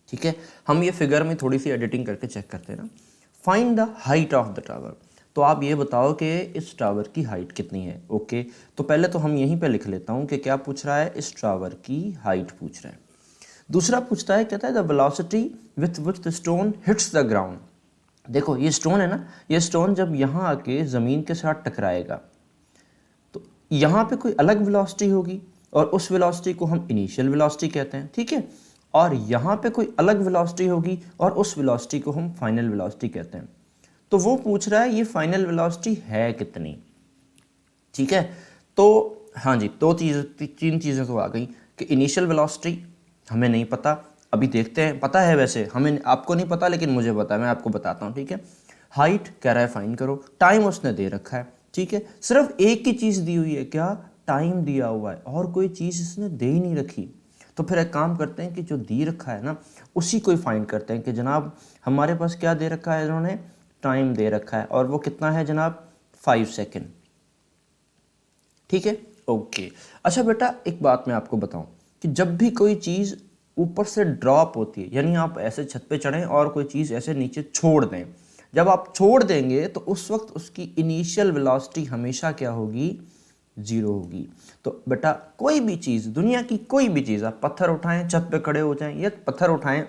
ठीक है, हम ये फिगर में थोड़ी सी एडिटिंग करके चेक करते हैं ना। Find the height of the tower, तो आप ये बताओ कि इस टावर की हाइट कितनी है। ओके, तो पहले तो हम यहीं पे लिख लेता हूँ कि क्या पूछ रहा है, इस टावर की हाइट पूछ रहा है। दूसरा पूछता है, कहता है the velocity with which the stone hits the ground. देखो ये स्टोन है ना, ये स्टोन जब यहाँ आके ज़मीन के साथ टकराएगा तो यहाँ पे कोई अलग वेलोसिटी होगी, और उस वेलोसिटी को हम इनिशियल वेलोसिटी कहते हैं। ठीक है, और यहाँ पे कोई अलग वेलोसिटी होगी और उस वेलोसिटी को हम फाइनल वेलोसिटी कहते हैं। तो वो पूछ रहा है ये फाइनल वेलोसिटी है कितनी, ठीक है। तो हाँ जी, तीन चीज़ें तो आ गई कि इनिशियल वेलोसिटी हमें नहीं पता, अभी देखते हैं, पता है वैसे हमें, आपको नहीं पता लेकिन मुझे पता है, मैं आपको बताता हूँ, ठीक है। हाइट कह रहा है फाइंड करो, टाइम उसने दे रखा है, ठीक है। सिर्फ एक ही चीज़ दी हुई है, क्या, टाइम दिया हुआ है, और कोई चीज़ इसने दे ही नहीं रखी। तो फिर एक काम करते हैं कि जो दी रखा है ना उसी को ही फाइंड करते हैं कि जनाब हमारे पास क्या दे रखा है, इन्होंने टाइम दे रखा है, और वो कितना है जनाब, 5 सेकेंड, ठीक है, ओके। अच्छा बेटा एक बात मैं आपको बताऊं कि जब भी कोई चीज़ ऊपर से ड्रॉप होती है, यानी आप ऐसे छत पे चढ़ें और कोई चीज़ ऐसे नीचे छोड़ दें, जब आप छोड़ देंगे तो उस वक्त उसकी इनिशियल वेलोसिटी हमेशा क्या होगी, 0 होगी। तो बेटा कोई भी चीज़, दुनिया की कोई भी चीज़, आप पत्थर उठाएं, छत पे खड़े हो जाएं, या पत्थर उठाएं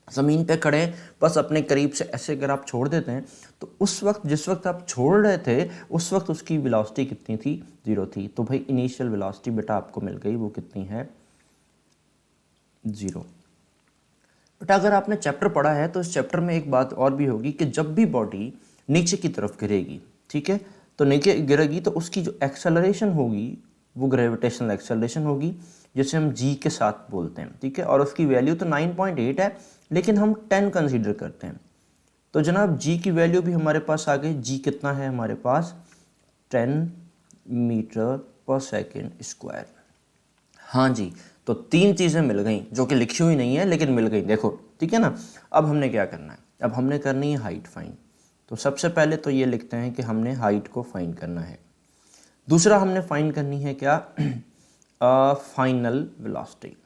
ज़मीन पे खड़े, बस अपने करीब से ऐसे अगर आप छोड़ देते हैं तो उस वक्त, जिस वक्त आप छोड़ रहे थे उस वक्त उसकी वेलोसिटी कितनी थी, 0 थी। तो भाई इनिशियल वेलोसिटी बेटा आपको मिल गई, वो कितनी है, 0। बेटा अगर आपने चैप्टर पढ़ा है तो इस चैप्टर में एक बात और भी होगी कि जब भी बॉडी नीचे की तरफ गिरेगी, ठीक है, तो नीचे गिरेगी तो उसकी जो एक्सेलरेशन होगी वो ग्रेविटेशनल एक्सेलरेशन होगी, जिसे हम जी के साथ बोलते हैं, ठीक है। और उसकी वैल्यू तो 9.8 है, लेकिन हम 10 कंसीडर करते हैं। तो जनाब जी की वैल्यू भी हमारे पास आ गई, जी कितना है हमारे पास, 10 मीटर पर सेकेंड स्क्वायर। हाँ जी, तो 3 चीज़ें मिल गई जो कि लिखी हुई नहीं है लेकिन मिल गई, देखो, ठीक है ना। अब हमने क्या करना है, अब हमने करनी है हाइट फाइंड। तो सबसे पहले तो ये लिखते हैं कि हमने हाइट को फाइंड करना है। दूसरा हमने फाइंड करनी है क्या, फाइनल वेलोसिटी,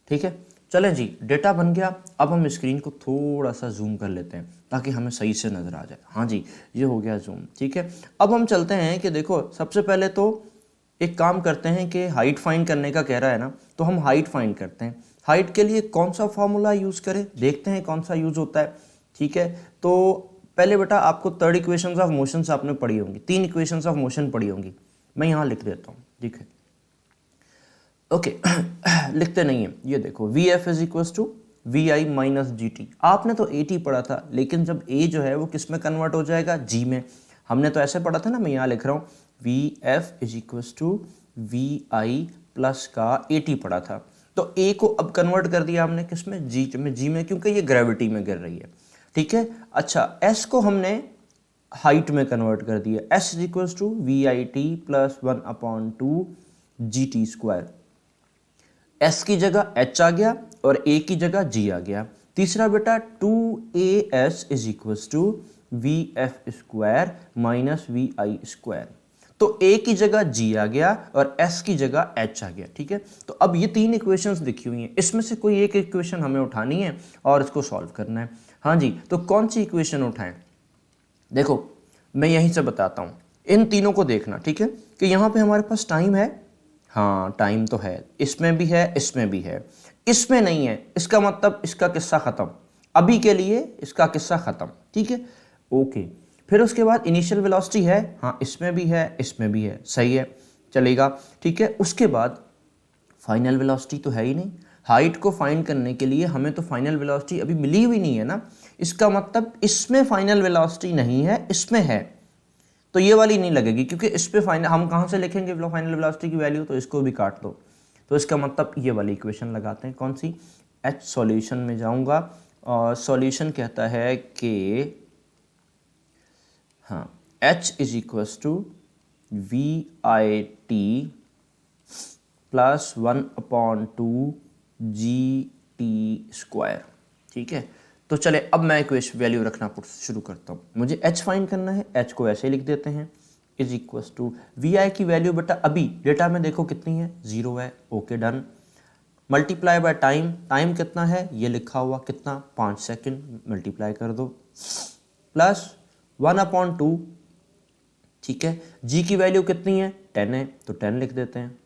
ठीक है। चलें जी, डेटा बन गया। अब हम स्क्रीन को थोड़ा सा जूम कर लेते हैं ताकि हमें सही से नज़र आ जाए। हाँ जी, ये हो गया जूम, ठीक है। अब हम चलते हैं कि देखो सबसे पहले तो एक काम करते हैं कि हाइट फाइंड करने का कह रहा है ना, तो हम हाइट फाइंड करते हैं। हाइट के लिए कौन सा फॉर्मूला यूज़ करें, देखते हैं कौन सा यूज़ होता है, ठीक है। तो पहले बेटा आपको 3 इक्वेशंस ऑफ मोशन आपने पढ़ी होंगी, 3 इक्वेशंस ऑफ मोशन पढ़ी होंगी, मैं यहाँ लिख देता हूँ, ठीक है, ओके। लिखते नहीं है, ये देखो v F is equal to we i minus g t. आपने तो ए टी पढ़ा था, लेकिन जब ए जो है वो किस में कन्वर्ट हो जाएगा, जी में। हमने तो ऐसे पढ़ा था ना, मैं यहाँ लिख रहा हूँ V F is equal to we I plus का ए टी पढ़ा था। तो ए को अब कन्वर्ट कर दिया हमने किस में, जी में, क्योंकि ये ग्रेविटी में गिर रही है, ठीक है। अच्छा एस को हमने हाइट में कन्वर्ट कर दिया, s is equal to we I T plus 1/2 g t square. S की जगह एच आ गया और ए की जगह जी आ गया। तीसरा बेटा 2as is equal to V F square minus we I square. तो ए की जगह जी आ गया और एस की जगह एच आ गया, ठीक है। तो अब ये 3 इक्वेशंस लिखी हुई हैं, इसमें से कोई एक इक्वेशन हमें उठानी है और इसको सॉल्व करना है। हाँ जी, तो कौन सी इक्वेशन उठाएं, देखो मैं यहीं से बताता हूँ, इन तीनों को देखना, ठीक है, कि यहाँ पे हमारे पास टाइम है, हाँ टाइम तो है, इसमें भी है, इसमें भी है, इसमें नहीं है, इसका मतलब इसका किस्सा ख़त्म, अभी के लिए इसका किस्सा ख़त्म, ठीक है, ओके। फिर उसके बाद इनिशियल वेलोसिटी है, हाँ इसमें भी है, इसमें भी है, सही है, चलेगा, ठीक है। उसके बाद फाइनल वेलोसिटी तो है ही नहीं, हाइट को फाइंड करने के लिए हमें तो फाइनल वेलोसिटी अभी मिली हुई नहीं है ना, इसका मतलब इसमें फाइनल वेलोसिटी नहीं है, इसमें है, तो ये वाली नहीं लगेगी, क्योंकि इस पे फाइनल हम कहाँ से लिखेंगे फाइनल वेलोसिटी की वैल्यू, तो इसको भी काट दो, तो इसका मतलब ये वाली इक्वेशन लगाते हैं, कौन सी, एच सॉल्यूशन में जाऊंगा और सॉल्यूशन कहता है कि हाँ h is equals to we I T plus 1/2 g t square, ठीक है। तो चले अब मैं इक्वेशन वैल्यू रखना शुरू करता हूँ, मुझे h फाइंड करना है, h को ऐसे ही लिख देते हैं, इज इक्वल्स टू वी आई की वैल्यू बेटा अभी डेटा में देखो कितनी है, 0 है, okay done. Multiply by time, time कितना है ये लिखा हुआ, कितना, 5 सेकेंड, मल्टीप्लाई कर दो, प्लस 1/2, ठीक है। g की वैल्यू कितनी है, 10 है, तो 10 लिख देते हैं,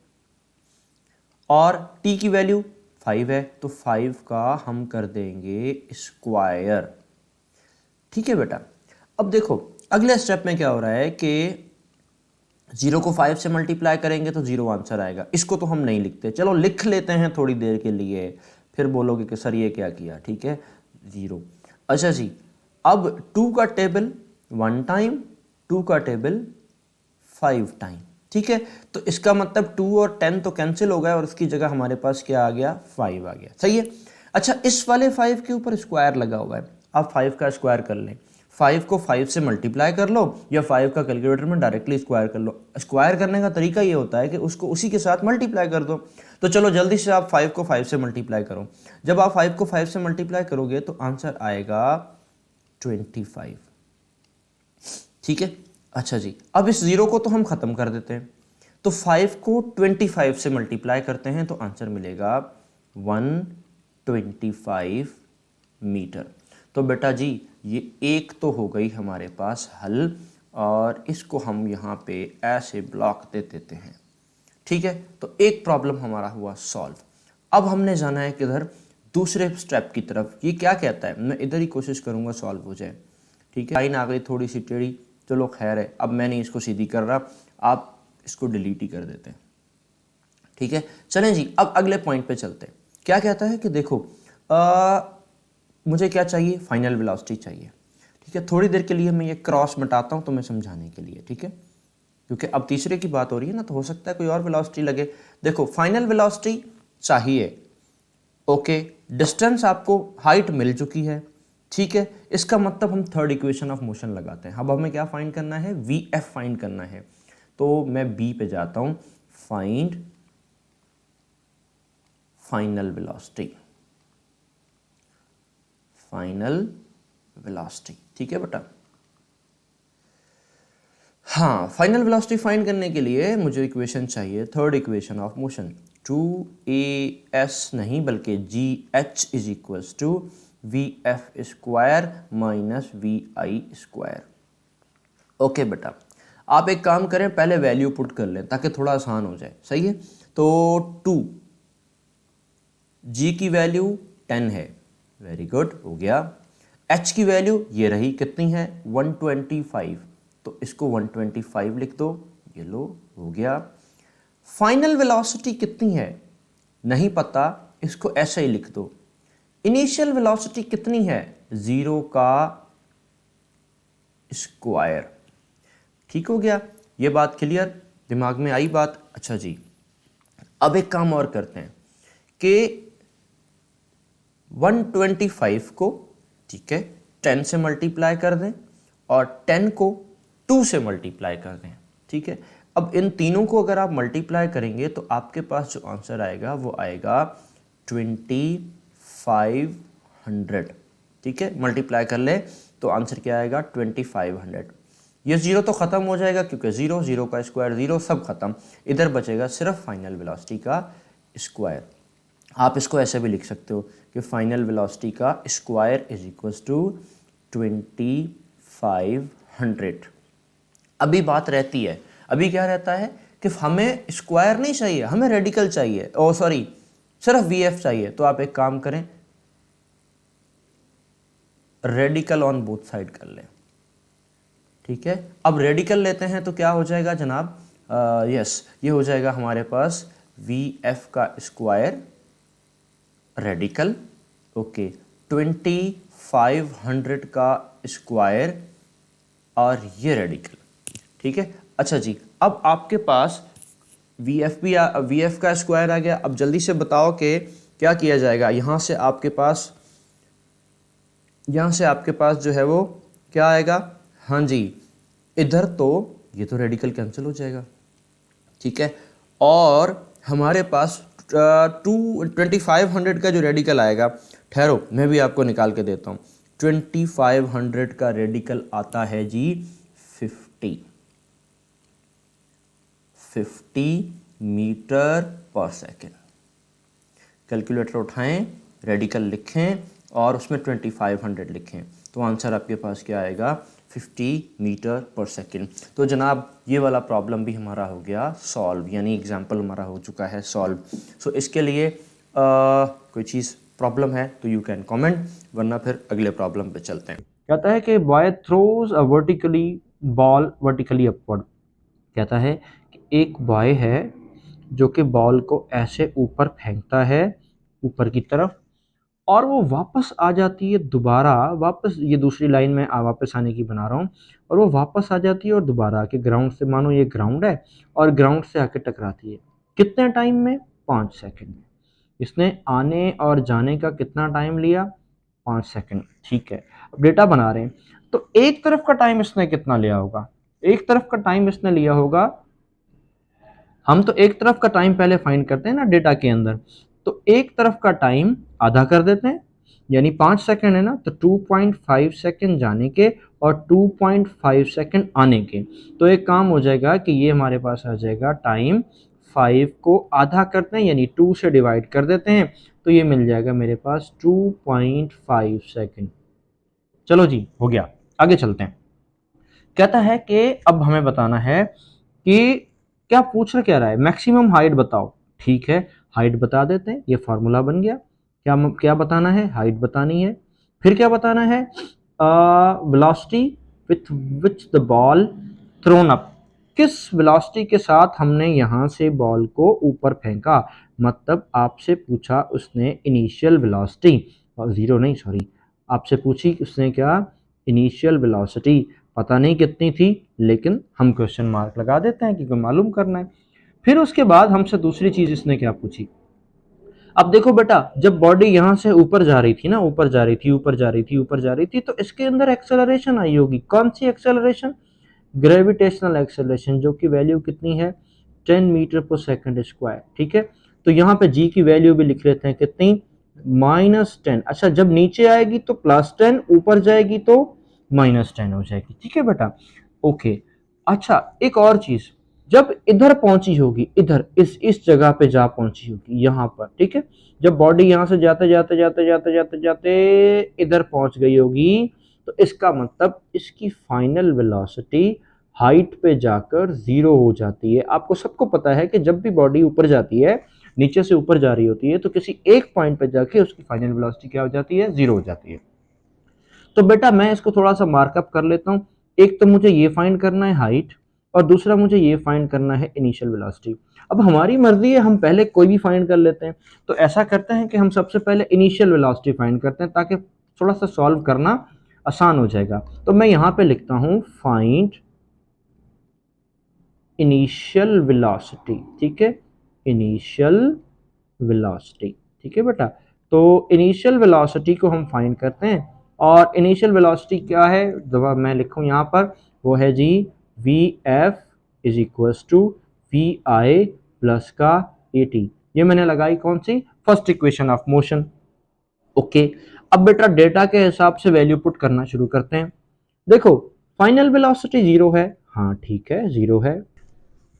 और t की वैल्यू 5 है, तो 5 का हम कर देंगे स्क्वायर, ठीक है बेटा। अब देखो अगले स्टेप में क्या हो रहा है कि 0 को 5 से मल्टीप्लाई करेंगे तो 0 आंसर आएगा, इसको तो हम नहीं लिखते, चलो लिख लेते हैं थोड़ी देर के लिए, फिर बोलोगे कि सर ये क्या किया, ठीक है, 0। अच्छा जी, अब 2 का टेबल 1 टाइम, 2 का टेबल 5 टाइम, ठीक है। तो इसका मतलब 2 और 10 तो कैंसिल हो गया और उसकी जगह हमारे पास क्या आ गया, 5 आ गया, सही है। अच्छा, इस वाले 5 के ऊपर स्क्वायर लगा हुआ है, आप 5 का स्क्वायर कर लें, 5 को 5 से मल्टीप्लाई कर लो या 5 का कैलकुलेटर में डायरेक्टली स्क्वायर कर लो। स्क्वायर करने का तरीका ये होता है कि उसको उसी के साथ मल्टीप्लाई कर दो। तो चलो जल्दी से आप 5 को 5 से मल्टीप्लाई करो। जब आप 5 को 5 से मल्टीप्लाई करोगे तो आंसर आएगा 25, ठीक है। अच्छा जी, अब इस जीरो को तो हम खत्म कर देते हैं, तो 5 को 25 से मल्टीप्लाई करते हैं तो आंसर मिलेगा 125 मीटर। तो बेटा जी ये एक तो हो गई हमारे पास हल, और इसको हम यहाँ पे ऐसे ब्लॉक दे देते हैं, ठीक है। तो एक प्रॉब्लम हमारा हुआ सॉल्व। अब हमने जाना है किधर, दूसरे स्टेप की तरफ। ये क्या कहता है, मैं इधर ही कोशिश करूँगा सॉल्व हो जाए, ठीक है। लाइन आ गई थोड़ी सी टेढ़ी, चलो खैर है, अब मैं नहीं इसको सीधी कर रहा, आप इसको डिलीट ही कर देते हैं, ठीक है। चलें जी, अब अगले पॉइंट पे चलते हैं। क्या कहता है कि देखो मुझे क्या चाहिए, फाइनल वेलोसिटी चाहिए, ठीक है। थोड़ी देर के लिए मैं ये क्रॉस मिटाता हूँ तो मैं समझाने के लिए, ठीक है, क्योंकि अब तीसरे की बात हो रही है ना, तो हो सकता है कोई और वेलोसिटी लगे। देखो फाइनल वेलोसिटी चाहिए, ओके, डिस्टेंस आपको हाइट मिल चुकी है, ठीक है। इसका मतलब हम थर्ड इक्वेशन ऑफ मोशन लगाते हैं। अब हमें क्या फाइंड करना है, वी एफ फाइंड करना है। तो मैं बी पे जाता हूं, find final velocity, final velocity, ठीक है बेटा। हाँ, फाइनल वेलोसिटी फाइंड करने के लिए मुझे इक्वेशन चाहिए, third equation of motion, 2as नहीं बल्कि gh is equals to V F square minus we I square. Okay बेटा, आप एक काम करें, पहले वैल्यू पुट कर लें ताकि थोड़ा आसान हो जाए, सही है। तो 2, g की वैल्यू 10 है, वेरी गुड, हो गया। h की वैल्यू ये रही, कितनी है, 125, तो इसको 125 लिख दो, ये लो, हो गया। फाइनल वेलोसिटी कितनी है नहीं पता, इसको ऐसे ही लिख दो। इनिशियल वेलोसिटी कितनी है, 0 का स्क्वायर, ठीक हो गया। ये बात क्लियर, दिमाग में आई बात। अच्छा जी, अब एक काम और करते हैं कि 125 को, ठीक है, 10 से मल्टीप्लाई कर दें और 10 को 2 से मल्टीप्लाई कर दें, ठीक है। अब इन तीनों को अगर आप मल्टीप्लाई करेंगे तो आपके पास जो आंसर आएगा वो आएगा 2500, ठीक है। मल्टीप्लाई कर ले तो आंसर क्या आएगा, 2500। ये जीरो तो खत्म हो जाएगा क्योंकि जीरो, जीरो का स्क्वायर जीरो, सब खत्म, इधर बचेगा सिर्फ फाइनल वेलोसिटी का स्क्वायर। आप इसको ऐसे भी लिख सकते हो कि फाइनल वेलोसिटी का स्क्वायर इज इक्वल्स टू 2500। अभी बात रहती है, अभी क्या रहता है कि हमें स्क्वायर नहीं चाहिए, हमें रेडिकल चाहिए, ओ सॉरी, सिर्फ वी एफ चाहिए। तो आप एक काम करें, रेडिकल ऑन बोथ साइड कर लें, ठीक है। अब रेडिकल लेते हैं तो क्या हो जाएगा जनाब, यस, ये हो जाएगा हमारे पास वी एफ का स्क्वायर रेडिकल, ओके, 2500 का स्क्वायर और ये रेडिकल, ठीक है। अच्छा जी, अब आपके पास वी एफ का स्क्वायर आ गया। अब जल्दी से बताओ कि क्या किया जाएगा, यहाँ से आपके पास जो है वो क्या आएगा, हाँ जी, इधर तो ये तो रेडिकल कैंसिल हो जाएगा, ठीक है। और हमारे पास 2500 का जो रेडिकल आएगा, ठहरो मैं भी आपको निकाल के देता हूँ। 2500 का रेडिकल आता है जी 50 मीटर पर सेकेंड। कैलकुलेटर उठाएं, रेडिकल लिखें और उसमें 2500 लिखें, तो आंसर आपके पास क्या आएगा, 50 मीटर पर सेकेंड। तो जनाब ये वाला प्रॉब्लम भी हमारा हो गया सॉल्व, यानी एग्जाम्पल हमारा हो चुका है सॉल्व। सो इसके लिए कोई चीज़ प्रॉब्लम है तो यू कैन कमेंट, वरना फिर अगले प्रॉब्लम पे चलते हैं। कहता है कि boy throws a vertically ball vertically upward. कहता है कि एक बॉय है जो कि बॉल को ऐसे ऊपर फेंकता है, ऊपर की तरफ, और वो वापस आ जाती है दोबारा, वापस ये दूसरी लाइन में वापस आने की बना रहा हूँ, और वो वापस आ जाती है और दोबारा आके ग्राउंड से, मानो ये ग्राउंड है और ग्राउंड से आके टकराती है। कितने टाइम में? 5 सेकंड में। इसने आने और जाने का कितना टाइम लिया? 5 सेकंड। ठीक है, अब डेटा बना रहे हैं, तो एक तरफ का टाइम इसने कितना लिया होगा? एक तरफ का टाइम इसने लिया होगा, हम तो एक तरफ का टाइम पहले फाइंड करते हैं ना डेटा के अंदर, तो एक तरफ का टाइम आधा कर देते हैं, यानी 5 सेकंड है ना, तो 2.5 सेकंड जाने के और 2.5 सेकंड आने के, तो एक काम हो जाएगा कि ये हमारे पास आ जाएगा टाइम 5 को आधा करते हैं यानी 2 से डिवाइड कर देते हैं, तो ये मिल जाएगा मेरे पास 2.5 सेकंड। चलो जी, हो गया, आगे चलते हैं। कहता है कि अब हमें बताना है कि क्या पूछ क्या रहा है, मैक्सिमम हाइट बताओ। ठीक है, हाइट बता देते हैं, ये फार्मूला बन गया। क्या क्या बताना है? हाइट बतानी है। फिर क्या बताना है? Velocity with which the ball throne up, किस वेलोसिटी के साथ हमने यहाँ से बॉल को ऊपर फेंका, मतलब आपसे पूछा उसने इनिशियल वेलोसिटी, और जीरो नहीं सॉरी, आपसे पूछी उसने क्या? Initial velocity. पता नहीं कितनी थी, लेकिन हम क्वेश्चन मार्क लगा देते हैं क्योंकि मालूम करना है। फिर उसके बाद हमसे दूसरी चीज इसने क्या पूछी? अब देखो बेटा, जब बॉडी यहां से ऊपर जा रही थी ना, ऊपर जा रही थी, ऊपर जा रही थी, ऊपर जा रही थी, तो इसके अंदर एक्सेलरेशन आई होगी। कौन सी एक्सेलरेशन? ग्रेविटेशनल एक्सेलरेशन, जो कि वैल्यू कितनी है? 10 मीटर पर सेकंड स्क्वायर। ठीक है, तो यहाँ पे जी की वैल्यू भी लिख लेते हैं, कितनी? -10। अच्छा, जब नीचे आएगी तो +10, ऊपर जाएगी तो -10 हो जाएगी। ठीक है बेटा, ओके। अच्छा, एक और चीज, जब इधर पहुंची होगी, इधर इस जगह पे जा पहुंची होगी, यहाँ पर, ठीक है, जब बॉडी यहाँ से जाते जाते जाते जाते जाते जाते इधर पहुंच गई होगी, तो इसका मतलब इसकी फाइनल वेलोसिटी हाइट पे जाकर जीरो हो जाती है। आपको सबको पता है कि जब भी बॉडी ऊपर जाती है, नीचे से ऊपर जा रही होती है, तो किसी एक पॉइंट पे जाके उसकी फाइनल वेलोसिटी क्या हो जाती है? जीरो हो जाती है। तो बेटा मैं इसको थोड़ा सा मार्कअप कर लेता हूँ। एक तो मुझे ये फाइंड करना है हाइट, और दूसरा मुझे ये फाइंड करना है इनिशियल वेलोसिटी। अब हमारी मर्जी है, हम पहले कोई भी फाइंड कर लेते हैं। तो ऐसा करते हैं कि हम सबसे पहले इनिशियल वेलोसिटी फाइंड करते हैं, ताकि थोड़ा सा सॉल्व करना आसान हो जाएगा। तो मैं यहाँ पे लिखता हूँ फाइंड इनिशियल वेलोसिटी। ठीक है, इनिशियल वेलोसिटी। ठीक है बेटा, तो इनिशियल वेलोसिटी को हम फाइंड करते हैं, और इनिशियल वेलोसिटी क्या है, जब मैं लिखूं यहाँ पर, वो है जी V F is equals to we I plus का ए टी। ये मैंने लगाई कौन सी? First equation of motion. Okay, अब बेटा डेटा के हिसाब से वैल्यू पुट करना शुरू करते हैं। देखो, फाइनल वेलोसिटी जीरो है, हाँ ठीक है, जीरो है।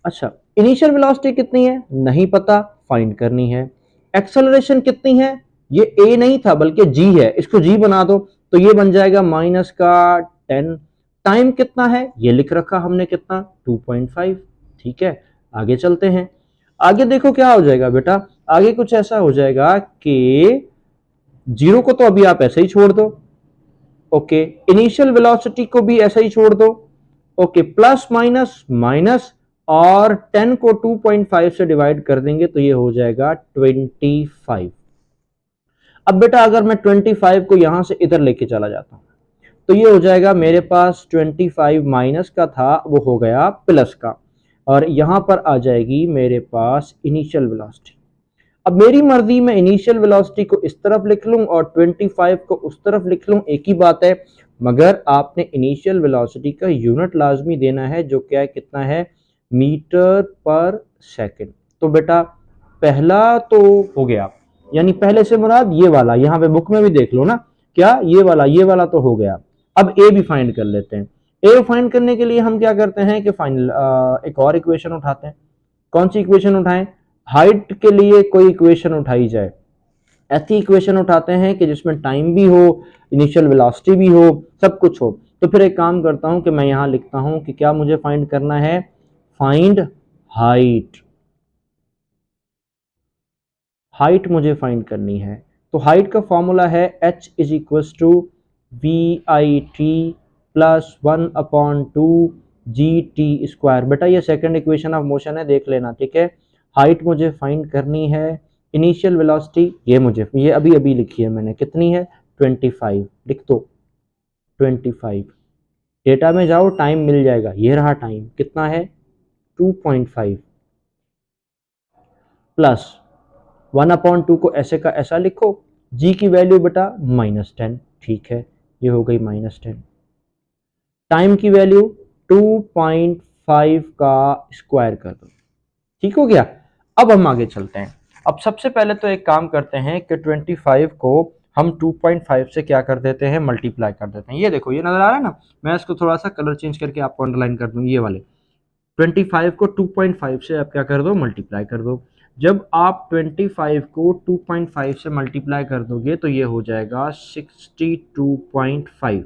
अच्छा, इनिशियल वेलोसिटी कितनी है? नहीं पता, फाइंड करनी है। एक्सेलरेशन कितनी है? ये ए नहीं था बल्कि जी है, इसको जी बना दो, तो ये बन जाएगा -10। टाइम कितना है? ये लिख रखा हमने, कितना? 2.5। ठीक है, आगे चलते हैं। आगे देखो क्या हो जाएगा बेटा, आगे कुछ ऐसा हो जाएगा कि जीरो को तो अभी आप ऐसे ही छोड़ दो, ओके, इनिशियल वेलोसिटी को भी ऐसा ही छोड़ दो, ओके, प्लस माइनस माइनस, और 10 को 2.5 से डिवाइड कर देंगे तो ये हो जाएगा 25। अब बेटा अगर मैं 25 को यहां से इधर लेके चला जाता हूं, तो ये हो जाएगा मेरे पास 25 माइनस का था, वो हो गया प्लस का, और यहां पर आ जाएगी मेरे पास इनिशियल वेलोसिटी। अब मेरी मर्जी में इनिशियल वेलोसिटी को इस तरफ लिख लूं और 25 को उस तरफ लिख लूं, एक ही बात है, मगर आपने इनिशियल वेलोसिटी का यूनिट लाजमी देना है, जो क्या है, कितना है? मीटर पर सेकंड। तो बेटा पहला तो हो गया, यानी पहले से मुराद ये वाला, यहाँ पे बुक में भी देख लो ना, क्या ये वाला तो हो गया। अब ए भी फाइंड कर लेते हैं। ए फाइंड करने के लिए हम क्या करते हैं कि फाइनल एक और इक्वेशन उठाते हैं। कौन सी इक्वेशन उठाएं? हाइट के लिए कोई इक्वेशन उठाई जाए, ऐसी इक्वेशन उठाते हैं कि जिसमें टाइम भी हो, इनिशियल वेलोसिटी भी हो, सब कुछ हो। तो फिर एक काम करता हूं कि मैं यहां लिखता हूं कि क्या मुझे फाइंड करना है? Find height. हाइट मुझे फाइंड करनी है, तो हाइट का फॉर्मूला है h is equal to we I T plus 1/2 g t square. बेटा ये सेकंड इक्वेशन ऑफ मोशन है, देख लेना, ठीक है। हाइट मुझे फाइंड करनी है, इनिशियल वेलोसिटी ये अभी अभी लिखी है मैंने, कितनी है 25, लिख दो 25। डेटा में जाओ, टाइम मिल जाएगा, ये रहा टाइम कितना है 2.5 प्लस 1/2 को ऐसे का ऐसा लिखो, जी की वैल्यू बेटा -10, ठीक है, ये हो गई -10। टाइम की वैल्यू 2.5 का स्क्वायर कर दो, ठीक हो गया। अब हम आगे चलते हैं। अब सबसे पहले तो एक काम करते हैं कि 25 को हम 2.5 से क्या कर देते हैं, मल्टीप्लाई कर देते हैं। ये देखो, ये नजर आ रहा है ना, मैं इसको थोड़ा सा कलर चेंज करके आपको अंडरलाइन कर दूं, ये वाले 25 को 2.5 से आप क्या कर दो, मल्टीप्लाई कर दो। जब आप 25 को 2.5 से मल्टीप्लाई कर दोगे तो ये हो जाएगा 62.5।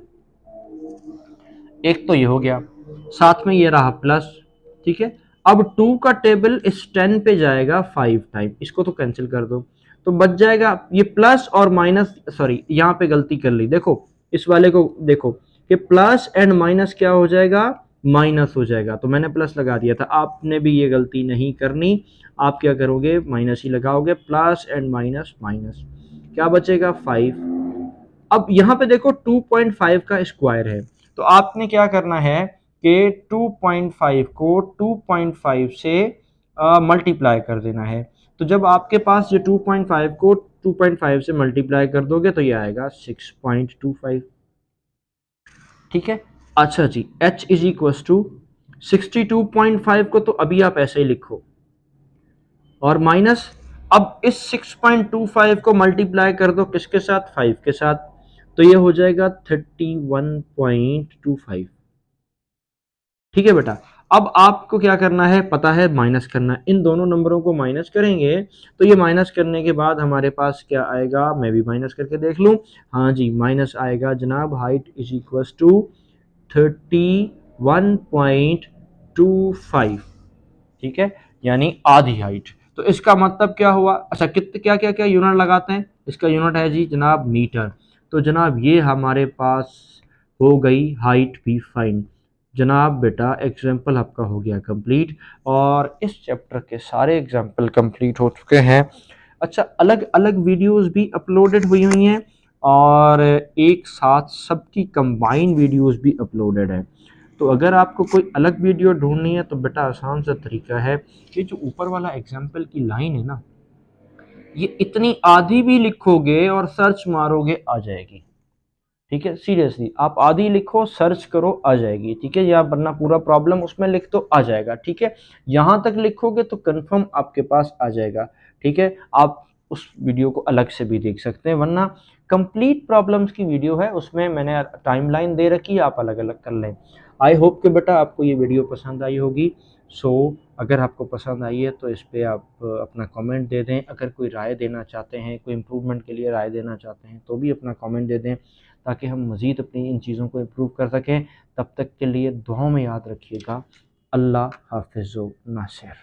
एक तो ये हो गया, साथ में ये रहा प्लस, ठीक है। अब 2 का टेबल इस 10 पे जाएगा 5 टाइम, इसको तो कैंसिल कर दो, तो बच जाएगा ये प्लस और माइनस, सॉरी यहाँ पे गलती कर ली, देखो इस वाले को देखो कि प्लस एंड माइनस क्या हो जाएगा, माइनस हो जाएगा, तो मैंने प्लस लगा दिया था। आपने भी ये गलती नहीं करनी, आप क्या करोगे, माइनस ही लगाओगे, प्लस एंड माइनस माइनस, क्या बचेगा 5। अब यहाँ पे देखो 2.5 का स्क्वायर है, तो आपने क्या करना है कि 2.5 को 2.5 से मल्टीप्लाई कर देना है। तो जब आपके पास ये 2.5 को 2.5 से मल्टीप्लाई कर दोगे तो ये आएगा 6.25, ठीक है। अच्छा जी, h इज इक्व टू 62.5 को तो अभी आप ऐसे ही लिखो, और माइनस, अब इस 6.25 को मल्टीप्लाई कर दो किसके साथ, 5 के साथ, तो ये हो जाएगा 31.25, ठीक है बेटा। अब आपको क्या करना है, पता है माइनस करना है, इन दोनों नंबरों को माइनस करेंगे तो ये माइनस करने के बाद हमारे पास क्या आएगा, मैं भी माइनस करके देख लूं, हाँ जी माइनस आएगा जनाब, हाइट इज इक्वल टू 31.25, ठीक है, यानी आधी हाइट। तो इसका मतलब क्या हुआ, अच्छा कितने क्या क्या क्या यूनिट लगाते हैं, इसका यूनिट है जी जनाब मीटर। तो जनाब ये हमारे पास हो गई हाइट भी फाइन। जनाब बेटा एग्जाम्पल आपका हो गया कंप्लीट, और इस चैप्टर के सारे एग्जाम्पल कंप्लीट हो चुके हैं। अच्छा, अलग अलग वीडियोस भी अपलोडेड हुई हैं, और एक साथ सबकी कंबाइन वीडियोस भी अपलोडेड है। तो अगर आपको कोई अलग वीडियो ढूंढनी है तो बेटा आसान सा तरीका है, ये जो ऊपर वाला एग्जाम्पल की लाइन है ना, ये इतनी आधी भी लिखोगे और सर्च मारोगे आ जाएगी, ठीक है। सीरियसली आप आधी लिखो, सर्च करो, आ जाएगी, ठीक है, या वरना पूरा प्रॉब्लम उसमें लिख दो, आ जाएगा, ठीक है। यहां तक लिखोगे तो कंफर्म आपके पास आ जाएगा, ठीक है। आप उस वीडियो को अलग से भी देख सकते हैं, वरना कंप्लीट प्रॉब्लम्स की वीडियो है, उसमें मैंने टाइमलाइन दे रखी है, आप अलग अलग कर लें। आई होप कि बेटा आपको ये वीडियो पसंद आई होगी। सो अगर आपको पसंद आई है तो इस पर आप अपना कमेंट दे दें, अगर कोई राय देना चाहते हैं, कोई इम्प्रूवमेंट के लिए राय देना चाहते हैं तो भी अपना कमेंट दे दें, ताकि हम मज़ीद अपनी इन चीज़ों को इम्प्रूव कर सकें। तब तक के लिए दुआओं में याद रखिएगा। अल्लाह हाफ़िज़ नासिर।